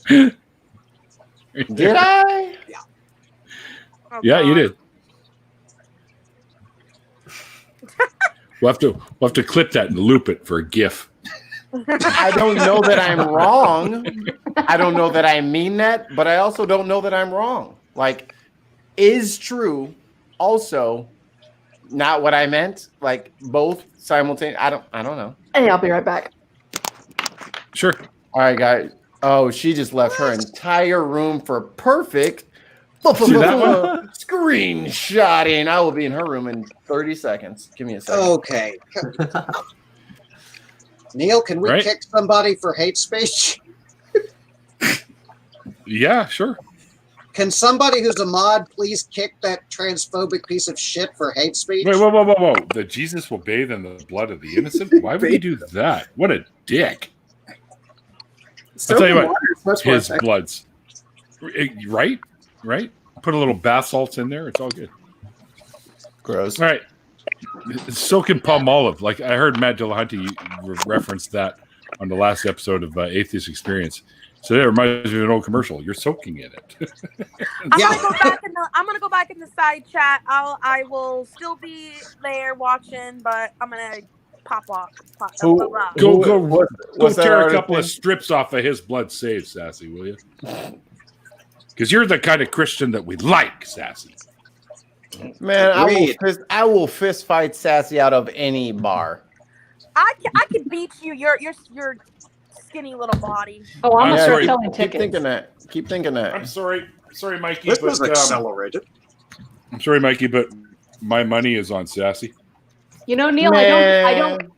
did I? Oh, Yeah, you God. did. We'll have to clip that and loop it for a GIF. I don't know that I'm wrong. I don't know that I mean that, but I also don't know that I'm wrong. Like, is true also not what I meant? Like both simultaneous. I don't know. Hey, I'll be right back. Sure. All right, guys. Oh, she just left her entire room for perfect See that one? screenshotting. I will be in her room in 30 seconds. Give me a second. Okay. Neil, can we Right. kick somebody for hate speech? Yeah, sure. Can somebody who's a mod please kick that transphobic piece of shit for hate speech? Wait, whoa. The Jesus will bathe in the blood of the innocent? Why would he do that? What a dick. I'll tell you what, his blood's right? Put a little bath salts in there. It's all good. Gross. All right. Soak in palm olive. Like I heard Matt Dillahunty reference that on the last episode of Atheist Experience. So that reminds me of an old commercial. You're soaking in it. I'm gonna go back in the side chat. I will still be there watching, but I'm gonna pop off. Go what's that tear a artist couple of name? strips off of his blood save, Sassy, will you? Because you're the kind of Christian that we like, Sassy. Man, I will fist fight Sassy out of any bar. I could beat you. Your skinny little body. Oh, I'm sorry. start selling Keep tickets. thinking that. I'm sorry, Mikey. This but, was accelerated. I'm sorry, Mikey, but my money is on Sassy. You know, Neil, I don't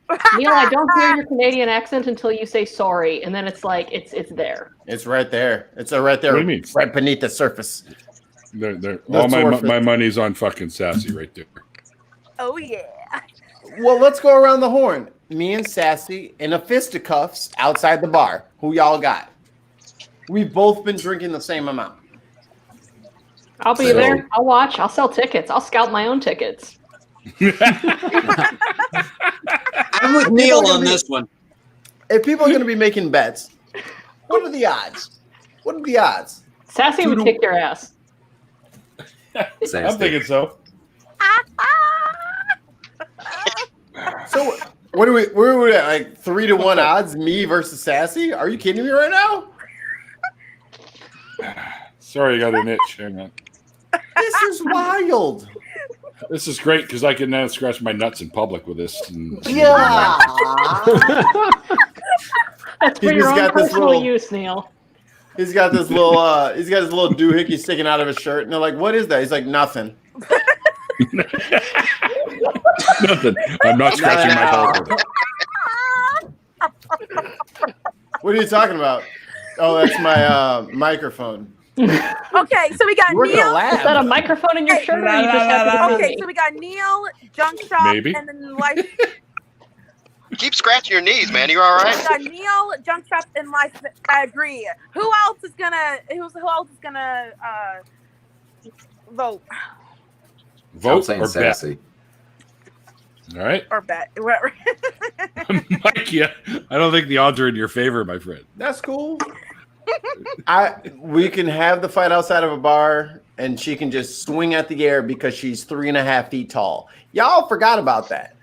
hear your Canadian accent until you say sorry, and then it's like it's there. It's right there. It's right there. What do you mean? Right beneath the surface. All my money's on fucking Sassy right there. Oh yeah. Well, let's go around the horn. Me and Sassy in a fisticuffs outside the bar. Who y'all got? We've both been drinking the same amount. I'll be there. I'll watch. I'll sell tickets. I'll scout my own tickets. I'm with Neil on this one. If people are going to be making bets, what are the odds? What are the odds? Sassy would kick your ass. I'm thinking so. So what are we? Where are we at? Like 3-1 odds? Me versus Sassy? Are you kidding me right now? Sorry, I got an itch. Hang on. This is wild. This is great because I can now scratch my nuts in public with this. Yeah. That's for your own personal use, Neil. He's got this little. He's got his little doohickey sticking out of his shirt, and they're like, "What is that?" He's like, "Nothing." Nothing. I'm not scratching my ball. What are you talking about? Oh, that's my microphone. Okay, so we got We're Neil. Is that a microphone in your shirt? Or you just have to Okay, so we got Neil, Junk Shop, Maybe. and then Life. Keep scratching your knees, man. You all right? We got Neil, Junk Shop, and Life. I agree. Who else is gonna vote? Vote saying or Sassy. Bet? All right. Or bet, whatever. Mike, yeah, I don't think the odds are in your favor, my friend. That's cool. We can have the fight outside of a bar, and she can just swing at the air because she's 3.5 feet tall. Y'all forgot about that.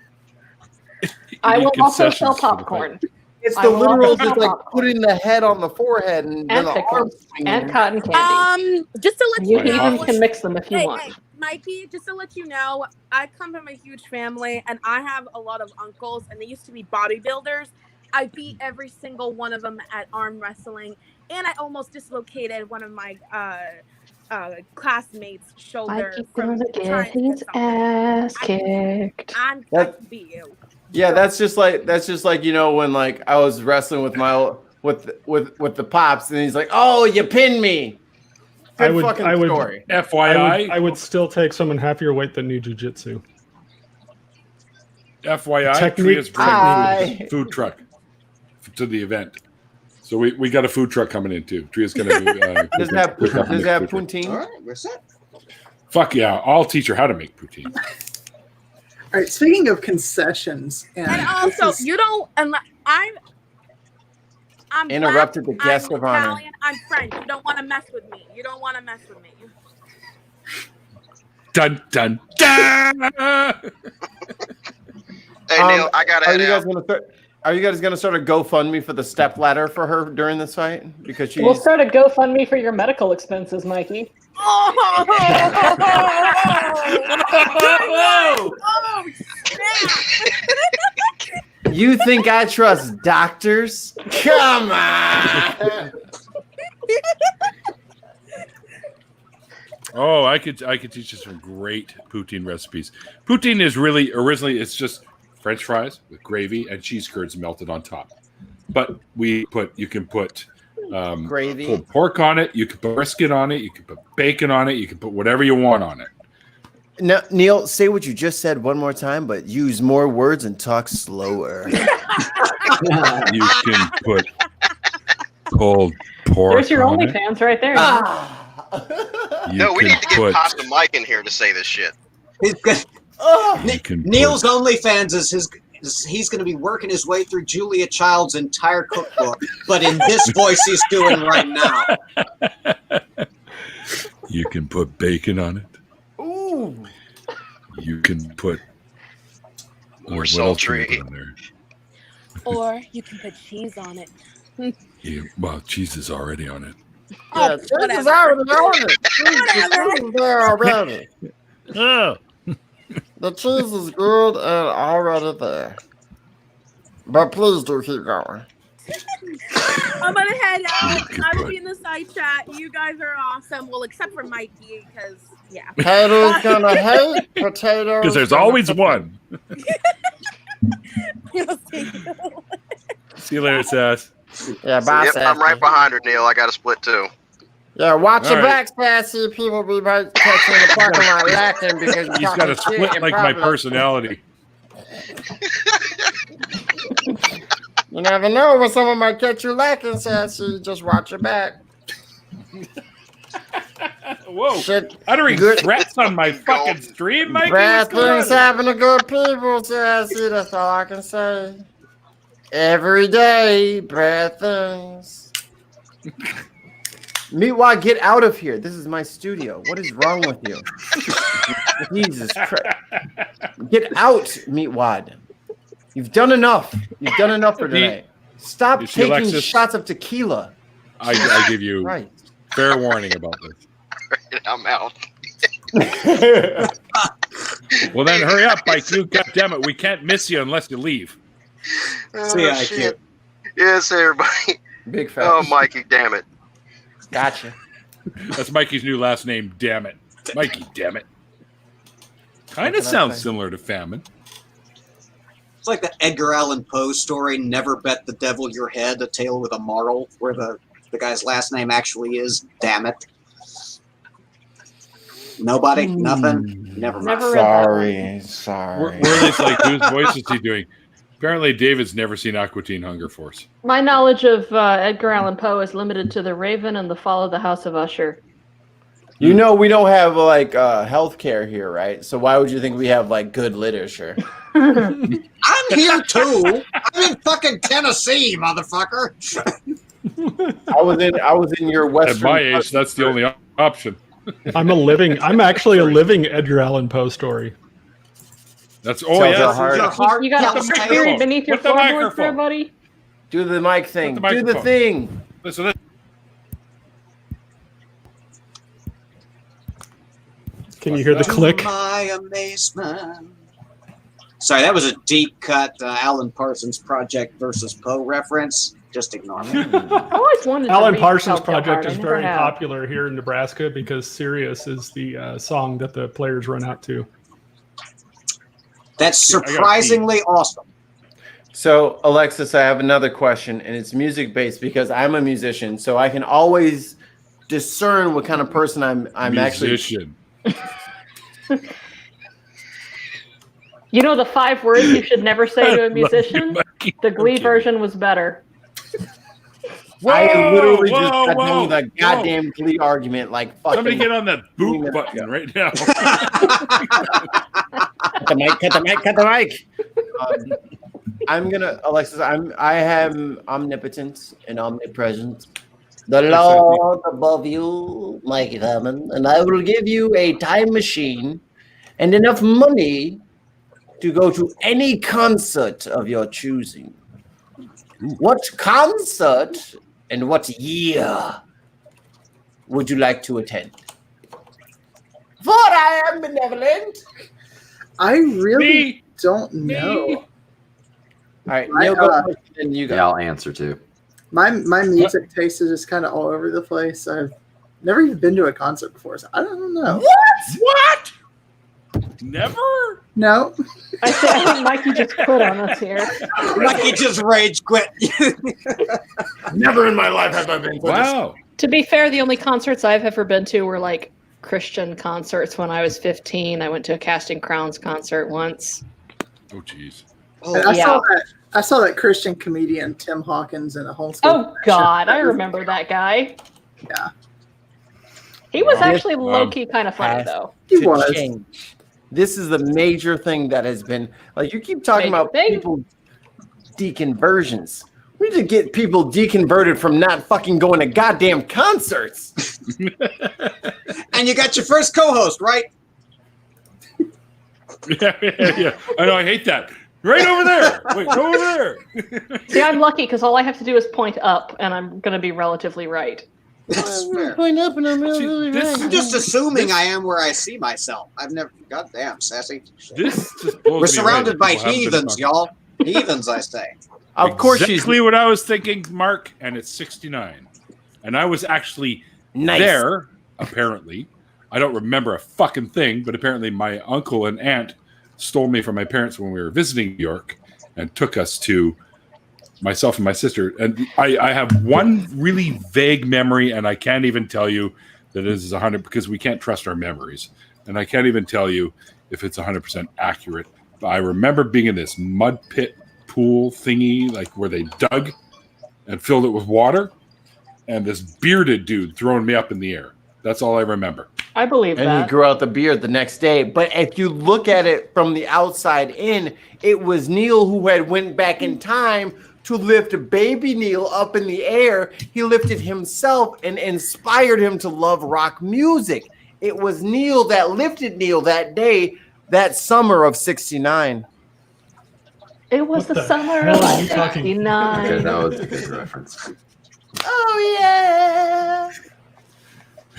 I will also sell popcorn. It's the literal, just like putting the head on the forehead and then the pickles and cotton candy. Just to let You you know, even can mix them if you want. Hey, Mikey, just to let you know, I come from a huge family, and I have a lot of uncles, and they used to be bodybuilders. I beat every single one of them at arm wrestling, and I almost dislocated one of my classmates' shoulder. Mikey's gonna get his ass kicked. I'm going to beat you. Yeah, that's just like you know when like I was wrestling with my with the pops, and he's like, "Oh, you pinned me." I would FYI, I would still take someone half your weight that knew jujitsu. FYI, Tria's bringing food truck to the event, so we got a food truck coming in too. Tria's gonna do. Does it have poutine? All right, what's that? Fuck yeah! I'll teach her how to make poutine. All right. Speaking of concessions, And also, you don't. I'm Interrupted black, the guest I'm of honor. Italian, I'm French. You don't want to mess with me. You don't want to mess with me. Dun dun dun. Hey Neil, I gotta head out. Are you guys gonna start a GoFundMe for the step ladder for her during this fight? Because she's We'll start a GoFundMe for your medical expenses, Mikey. Oh, You think I trust doctors? Come on. Oh, I could teach you some great poutine recipes. Poutine is really originally it's just French fries with gravy and cheese curds melted on top. But you can put gravy, pulled pork on it. You can put brisket on it. You can put bacon on it. You can put whatever you want on it. Now, Neil, say what you just said one more time, but use more words and talk slower. You can put pulled pork. There's your on it. OnlyFans right there. No, we can need to get put- Pasta Mike in here to say this shit. Neil's OnlyFans he's going to be working his way through Julia Child's entire cookbook, but in this voice he's doing right now. You can put bacon on it. Ooh. You can put Or what else can you sultry. put on there? or you can put cheese on it. Well, cheese is already on it. Yeah, this is already on it. This is already. Oh. The cheese is good and already there. But please do keep going. I'm gonna head out. I will be in the side chat. You guys are awesome. Well, except for Mikey, because yeah. Potatoes gonna hate potatoes. Because there's always one. See you later, Sass. Yeah, bye, Yep, Sassy. I'm right behind her, Neil. I got to split too. Yeah, watch All your right. back, Sassy. People be right catching the parking lot lacking because He's got a split like my personality. You never know when someone might catch you lacking, Sassy. Just watch your back. Whoa. Shit. Uttering Good. threats on my fucking stream, Mikey? Bad What's going things on? happen to good people, Sassy. That's all I can say. Every day, bad things. Meatwad, get out of here. This is my studio. What is wrong with you? Jesus Christ. Get out, Meatwad. You've done enough. You've done enough for today. Stop You see, taking Alexis? shots of tequila. I give you Right. fair warning about this. I'm out. Well, then hurry up, Mike. You, goddammit, we can't miss you unless you leave. See ya, shit. Yes, everybody. Big fat. Oh, Mikey, damn it. Gotcha. That's Mikey's new last name, damn it. Mikey, damn it. Kind What of can I sounds say? similar to famine. It's like the Edgar Allan Poe story, Never Bet the Devil Your Head, a tale with a moral, where the guy's last name actually is Damn It. Nobody? Nothing? Never mind. Sorry. Where are they like, whose voice is he doing? Apparently, David's never seen Aqua Teen Hunger Force. My knowledge of Edgar Allan Poe is limited to The Raven and The Fall of the House of Usher. You know we don't have like health care here, right? So why would you think we have like good literature? I'm here too. I'm in fucking Tennessee, motherfucker. I was in your western. At my age, that's the only option. I'm actually a living Edgar Allan Poe story. That's Tells yes. our heart. You got a spirit beneath your With the floorboards there, microphone. buddy? Do the mic thing. the Do the microphone. thing. Listen, Can you hear the click? To my amazement. Sorry, that was a deep cut Alan Parsons Project versus Poe reference. Just ignore me. I always wanted to Alan read Parsons Telltale Project Heart. I is never very have. popular here in Nebraska because Sirius is the song that the players run out to. That's surprisingly awesome. So, Alexis, I have another question, and it's music based because I'm a musician, so I can always discern what kind of person I'm musician. You know the 5 words you should never say to a musician? The Glee version was better. I literally just whoa, got whoa, done with a goddamn Glee argument, like fucking. Somebody get on that boot button right now. Cut the mic! Cut the mic! Cut the mic! I'm gonna, Alexis. I am omnipotent and omnipresent. The Lord above you, Mikey Hammond, and I will give you a time machine and enough money to go to any concert of your choosing. What concert and what year would you like to attend? For I am benevolent. I really don't know. All right, My, Neil, go first, and you go. Yeah, I'll answer too. My music taste is just kind of all over the place. I've never even been to a concert before, so I don't know. What? Never? No. I think Mikey just quit on us here. Mikey just rage quit. Never in my life have I been. Wow. To be fair, the only concerts I've ever been to were like Christian concerts when I was 15. I went to a Casting Crowns concert once. Oh, jeez. And I saw that Christian comedian Tim Hawkins in a homeschool. Oh God, I remember that guy. Yeah. He was actually low-key kind of funny though. He was. Change. This is the major thing that has been like you keep talking Major about thing? people deconversions. We need to get people deconverted from not fucking going to goddamn concerts. And you got your first co-host, right? Yeah. I know. I hate that. Right over there. Wait, go over there. See, I'm lucky because all I have to do is point up, and I'm going to be relatively right. That's fair. Going up and I'm really I'm just assuming I am where I see myself. I've never. Goddamn, sassy. This just blows We're me surrounded away. by People haven't been heathens, talking. y'all. Heathens, I say. Of course, exactly what I was thinking, Mark. And it's 69, and I was actually there. Apparently, I don't remember a fucking thing, but apparently my uncle and aunt stole me from my parents when we were visiting New York and took us to myself and my sister. And I have one really vague memory, and I can't even tell you that it is 100 because we can't trust our memories. And I can't even tell you if it's 100% accurate. But I remember being in this mud pit pool thingy, like where they dug and filled it with water, and this bearded dude throwing me up in the air. That's all I remember. I believe and that. he grew out the beard the next day. But if you look at it from the outside in, it was Neil who had went back in time to lift baby Neil up in the air. He lifted himself and inspired him to love rock music. It was Neil that lifted Neil that day, that summer of 69. It was the summer of 69. Okay, that was a good reference. Oh, yeah.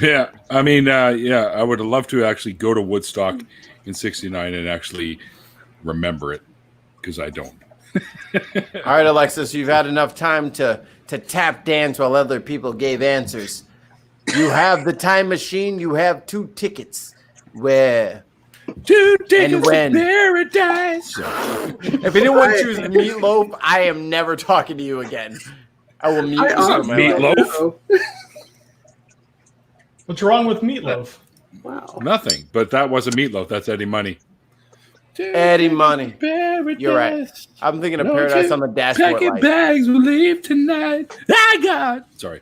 Yeah, I mean, I would have loved to actually go to Woodstock in 69 and actually remember it, because I don't. All right, Alexis, you've had enough time to tap dance while other people gave answers. You have the time machine. You have 2 tickets. Where? 2 tickets and when? to paradise. If anyone chooses Meatloaf, I am never talking to you again. I will mute you. Meatloaf? What's wrong with Meatloaf? Wow. Nothing, but that wasn't Meatloaf. That's Eddie Money. Eddie Money. Paradise. You're right. I'm thinking of No, Paradise on the Dashboard Packing Light. bags will leave tonight. I got. Sorry.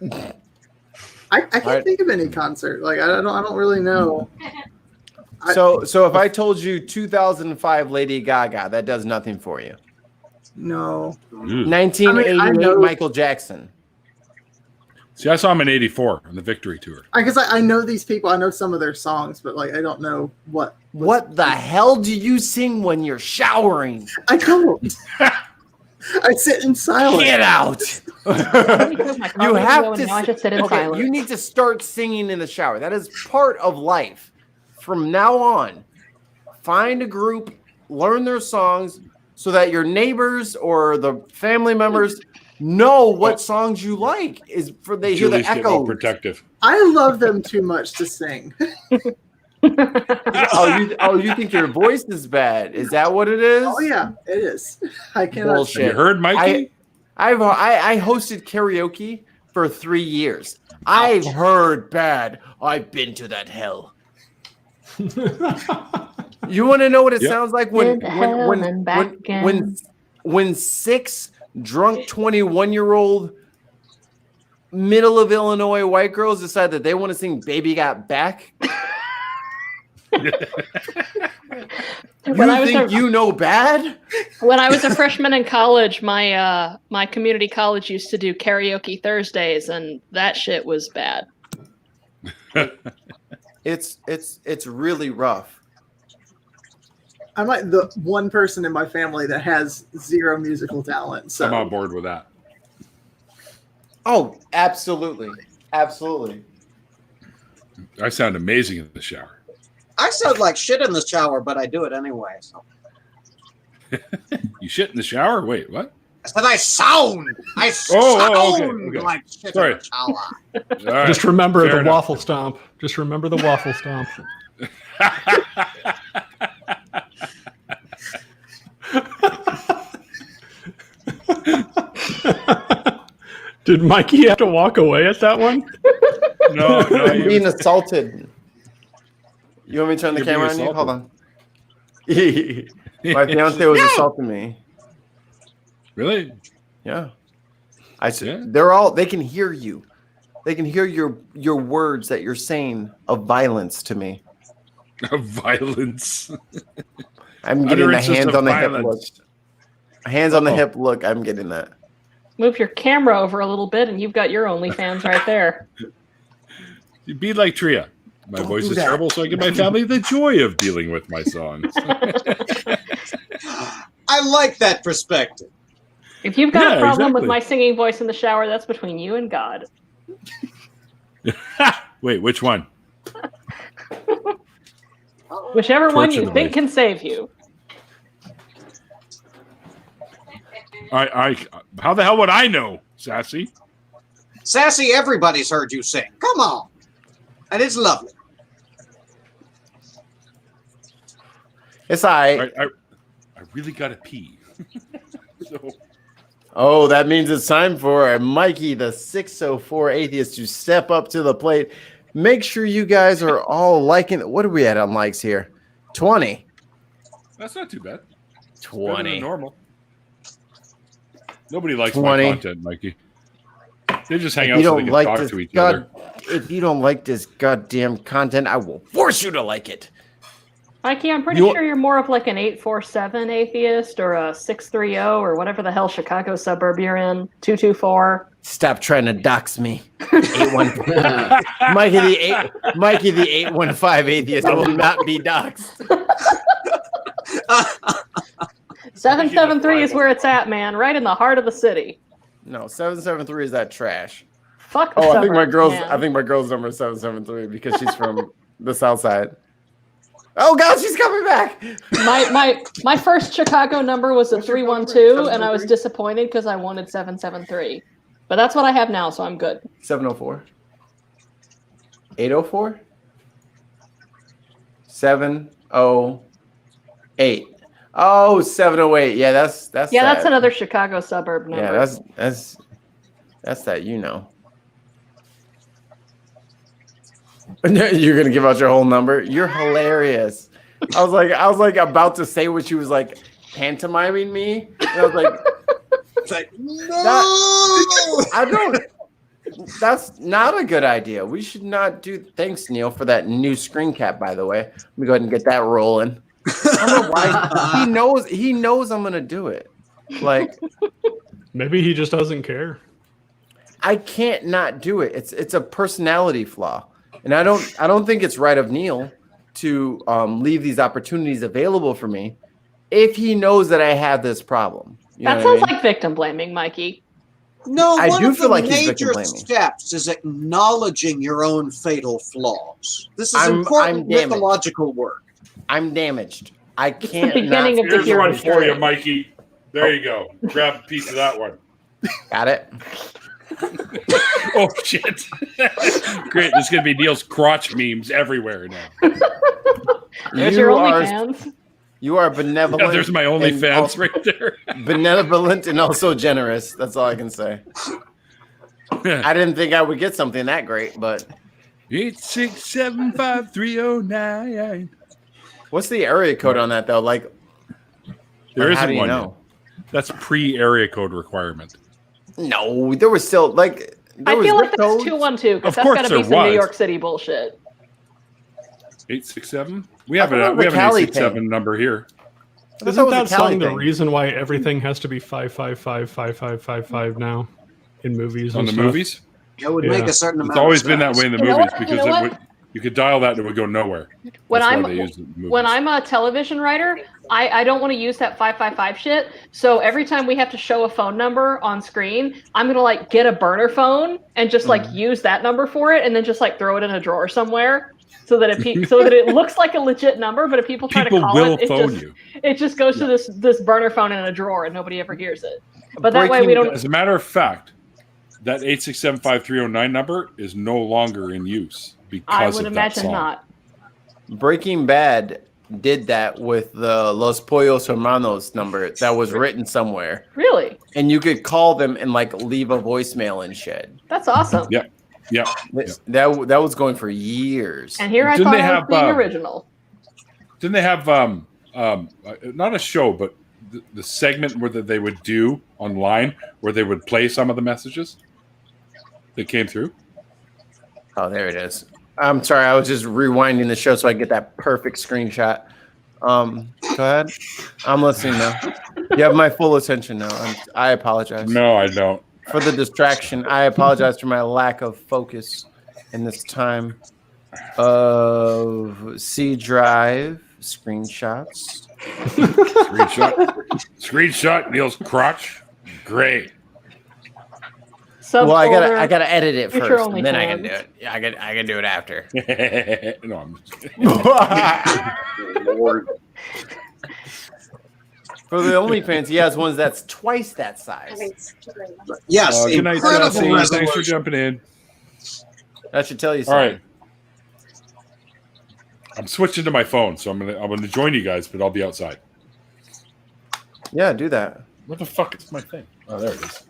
I can't think of any concert. Like I don't really know. So if I told you 2005 Lady Gaga, that does nothing for you. No. 1988 I know- Michael Jackson. See, I saw him in '84 on the Victory Tour. Because I know these people. I know some of their songs, but like I don't know what. What the hell do you sing when you're showering? I don't. I sit in silence. Get out. You have to. Now I just sit in silence. You need to start singing in the shower. That is part of life. From now on, find a group, learn their songs, so that your neighbors or the family members know what songs you like. Is for they hear the Julie's getting all echo. protective. I love them too much to sing. You think your voice is bad? Is that what it is? Oh yeah, it is. I cannot. Bullshit. Have you heard Mikey? I hosted karaoke for 3 years. I've heard bad. I've been to that hell. You want to know what it sounds like when 6 drunk 21-year-old middle of Illinois white girls decide that they want to sing "Baby Got Back"? You know bad? When I was a freshman in college, my my community college used to do karaoke Thursdays, and that shit was bad. It's really rough. I'm like the one person in my family that has zero musical talent. So I'm on board with that. Oh, absolutely. Absolutely. I sound amazing in the shower. I sound like shit in the shower, but I do it anyway. So. You shit in the shower? Wait, what? I said I sound. Okay. Like shit Sorry. in the shower. All right, Just remember fair the enough. waffle stomp. Just remember the waffle stomp. Did Mikey have to walk away at that one? No, I'm being assaulted. You want me to turn the You're being camera on you? Hold assaulted. on. My fiance was assaulting me. Really? Yeah. I said they can hear you. They can hear your words that you're saying of violence to me. Of violence. I'm getting the Utterances hands of on the hip look. violence. Hands on the hip look. I'm getting that. Move your camera over a little bit, and you've got your OnlyFans right there. You'd be like Tria. My voice is terrible, so I give my family the joy of dealing with my songs. I like that perspective. If you've got a problem exactly. with my singing voice in the shower, that's between you and God. Wait, which one? Whichever one you think can save you. How the hell would I know, Sassy? Sassy, everybody's heard you sing. Come on. And it's lovely. It's I really gotta pee. So. Oh, that means it's time for Mikey, the 604 Atheist, to step up to the plate. Make sure you guys are all liking. What are we at on likes here? 20. That's not too bad. 20. Normal. Nobody likes 20. my content, Mikey. They just hang out so they can talk to each other. If you don't like this goddamn content, I will force you to like it. Mikey, I'm pretty sure you're more of like an 847 atheist or a 630 or whatever the hell Chicago suburb you're in. 224. Stop trying to dox me. 815. Mikey the 815 atheist will not be doxed. 773 is where it's at, man. Right in the heart of the city. No, 773 is that trash. Fuck the I think suburbs, I think my girl's number is 773 because she's from the south side. Oh God, she's coming back. My first Chicago number was a 312, and I was disappointed because I wanted 773. But that's what I have now, so I'm good. 704. 804. 708. Oh, 708. Yeah, that's that's that. another Chicago suburb number. Yeah, that's that, you know. You're gonna give out your whole number? You're hilarious. I was like about to say what she was like pantomiming me. And I was like, no, I don't. That's not a good idea. We should not do. Thanks, Neil, for that new screen cap. By the way, let me go ahead and get that rolling. I don't know why he knows I'm gonna do it. Like, maybe he just doesn't care. I can't not do it. It's a personality flaw. And I don't think it's right of Neil to leave these opportunities available for me if he knows that I have this problem. That sounds like victim blaming, Mikey. No, I one do of feel the like he's major victim blaming. steps is acknowledging your own fatal flaws. This is important mythological work. I'm damaged. I can't. Here's one for you, Mikey. There you go. Grab a piece of that one. Got it. Oh shit! Great. There's gonna be Neil's crotch memes everywhere now. There's your OnlyFans. You are benevolent. Yeah, there's my OnlyFans right there. Benevolent and also generous. That's all I can say. I didn't think I would get something that great, but 8675309. What's the area code on that though? Like, there isn't one. Know? That's pre-area code requirement. No, there was still like. I feel like that's 212 because that's got to be some New York City bullshit. 867. We have an 867 number here. Isn't that song the reason why everything has to be 5555555 now in movies? On the movies, it would make a certain amount. It's always of been that way in the movies because you could dial that and it would go nowhere. When I'm a television writer, I don't want to use that 555 shit. So every time we have to show a phone number on screen, I'm gonna like get a burner phone and just like use that number for it, and then just like throw it in a drawer somewhere, so that it looks like a legit number. But if people try to call it just goes to this burner phone in a drawer, and nobody ever hears it. But that way we don't. As a matter of fact, that 8675309 number is no longer in use because I would of imagine that song. not. Breaking Bad did that with the Los Pollos Hermanos number that was written somewhere. Really? And you could call them and like leave a voicemail and shit. That's awesome. Yeah. That was going for years. And here I thought I was being original. Didn't they have not a show, but the segment where they would do online where they would play some of the messages that came through? Oh, there it is. I'm sorry, I was just rewinding the show so I get that perfect screenshot. Go ahead. I'm listening now. You have my full attention now. I apologize. No, I don't. For the distraction. I apologize for my lack of focus in this time of C drive screenshots. Screenshot Neil's crotch. Great. Well, I Subfolder, gotta edit it future first, and then I can OnlyFans. do it. Yeah, I can do it after. No, I'm just Lord. For the OnlyFans, he has ones that's twice that size. Yes, good night, incredible Jesse. Thanks for resolution. jumping in. That should tell you All something. right. I'm switching to my phone, so I'm gonna join you guys, but I'll be outside. Yeah, do that. What the fuck is my thing? Oh, there it is.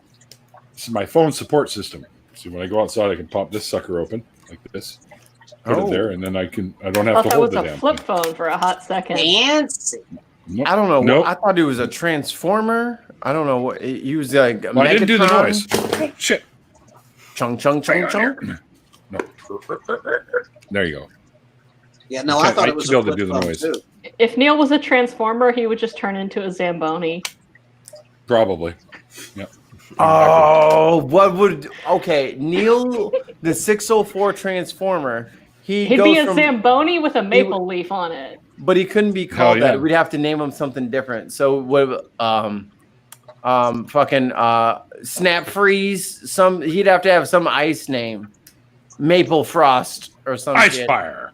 This is my phone support system. So when I go outside, I can pop this sucker open like this, put it there, and then I don't I have thought to that hold was the a damn flip thing. phone for a hot second. Fancy. Nope. I don't know. Nope. I thought it was a transformer. I don't know what he was like. Well, I didn't do the Megatron. noise. Shit. Chung chung chung chung. No. There you go. Yeah, no, I thought it was should be a able to do the flip noise. phone, too. If Neil was a transformer, he would just turn into a Zamboni. Probably. Yep. Oh, what would? Okay, Neil, the 604 transformer. He'd goes be a from, Zamboni with a maple leaf on it. but he couldn't be called yeah. that. We'd have to name him something different. So what? Snap Freeze. He'd have to have some ice name, Maple Frost or some Ice shit. Fire.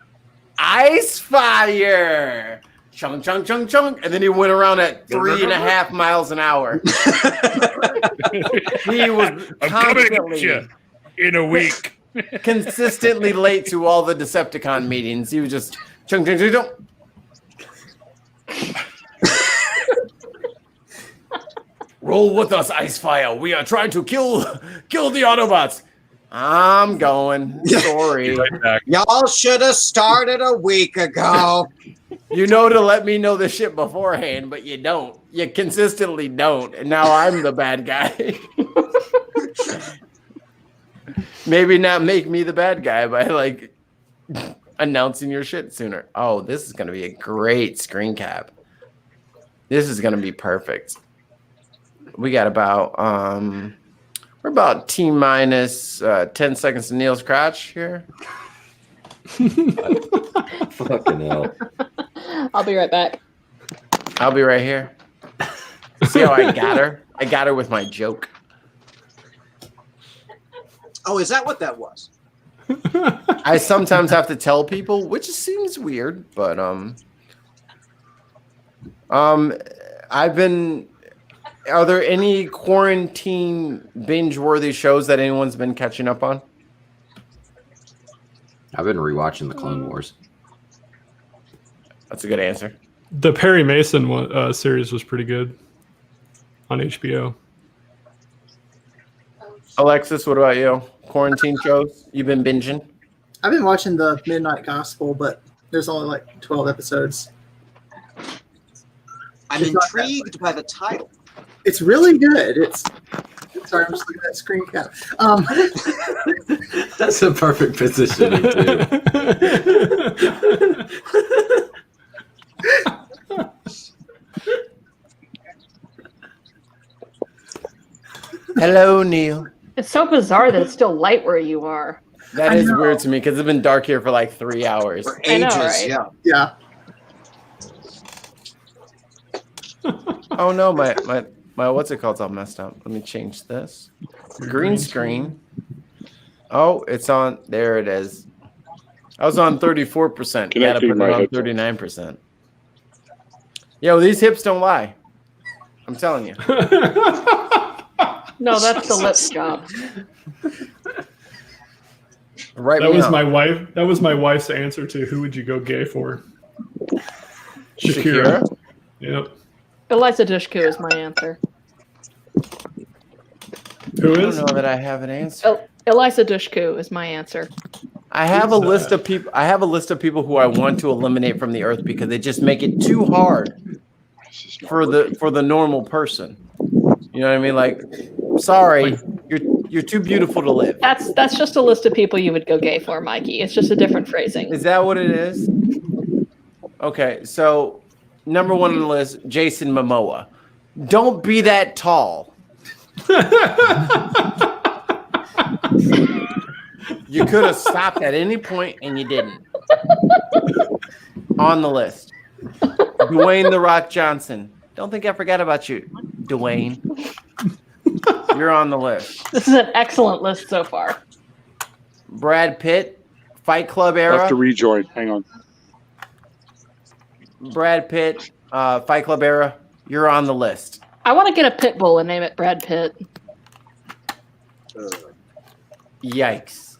Ice Fire. Chung chung chung chung, and then he went around at 3.5 miles an hour. He was I'm coming at constantly you in a week. consistently late to all the Decepticon meetings. He was just chung chung chung chung. Roll with us, Ice Fire. We are trying to kill the Autobots. I'm going. Sorry. Right back. Y'all should have started a week ago. You know to let me know the shit beforehand, but you don't. You consistently don't. And now I'm the bad guy. Maybe not make me the bad guy by like announcing your shit sooner. Oh, this is going to be a great screen cap. This is going to be perfect. We got about we're about T minus 10 seconds to Neil's crotch here. Fucking hell. I'll be right back. I'll be right here. See how I got her? I got her with my joke. Oh, is that what that was? I sometimes have to tell people, which seems weird, but I've been. Are there any quarantine binge-worthy shows that anyone's been catching up on? I've been rewatching the Clone Wars. That's a good answer. The Perry Mason series was pretty good on HBO. Alexis, what about you? Quarantine shows? You've been binging? I've been watching the Midnight Gospel, but there's only like 12 episodes. I'm intrigued by the title. It's really good. Sorry, I'm just looking at that screen cap. That's a perfect positioning, too. Hello, Neil. It's so bizarre that it's still light where you are. That is weird to me because it's been dark here for like 3 hours. For I know, ages, right? yeah. Yeah. Oh no, my what's it called? It's all messed up. Let me change this. Green screen. Oh, it's on. There it is. I was on 34%. Gotta put it on 39%. Yo, these hips don't lie. I'm telling you. No, that's the lips job. Right. That was my wife. That was my wife's answer to who would you go gay for? Shakira. Yep. Eliza Dushku is my answer. Who I don't is? know that I have an answer. Eliza Dushku is my answer. I have a list of people. I have a list of people who I want to eliminate from the earth because they just make it too hard for the normal person. You know what I mean? Like, sorry, you're too beautiful to live. That's just a list of people you would go gay for, Mikey. It's just a different phrasing. Is that what it is? Okay, so number one on the list, Jason Momoa. Don't be that tall. You could have stopped at any point and you didn't. On the list. Dwayne "The Rock" Johnson. Don't think I forgot about you, Dwayne. You're on the list. This is an excellent list so far. Brad Pitt, Fight Club I'll era. have to rejoin. Hang on. Brad Pitt, Fight Club era. You're on the list. I want to get a pit bull and name it Brad Pitt. Yikes.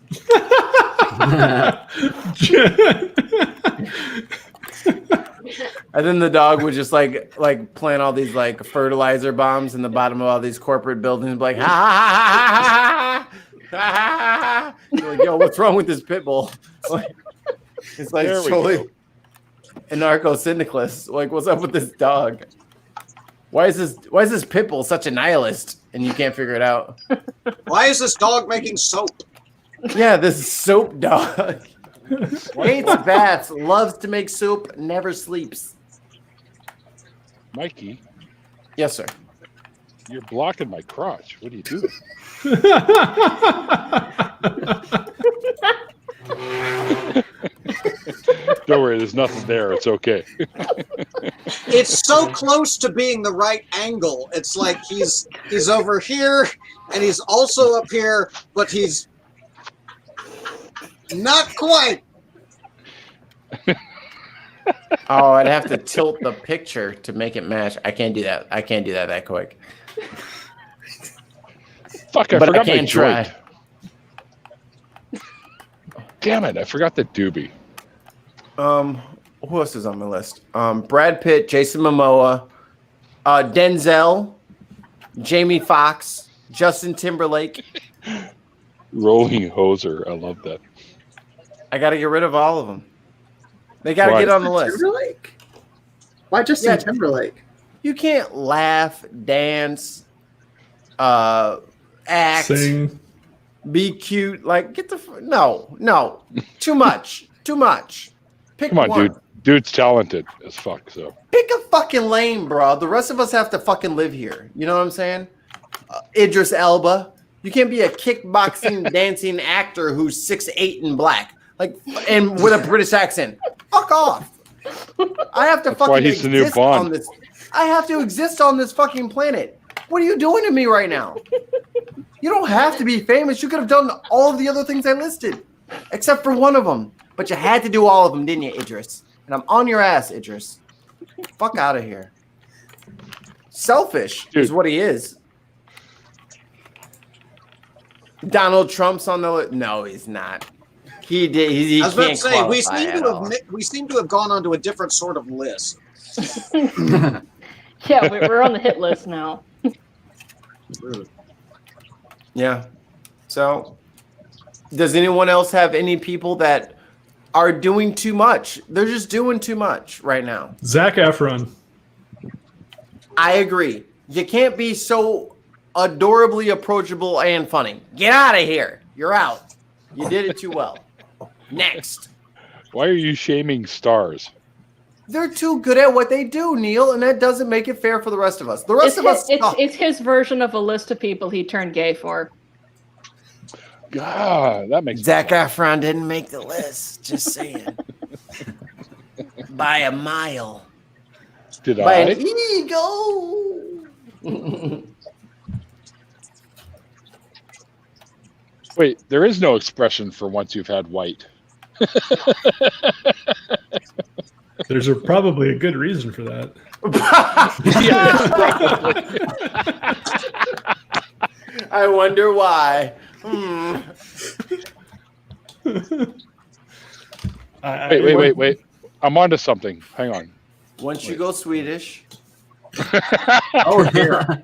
And then the dog would just like plant all these like fertilizer bombs in the bottom of all these corporate buildings, like ha ha ha ha ha ha ha. You're like, yo, what's wrong with this pit bull? It's like totally anarcho-syndicalist. Like, what's up with this dog? Why is this pit bull such a nihilist? And you can't figure it out. Why is this dog making soap? Yeah, this soap dog. Hates bats, loves to make soup, never sleeps. Mikey. Yes, sir. You're blocking my crotch. What are you doing? Don't worry, there's nothing there. It's okay. It's so close to being the right angle. It's like he's over here and he's also up here, but he's not quite. Oh, I'd have to tilt the picture to make it match. I can't do that. I can't do that quick. Fuck, I but forgot I my can joint. try. Damn it, I forgot the doobie. Who else is on my list? Brad Pitt, Jason Momoa, Denzel, Jamie Foxx, Justin Timberlake. Rolling Hoser. I love that. I got to get rid of all of them. They got to get on the list. Timberlake? Why Justin Timberlake? You can't laugh, dance, act, Sing. Be cute. Like, get the no. Too much. Pick Come on, one. dude. Dude's talented as fuck. So Pick a fucking lane, bro. The rest of us have to fucking live here. You know what I'm saying? Idris Elba. You can't be a kickboxing, dancing actor who's 6'8" and black, like, and with a British accent. Fuck off. I have to That's why fucking he's the new exist Bond. on this. I have to exist on this fucking planet. What are you doing to me right now? You don't have to be famous. You could have done all of the other things I listed, except for one of them. But you had to do all of them, didn't you, Idris? And I'm on your ass, Idris. Fuck out of here. Selfish is what he is. Donald Trump's on the list. No, he's not. He did. He I was about to can't say qualify we seem to have gone onto a different sort of list. Yeah, we're on the hit list now. Yeah. So, does anyone else have any people that are doing too much? They're just doing too much right now. Zac Efron. I agree. You can't be so adorably approachable and funny. Get out of here. You're out. You did it too well. Next. why are you shaming stars? They're too good at what they do, Neil, and that doesn't make it fair for the rest of us. The rest of us. It's his version of a list of people he turned gay for. God, that makes Zac Efron didn't make the list. Just saying. By a mile. Did By I? an ego. Wait, there is no expression for once you've had white. There's probably a good reason for that. I wonder why. Wait. I'm onto something. Hang on. Once you go Swedish. Oh, yeah.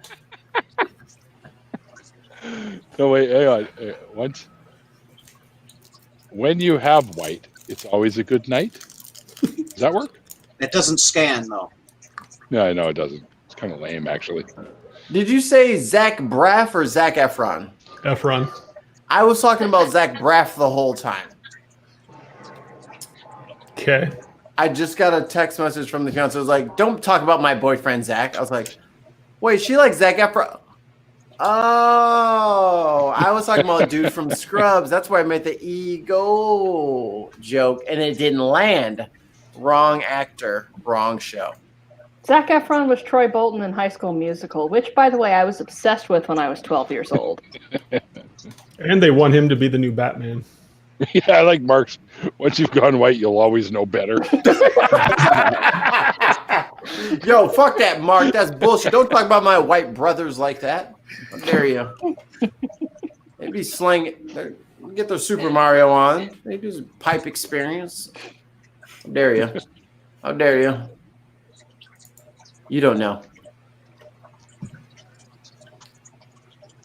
No, wait, hang on. Once. When you have white, it's always a good night. Does that work? It doesn't scan, though. No, it doesn't. It's kind of lame, actually. Did you say Zach Braff or Zac Efron? Efron. I was talking about Zach Braff the whole time. Okay. I just got a text message from the fiance. It was like, don't talk about my boyfriend, Zach. I was like, wait, she likes Zac Efron. Oh, I was talking about a dude from Scrubs. That's why I made the ego joke, and it didn't land. Wrong actor, wrong show. Zac Efron was Troy Bolton in High School Musical, which, by the way, I was obsessed with when I was 12 years old. And they want him to be the new Batman. Yeah, I like Mark's. Once you've gone white, you'll always know better. Yo, fuck that, Mark. That's bullshit. Don't talk about my white brothers like that. How dare you? They be slinging. Get their Super Mario on. They do some pipe experience. How dare you? How dare you? You don't know.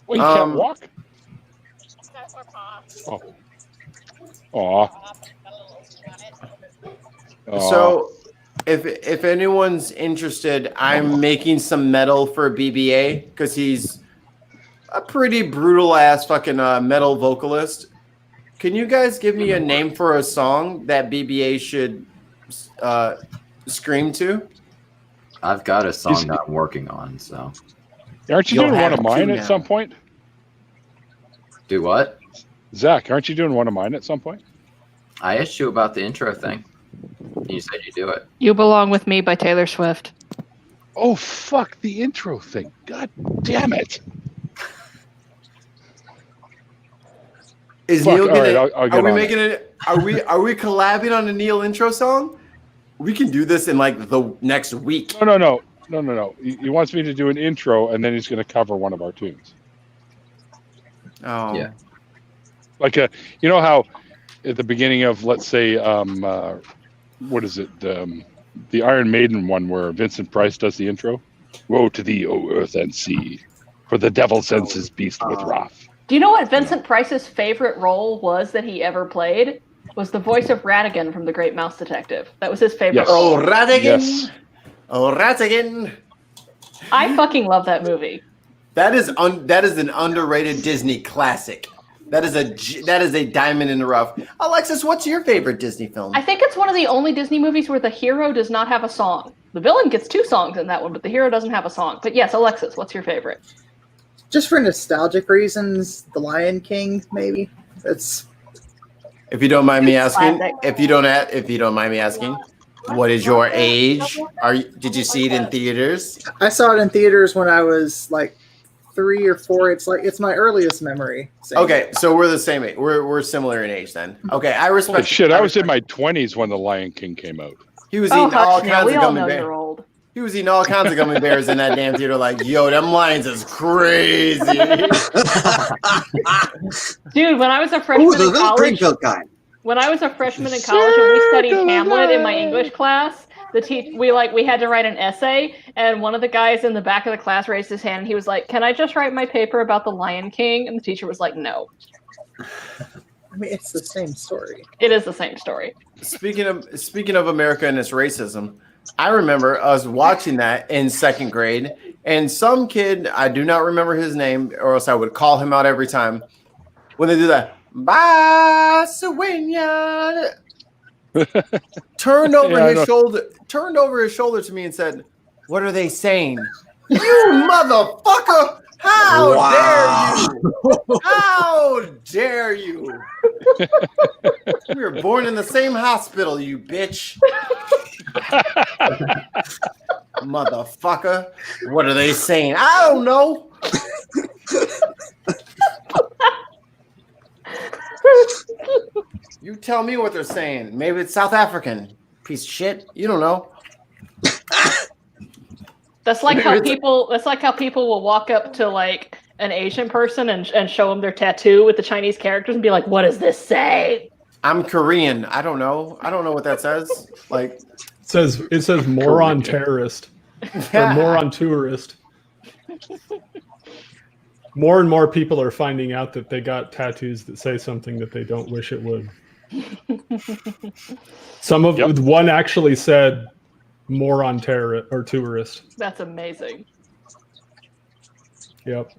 Well, you can't walk? Oh. So, if anyone's interested, I'm making some metal for BBA because he's a pretty brutal ass fucking metal vocalist. Can you guys give me a name for a song that BBA should scream to? I've got a song that I'm working on, so. Aren't you doing one of mine at some point? Do what? Zach, aren't you doing one of mine at some point? I asked you about the intro thing. You said you do it. You Belong With Me by Taylor Swift. Oh, fuck the intro thing. God damn it. Is Fuck, Neil gonna? right, I'll are we on making it? Are we collabing on a Neil intro song? We can do this in like the next week. No. He wants me to do an intro, and then he's going to cover one of our tunes. Oh, yeah. Like you know how at the beginning of, let's say, what is it? The Iron Maiden one where Vincent Price does the intro. Woe to thee, O earth and sea, for the devil sends his beast with wrath. Do you know what Vincent Price's favorite role was that he ever played? Was the voice of Ratigan from The Great Mouse Detective. That was his favorite role. Oh, Ratigan! Yes. Oh, Ratigan! I fucking love that movie. That is an underrated Disney classic. That is a diamond in the rough. Alexis, what's your favorite Disney film? I think it's one of the only Disney movies where the hero does not have a song. The villain gets 2 songs in that one, but the hero doesn't have a song. But yes, Alexis, what's your favorite? Just for nostalgic reasons, The Lion King, maybe. That's. If you don't mind me asking, if you don't mind me asking, what is your age? Did you see it in theaters? I saw it in theaters when I was like 3 or 4. It's my earliest memory. Okay, so we're the same age. We're similar in age then. Okay, I respect. Holy shit, I was in my 20s when The Lion King came out. He was eating all kinds of gummy bears. He was eating all kinds of gummy bears in that damn theater. Like, yo, them lions is crazy. Dude, when I was a freshman in college, when I was a freshman in college and we studied Hamlet in my English class, we had to write an essay, and one of the guys in the back of the class raised his hand and he was like, "Can I just write my paper about the Lion King?" And the teacher was like, "No." I mean, it's the same story. It is the same story. Speaking of America and its racism, I remember us watching that in 2nd grade, and some kid, I do not remember his name, or else I would call him out every time, when they do that, "Bye, Sawenya," turned over his shoulder to me and said, "What are they saying?" You motherfucker! How dare you? How dare you? We were born in the same hospital, you bitch. Motherfucker. What are they saying? I don't know. You tell me what they're saying. Maybe it's South African. Piece of shit. You don't know. That's like how people will walk up to like an Asian person and show them their tattoo with the Chinese characters and be like, "What does this say?" I'm Korean. I don't know. I don't know what that says. Like it says moron terrorist or moron tourist. More and more people are finding out that they got tattoos that say something that they don't wish it would. One actually said moron terrorist or tourist. That's amazing. Yep.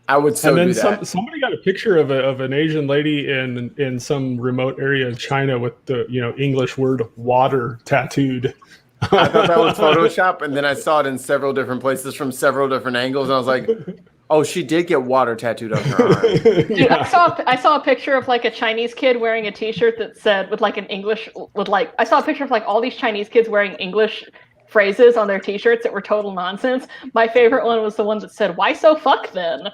I would so and then do that. Somebody got a picture of an Asian lady in some remote area of China with the English word water tattooed. I thought that was Photoshop, and then I saw it in several different places from several different angles, and I was like, "Oh, she did get water tattooed on her arm." Dude, I saw a picture of like a Chinese kid wearing a T-shirt that said I saw a picture of like all these Chinese kids wearing English phrases on their T-shirts that were total nonsense. My favorite one was the one that said, "Why so fuck then?"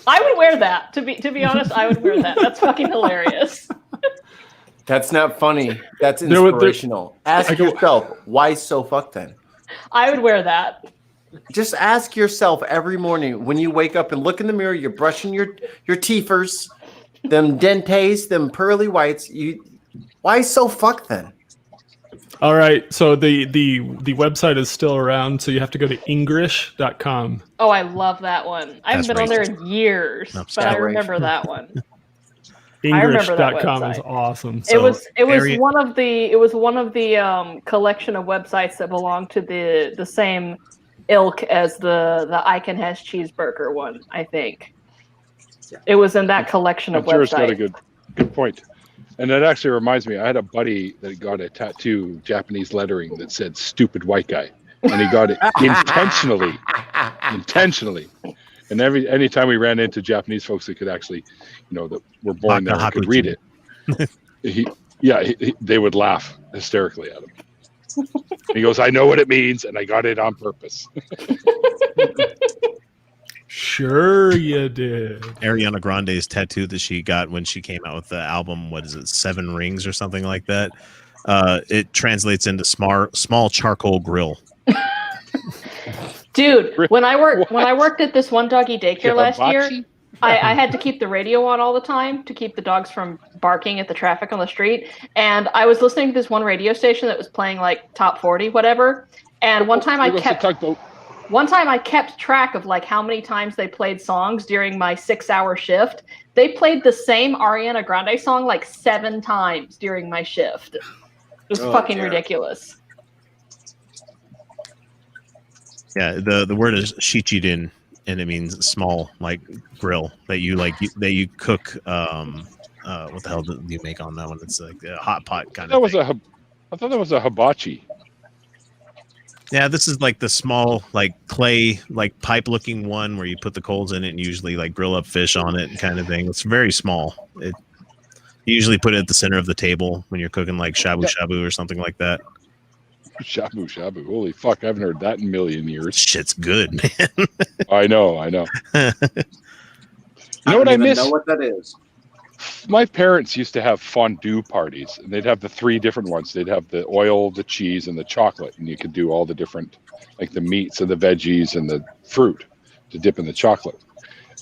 I would wear that. To be honest, I would wear that. That's fucking hilarious. That's not funny. That's inspirational. Ask yourself, why so fuck then? I would wear that. Just ask yourself every morning when you wake up and look in the mirror, you're brushing your teethers, them dentes, them pearly whites. Why so fuck then? All right, so the website is still around, so you have to go to English.com. Oh, I love that one. I haven't been on there in years, but I remember that one. English.com is awesome. It was one of the collection of websites that belonged to the same ilk as the Icon Has Cheeseburger one, I think. It was in that collection of websites. Got a good point. And that actually reminds me, I had a buddy that got a tattoo, Japanese lettering, that said "stupid white guy," and he got it intentionally. And anytime we ran into Japanese folks that could actually, that were born there and could read it, they would laugh hysterically at him. He goes, "I know what it means, and I got it on purpose." Sure you did. Ariana Grande's tattoo that she got when she came out with the album, what is it, 7 Rings or something like that? It translates into small charcoal grill. Dude, when I worked at this one doggy daycare last year, I had to keep the radio on all the time to keep the dogs from barking at the traffic on the street. And I was listening to this one radio station that was playing like top 40, whatever. And one time I kept track of like how many times they played songs during my 6-hour shift. They played the same Ariana Grande song like 7 times during my shift. It was fucking ridiculous. Yeah, the word is shichirin, and it means small, like grill that you cook. What the hell do you make on that one? It's like a hot pot kind of thing. I thought that was a hibachi. Yeah, this is like the small, like clay, like pipe looking one where you put the coals in it and usually like grill up fish on it kind of thing. It's very small. You usually put it at the center of the table when you're cooking like shabu shabu or something like that. Shabu shabu. Holy fuck, I haven't heard that in a million years. Shit's good, man. I know. You know what I miss? Know what that is. My parents used to have fondue parties, and they'd have the 3 different ones. They'd have the oil, the cheese, and the chocolate, and you could do all the different, like the meats and the veggies and the fruit to dip in the chocolate.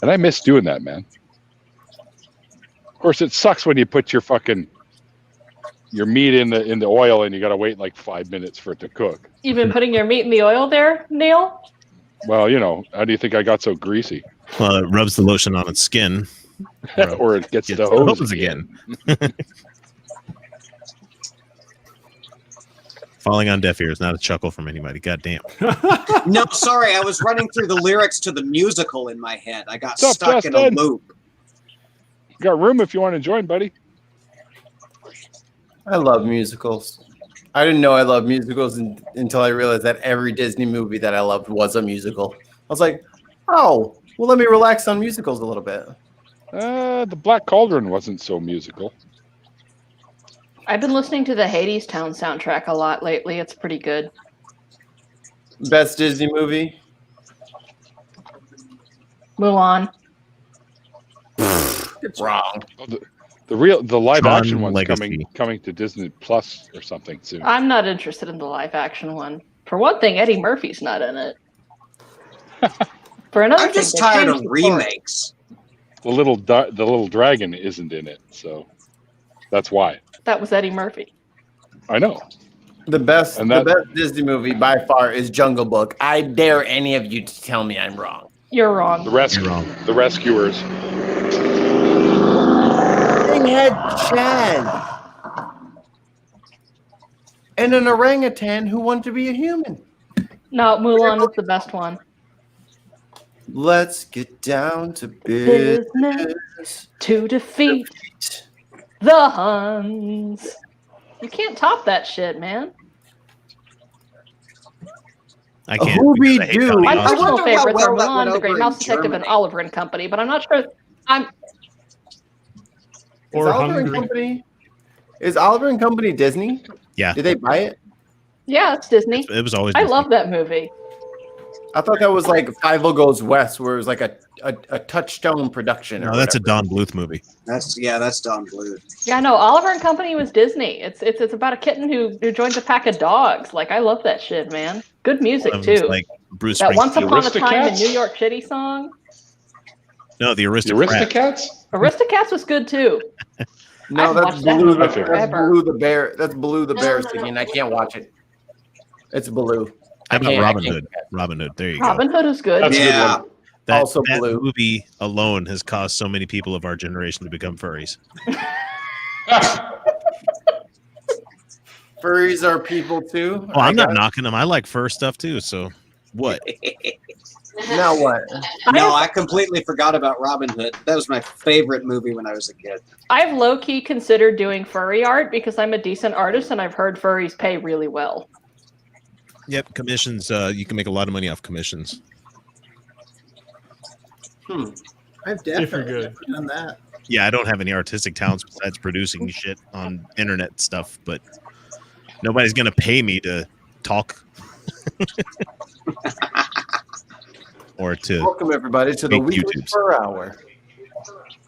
And I miss doing that, man. Of course, it sucks when you put your meat in the oil and you got to wait like 5 minutes for it to cook. You've been putting your meat in the oil there, Neil? Well, how do you think I got so greasy? Well, it rubs the lotion on its skin. Or it gets the hose again. Falling on deaf ears, not a chuckle from anybody. God damn. No, sorry, I was running through the lyrics to the musical in my head. I got stuck in a loop. Got room if you want to join, buddy. I love musicals. I didn't know I loved musicals until I realized that every Disney movie that I loved was a musical. I was like, oh, well, let me relax on musicals a little bit. The Black Cauldron wasn't so musical. I've been listening to the Hades Town soundtrack a lot lately. It's pretty good. Best Disney movie? Mulan. It's wrong. The live Tron action one's Legacy. coming to Disney Plus or something soon. I'm not interested in the live action one. For one thing, Eddie Murphy's not in it. For another I'm just tired of remakes. The little dragon isn't in it, so that's why. That was Eddie Murphy. I know. The best Disney movie by far is Jungle Book. I dare any of you to tell me I'm wrong. You're wrong. The Rescuers. They had Chad and an orangutan who wanted to be a human. No, Mulan was the best one. Let's get down to business to defeat the Huns. You can't top that shit, man. I can't. My personal favorites are Mulan, The Great Mouse Detective, and Oliver and Company, but I'm not sure. Is Oliver and Company Disney? Yeah. Did they buy it? Yeah, it's Disney. It was always. I Disney. love that movie. I thought that was like Five Goes West, where it was like a Touchstone production. No, that's a Don Bluth movie. That's Don Bluth. Yeah, no, Oliver and Company was Disney. It's about a kitten who joins a pack of dogs. Like, I love that shit, man. Good music too. Like Bruce that Springsteen. Once Upon a Time in New York City song. No, the Aristocats. Aristocats was good too. No, I've that's watched that Baloo. movie That's forever. Baloo the bear. That's Baloo the bear singing. I can't watch it. It's Baloo. How about can't- I Robin can't- Hood? Robin Hood. There you Robin Hood is good. That's a good Yeah. one. That, Also that Blue. movie alone has caused so many people of our generation to become furries. Furries are people too. Oh, I'm not knocking them. I like fur stuff too. So what? Now what? No, I completely forgot about Robin Hood. That was my favorite movie when I was a kid. I've low-key considered doing furry art because I'm a decent artist and I've heard furries pay really well. Yep, commissions. You can make a lot of money off commissions. I've If you're definitely good. never done that. Yeah, I don't have any artistic talents besides producing shit on internet stuff, but nobody's gonna pay me to talk or to Welcome everybody to the make weekly YouTubes. Fur Hour.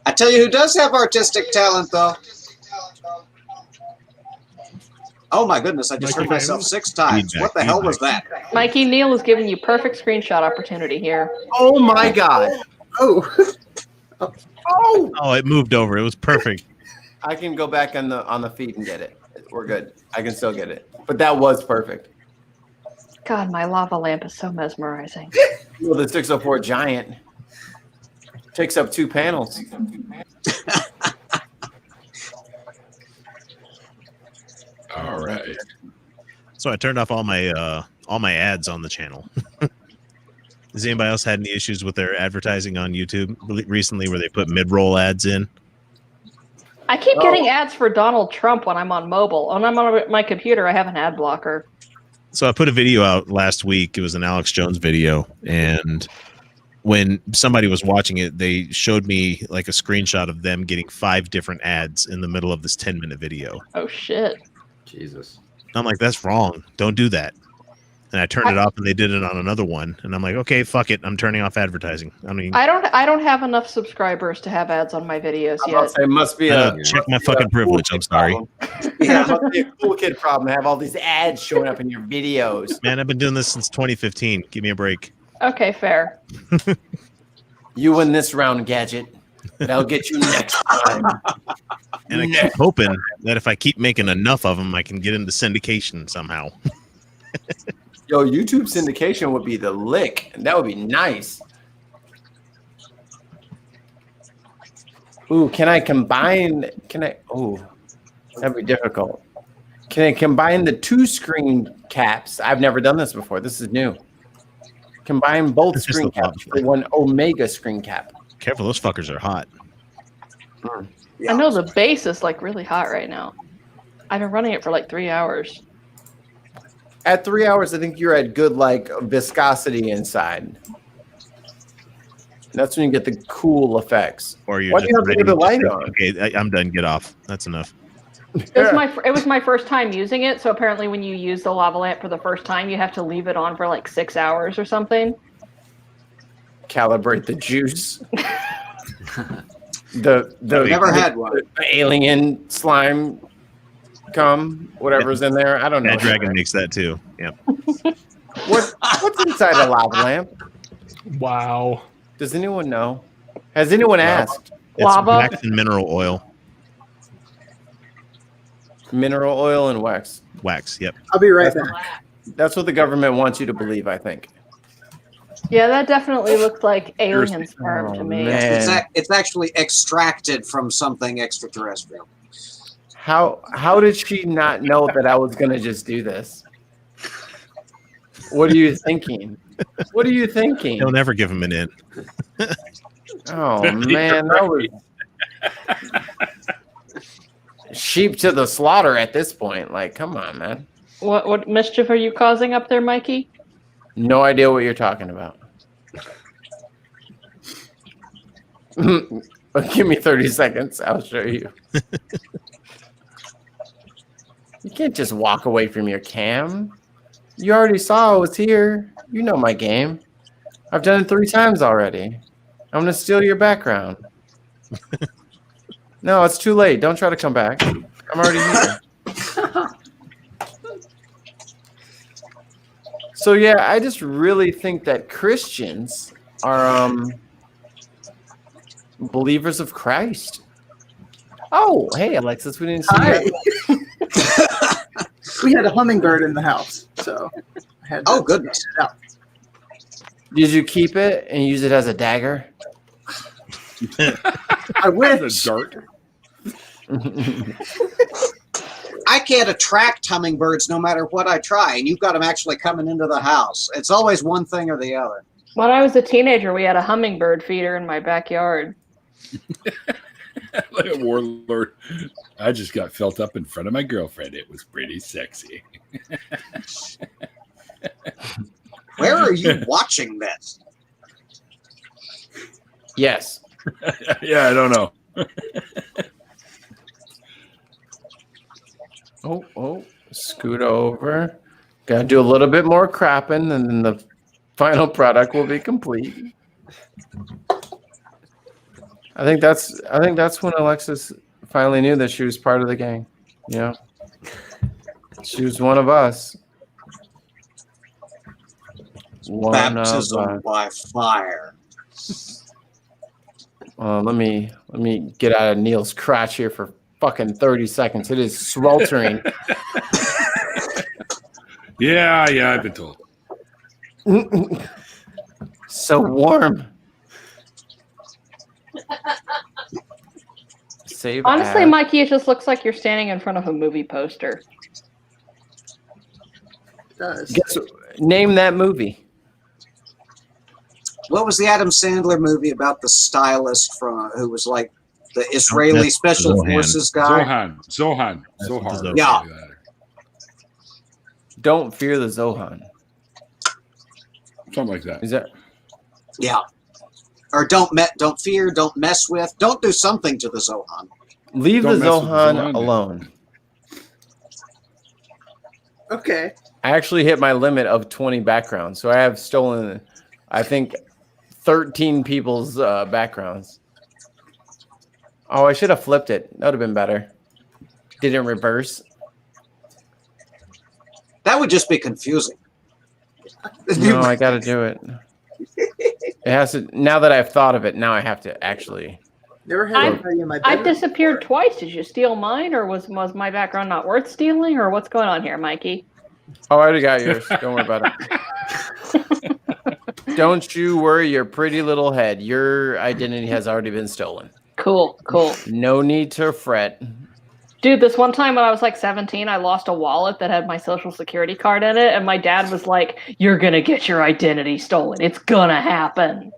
I tell you who does have artistic talent, though. Oh my goodness! I just Mikey heard myself James? 6 times. Feedback, What the hell was that? Mikey, Neil is giving you perfect screenshot opportunity here. Oh my god! Oh, Oh, it moved over. It was perfect. I can go back on the feed and get it. We're good. I can still get it. But that was perfect. God, my lava lamp is so mesmerizing. Well, the 604 Giant takes up 2 panels. All right. So I turned off all my ads on the channel. Has anybody else had any issues with their advertising on YouTube recently, where they put mid-roll ads in? I keep getting ads for Donald Trump when I'm on mobile. When I'm on my computer, I have an ad blocker. So I put a video out last week. It was an Alex Jones video, and when somebody was watching it, they showed me like a screenshot of them getting 5 different ads in the middle of this 10-minute video. Oh shit! Jesus. I'm like, that's wrong. Don't do that. And I turned it off, and they did it on another one. And I'm like, okay, fuck it. I'm turning off advertising. I mean, I don't have enough subscribers to have ads on my videos yet. It must be a check my fucking privilege. I'm sorry. Yeah, it must be a cool kid problem to have all these ads showing up in your videos. Man, I've been doing this since 2015. Give me a break. Okay, fair. You win this round, Gadget. But I'll get you next time. And I keep hoping that if I keep making enough of them, I can get into syndication somehow. Yo, YouTube syndication would be the lick. That would be nice. Ooh, can I combine? Ooh, that'd be difficult. Can I combine the 2 screen caps? I've never done this before. This is new. Combine both It's just screen the caps for one Omega screen cap. Careful, those fuckers are hot. I know the base is like really hot right now. I've been running it for like 3 hours. At 3 hours, I think you're at good like viscosity inside. That's when you get the cool effects. Or you're Why do you have to ready leave the light just on? Okay, I'm done. Get off. That's enough. It was my first time using it, so apparently when you use the lava lamp for the first time, you have to leave it on for like 6 hours or something. Calibrate the juice. the Never had one. The alien slime whatever's in there. I don't know. That dragon makes that too. Yeah. What's inside a lava lamp? Wow. Does anyone know? Has anyone asked? It's Lava? wax and mineral oil. Mineral oil and wax. Wax. Yep. I'll be right back. That's what the government wants you to believe, I think. Yeah, that definitely looks like alien sperm to me. Man. It's actually extracted from something extraterrestrial. How did she not know that I was gonna just do this? What are you thinking? What are you thinking? He'll never give him an in. Oh man, that was sheep to the slaughter at this point. Like, come on, man. What mischief are you causing up there, Mikey? No idea what you're talking about. Give me 30 seconds. I'll show you. You can't just walk away from your cam. You already saw I was here. You know my game. I've done it 3 times already. I'm gonna steal your background. No, it's too late. Don't try to come back. I'm already here. So yeah, I just really think that Christians are believers of Christ. Oh, hey Alexis, we didn't see you. We had a hummingbird in the house, so I had to goodness. get it out. Did you keep it and use it as a dagger? I wish. A dart. I can't attract hummingbirds no matter what I try, and you've got them actually coming into the house. It's always one thing or the other. When I was a teenager, we had a hummingbird feeder in my backyard. Like a warlord. I just got felt up in front of my girlfriend. It was pretty sexy. Where are you watching this? Yes. Yeah, I don't know. Oh, scoot over. Gotta do a little bit more crapping, and then the final product will be complete. I think that's when Alexis finally knew that she was part of the gang. Yeah. She was one of us. Baptism by fire. Let me get out of Neil's crotch here for fucking 30 seconds. It is sweltering. Yeah, I've been told. So warm. Save Honestly, ad. Mikey, it just looks like you're standing in front of a movie poster. Name that movie. What was the Adam Sandler movie about the stylist who was like the Israeli Special Forces guy? Zohan. Yeah. Don't fear the Zohan. Something like that. Is that? Yeah. Or don't fear, don't mess with, don't do something to the Zohan. Leave the Zohan alone. Okay. I actually hit my limit of 20 backgrounds, so I have stolen, I think, 13 people's backgrounds. Oh, I should have flipped it. That would have been better. Did it in reverse? That would just be confusing. No, I got to do it. It has to. Now that I've thought of it, now I have to actually. Never had anybody in my I bedroom. disappeared twice. Did you steal mine, or was my background not worth stealing, or what's going on here, Mikey? Oh, I already got yours. Don't worry about it. Don't you worry your pretty little head. Your identity has already been stolen. Cool. No need to fret. Dude, this one time when I was like 17, I lost a wallet that had my social security card in it, and my dad was like, "You're gonna get your identity stolen. It's gonna happen."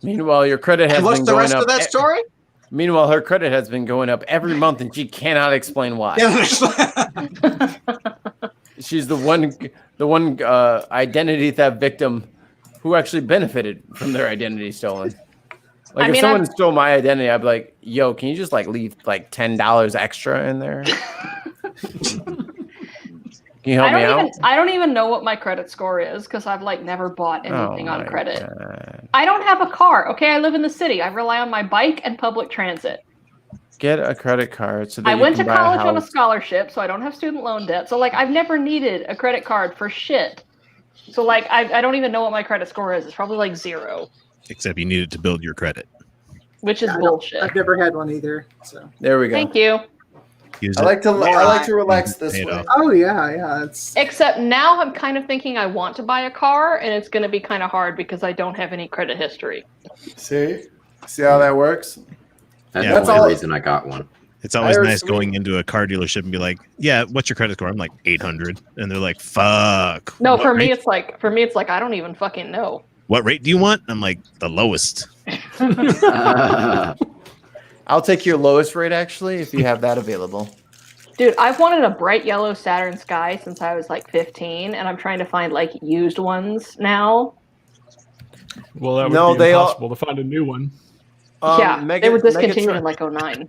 Meanwhile, your credit has And what's been the going rest up. of that story? Meanwhile, her credit has been going up every month, and she cannot explain why. She's the one identity theft victim who actually benefited from their identity stolen. Like, if someone stole my identity, I'd be like, "Yo, can you just like leave like $10 extra in there? Can you help me out?" I don't even know what my credit score is because I've like never bought anything on credit. God. I don't have a car. Okay, I live in the city. I rely on my bike and public transit. Get a credit card so that I you went can to buy college a on a house. scholarship, so I don't have student loan debt. So like I've never needed a credit card for shit. So like I don't even know what my credit score is. It's probably like 0. Except you needed to build your credit. Which is bullshit. I've never had one either. So there we go. Thank you. I like to relax this way. Oh yeah. Except now I'm kind of thinking I want to buy a car, and it's going to be kind of hard because I don't have any credit history. See how that works? That's the only reason I got one. It's always nice going into a car dealership and be like, "Yeah, what's your credit score?" I'm like 800, and they're like, "Fuck." No, what for rate? me it's like I don't even fucking know. What rate do you want? I'm like, the lowest. I'll take your lowest rate actually if you have that available. Dude, I've wanted a bright yellow Saturn Sky since I was like 15, and I'm trying to find like used ones now. Well, that would be impossible to find a new one. They were discontinued in like 09.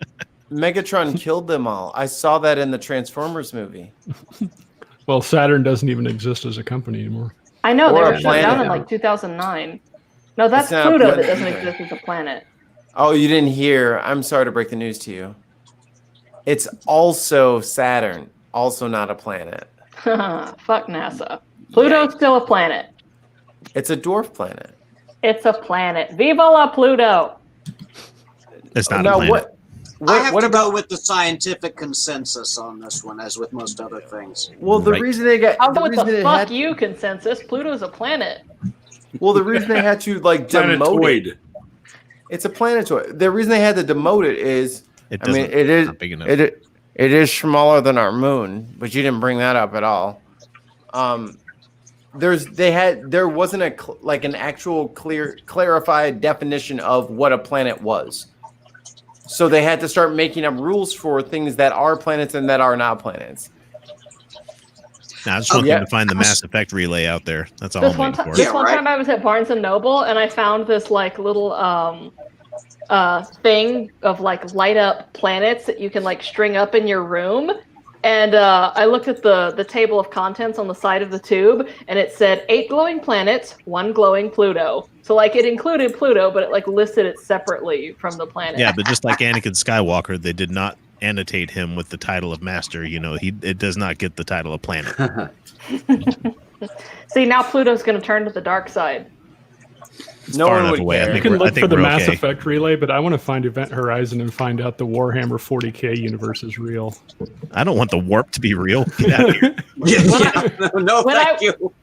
Megatron killed them all. I saw that in the Transformers movie. Well, Saturn doesn't even exist as a company anymore. I know, they Or were a shut down planet. in like 2009. No, that's It's not a Pluto that planet doesn't either. exist as a planet. Oh, you didn't hear. I'm sorry to break the news to you. It's also Saturn, also not a planet. Fuck NASA. Pluto's still a planet. It's a dwarf planet. It's a planet. Viva la Pluto! It's not Now, a planet. I have to go with the scientific consensus on this one, as with most other things. Well, the Right. reason they got I'll the go with reason the they fuck had, you consensus. Pluto's a planet. well, the reason they had to like demote Planetoid. it. It's a planetoid. The reason they had to demote it is, It I mean, doesn't- it is not big enough. it is smaller than our moon, but you didn't bring that up at all. There wasn't an actual clarified definition of what a planet was. So they had to start making up rules for things that are planets and that are not planets. Nah, I just want them to find the Mass Effect relay out there. That's all This I'm one, waiting for. this one time I was at Barnes and Noble and I found this like little thing of like light up planets that you can like string up in your room. And I looked at the table of contents on the side of the tube, and it said 8 glowing planets, 1 glowing Pluto. So like it included Pluto, but it like listed it separately from the planet. Yeah, but just like Anakin Skywalker, they did not annotate him with the title of Master. You know, it does not get the title of planet. See, now Pluto's going to turn to the dark side. It's far enough away. I You think can we're, I look think for the we're Mass okay. Effect relay, but I want to find Event Horizon and find out the Warhammer 40k universe is real. I don't want the warp to be real. Get out of here. No, When thank I- you.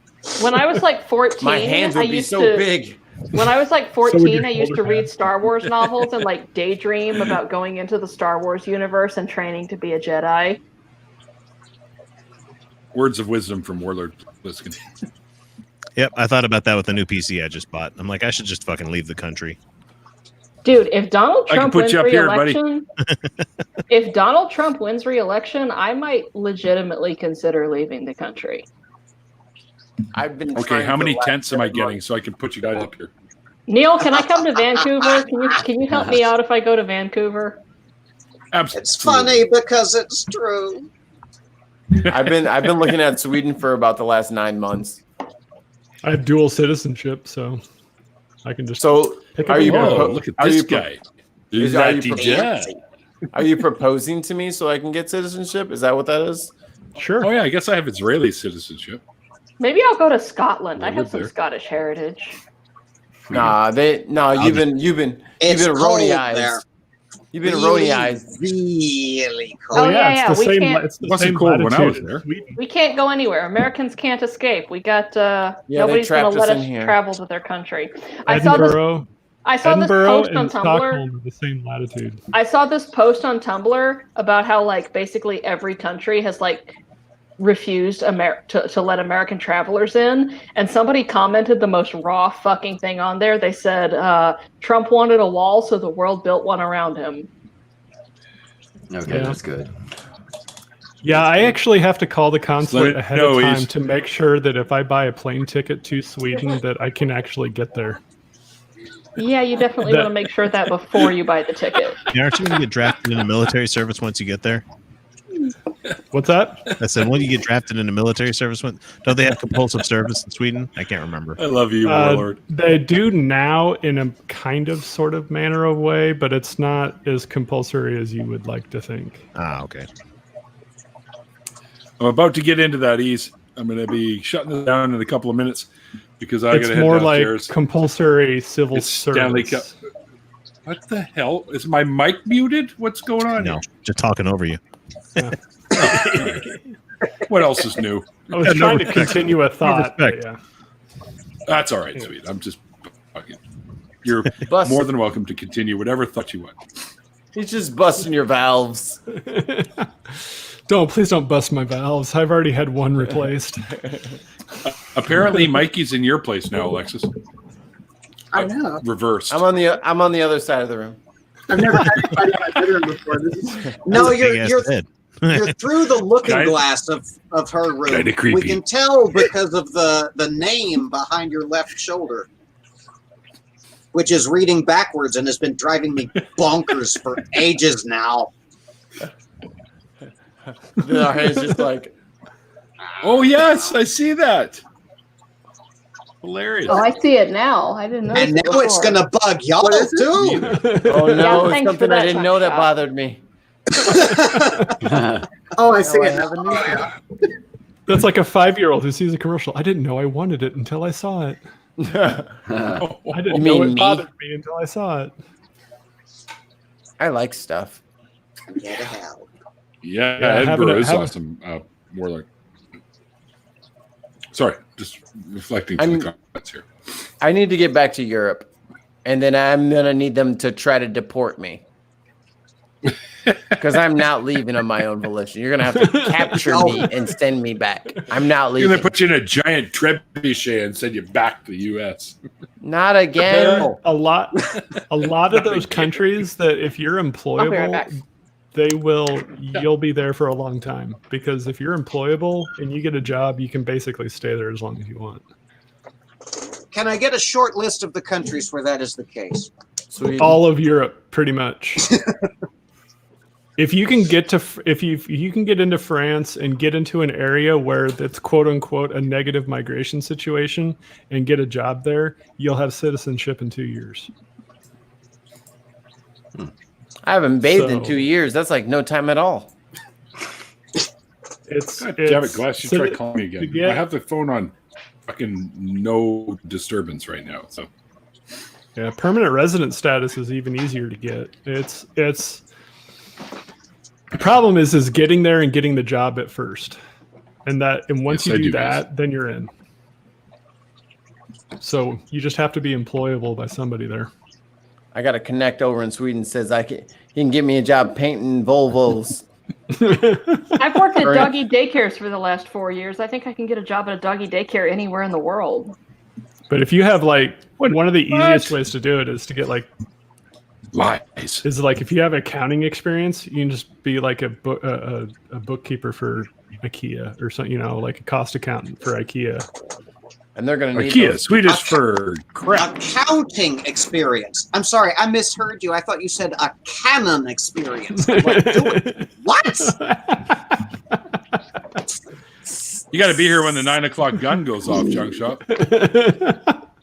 When I was like 14, My hands I would be used so to, big. When I was like So would 14, your I used to shoulder read pads. Star Wars novels and like daydream about going into the Star Wars universe and training to be a Jedi. Words of wisdom from Warlord Bliskin. Yep, I thought about that with the new PC I just bought. I'm like, I should just fucking leave the country. Dude, if Donald I can Trump put wins you up here, buddy. re-election, if Donald Trump wins re-election, I might legitimately consider leaving the country. I've been Okay, trying how for many the last tents am I 7 getting months. so I can put you guys up here? Neil, can I come to Vancouver? Can you help me out if I go to Vancouver? Absolutely. It's funny because it's true. I've been looking at Sweden for about the last 9 months. I have dual citizenship, so I can just So pick are up you? and go. Oh, look at this guy. Is are that you DJ? Are you proposing to me so I can get citizenship? Is that what that is? Sure. Oh yeah, I guess I have Israeli citizenship. Maybe I'll go to Scotland. I Live have some there. Scottish heritage. Nah, you've been It's cold Roni-ized. there. You've been Really, Roni-ized. really Oh, cold. yeah, it's the we same. can't- It's the Wasn't same cold when I was latitude there. as Sweden. We can't go anywhere. Americans can't escape. We got they nobody's going trapped to let us us in here. travel to their country. I saw this Edinburgh post on and Tumblr. Stockholm are the same latitude. I saw this post on Tumblr about how like basically every country has like refused to let American travelers in, and somebody commented the most raw fucking thing on there. They said Trump wanted a wall, so the world built one around him. Okay, Yeah. that's good. Yeah, I actually have to call the consulate ahead of time he's- to make sure that if I buy a plane ticket to Sweden, that I can actually get there. Yeah, you definitely That- want to make sure that before you buy the ticket. Aren't you going to get drafted into military service once you get there? What's that? I said, when you get drafted into military service, don't they have compulsive service in Sweden? I can't remember. I love you, Warlord. They do now in a kind of sort of manner of way, but it's not as compulsory as you would like to think. Ah, okay. I'm about to get into that, Ease. I'm going to be shutting this down in a couple of minutes because I got It's to head more downstairs. like compulsory civil It's Stanley service. Cup. What the hell? Is my mic muted? What's going on No, here? just talking over you. What else is new? I was Yeah, no trying to respect. continue a thought. but respect. yeah. That's all right, sweet. I'm just fucking. You're Bust- more than welcome to continue whatever thought you want. He's just busting your valves. Please don't bust my valves. I've already had one replaced. Apparently, Mikey's in your place now, Alexis. I know. Reversed. I'm on the other side of the room. I've never had anybody in my bedroom before. This is No, Big you're ass you're head. you're through the looking Kinda- glass of her room. kinda creepy. We can tell because of the name behind your left shoulder, which is reading backwards and has been driving me bonkers for ages now. Then our hands just like. Oh yes, I see that. Hilarious. Oh, I see it now. I didn't know. And now it's going to bug y'all too. Oh no, Yeah, thanks for something I that, didn't know that Chuck. bothered me. Oh, I see Now I it. have a new thing. That's like a 5-year-old who sees a commercial. I didn't know I wanted it until I saw it. I didn't You know mean it me? bothered me until I saw it. I like stuff. Yeah, to hell. Yeah, having Edinburgh a- is having- awesome. More like. Sorry, just reflecting to the comments here. I need to get back to Europe, and then I'm gonna need them to try to deport me because I'm not leaving on my own volition. You're gonna have to capture me and send me back. I'm not You're leaving. gonna put you in a giant trebuchet and send you back to the U.S. Not again. A lot of those countries that if you're I'll be right employable, back. you'll be there for a long time, because if you're employable and you get a job, you can basically stay there as long as you want. Can I get a short list of the countries where that is the case? Sweden. All of Europe, pretty much. If you can get to if you can get into France and get into an area where that's quote unquote a negative migration situation and get a job there, you'll have citizenship in 2 years. I haven't bathed in So- 2 years. That's like no time at all. It's God damn it, it's- Glass! You so try to- calling me to again. get- I have the phone on fucking no disturbance right now. So Yeah, permanent resident status is even easier to get. It's the problem is getting there and getting the job at first, and once Yes, I you do do, yes. that, then you're in. So you just have to be employable by somebody there. I got a connect over in Sweden says he can get me a job painting Volvos. I've worked at doggy daycares for the last 4 years. I think I can get a job at a doggy daycare anywhere in the world. But if you have like one of the easiest ways to do it is to get like lies. Is like if you have accounting experience, you can just be like a bookkeeper for IKEA or something, like a cost accountant for IKEA. And they're going to need IKEA, Swedish for crap. Accounting experience. I'm sorry, I misheard you. I thought you said a canon experience. I'm like, dude, what? You got to be here when the 9 o'clock gun goes off, Junk Shop.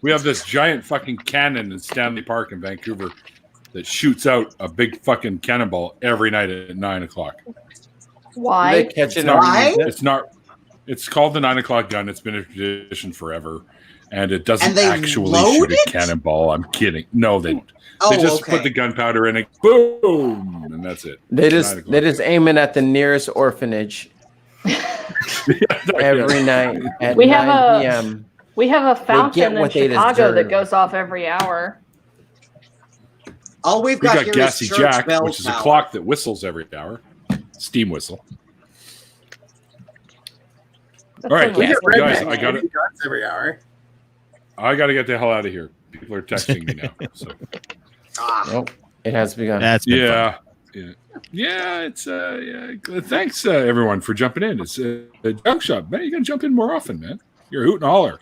We have this giant fucking cannon in Stanley Park in Vancouver that shoots out a big fucking cannonball every night at 9 o'clock. Why? It's not. It's called the 9 o'clock gun. It's been a tradition forever, and it doesn't And they actually load shoot a cannonball. I'm kidding. No, they just okay. put the gunpowder in it, boom, and that's it. They 9 just o'clock. aim it at the nearest orphanage every night at We 9 have p.m. We have a fountain in what they Chicago that deserve. goes off every hour. All we've We got, got here Gassy is church Jack, bell which is a tower. clock that whistles every hour. Steam whistle. All right, We get guys, redneck I got it. guns every hour. I got to get the hell out of here. People are texting me now. So Nope, it has begun. That's been yeah, yeah. It's yeah. Thanks everyone for jumping in. It's a junk shop, man. You got to jump in more often, man. You're a hoot and holler.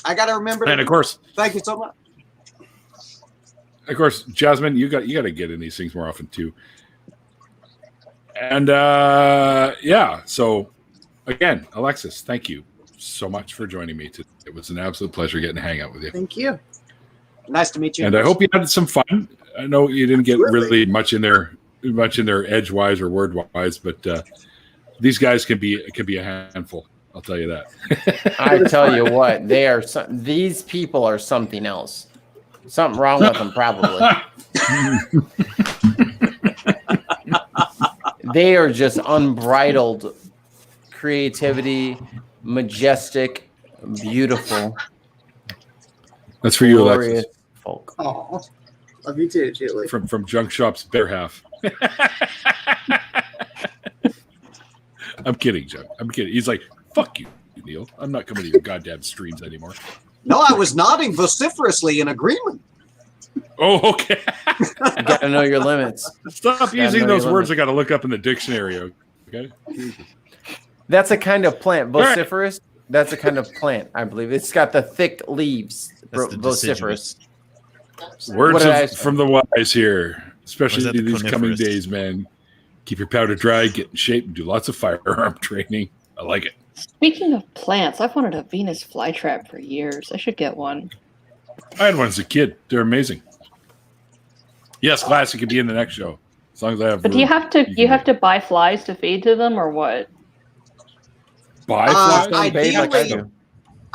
I got to remember. And of course, Thank you so much. Jasmine, you got to get in these things more often too. And yeah, so again, Alexis, thank you so much for joining me today. It was an absolute pleasure getting to hang out with you. Thank you. Nice to meet you. And I hope you had some fun. I know you didn't get really much in there edge wise or word wise, but these guys can be a handful. I'll tell you that. I tell you what, these people are something else. Something wrong with them, probably. They are just unbridled creativity, majestic, beautiful. That's for you, glorious Alexis. Folk. Oh, love you too, Julie. From Junk Shop's better half. I'm kidding, Junk. I'm kidding. He's like, fuck you, Neil. I'm not coming to your goddamn streams anymore. No, I was nodding vociferously in agreement. Oh, okay. You got to know your limits. Stop You gotta using know those your words limits. I got to look up in the dictionary. Okay. That's a kind of plant. Vociferous. That's a kind of plant, I believe. It's got the thick leaves. Vociferous. Words What did I say? from the wise here, especially Or is that the these coming coniferous? days, man. Keep your powder dry, get in shape, and do lots of firearm training. I like it. Speaking of plants, I've wanted a Venus flytrap for years. I should get one. I had one as a kid. They're amazing. Yes, Classic could be in the next show. As long as I have But do you have to buy flies to feed to them or what? Buy flies?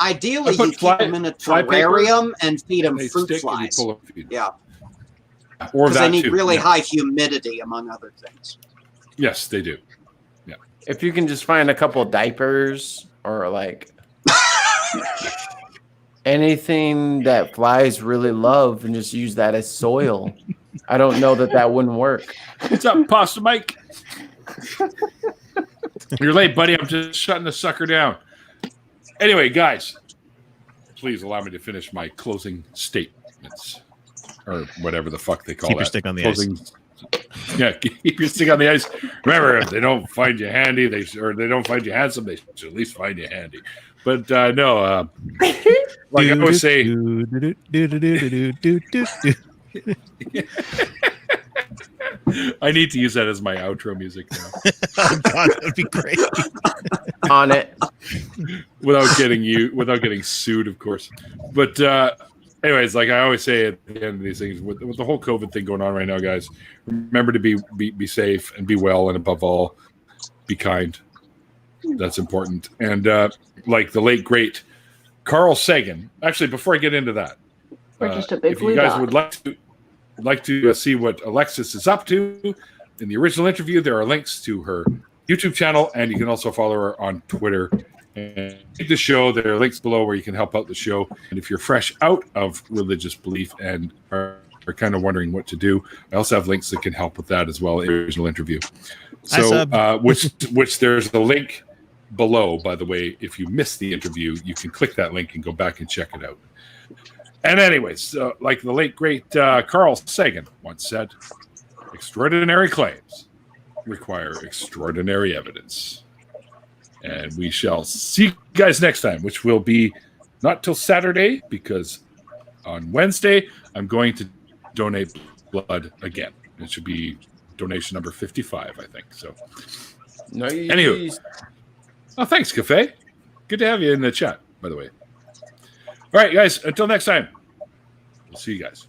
Ideally, you keep them in a terrarium and feed them fruit flies. Yeah. Or because that they need too, really yeah. high humidity, among other things. Yes, they do. Yeah. If you can just find a couple diapers or like anything that flies really love and just use that as soil, I don't know that wouldn't work. What's up, Pasta Mike? You're late, buddy. I'm just shutting the sucker down. Anyway, guys, please allow me to finish my closing statements. Or whatever the fuck they call Keep that. your stick on the ice. Yeah, keep your stick on the ice. Remember, if they don't find you handy, they don't find you handsome, they should at least find you handy. But no, like I always say, I need to use that as my outro music now. Oh God, that'd be great. On it, without getting sued, of course. But anyways, like I always say at the end of these things, with the whole COVID thing going on right now, guys, remember to be safe and be well, and above all, be kind. That's important. And like the late great Carl Sagan. Actually, before I get into that, just a big if you guys would like to see what Alexis is up to, in the original interview, there are links to her YouTube channel, and you can also follow her on Twitter. And the show, there are links below where you can help out the show. And if you're fresh out of religious belief and are kind of wondering what to do, I also have links that can help with that as well in the original interview. So, which there's a link below, by the way. If you missed the interview, you can click that link and go back and check it out. And anyways, like the late great Carl Sagan once said, extraordinary claims require extraordinary evidence. And we shall see you guys next time, which will be not till Saturday, because on Wednesday, I'm going to donate blood again. It should be donation number 55, I think. So, nice. Anywho. Oh, thanks, Cafe. Good to have you in the chat, by the way. All right, guys, until next time, we'll see you guys.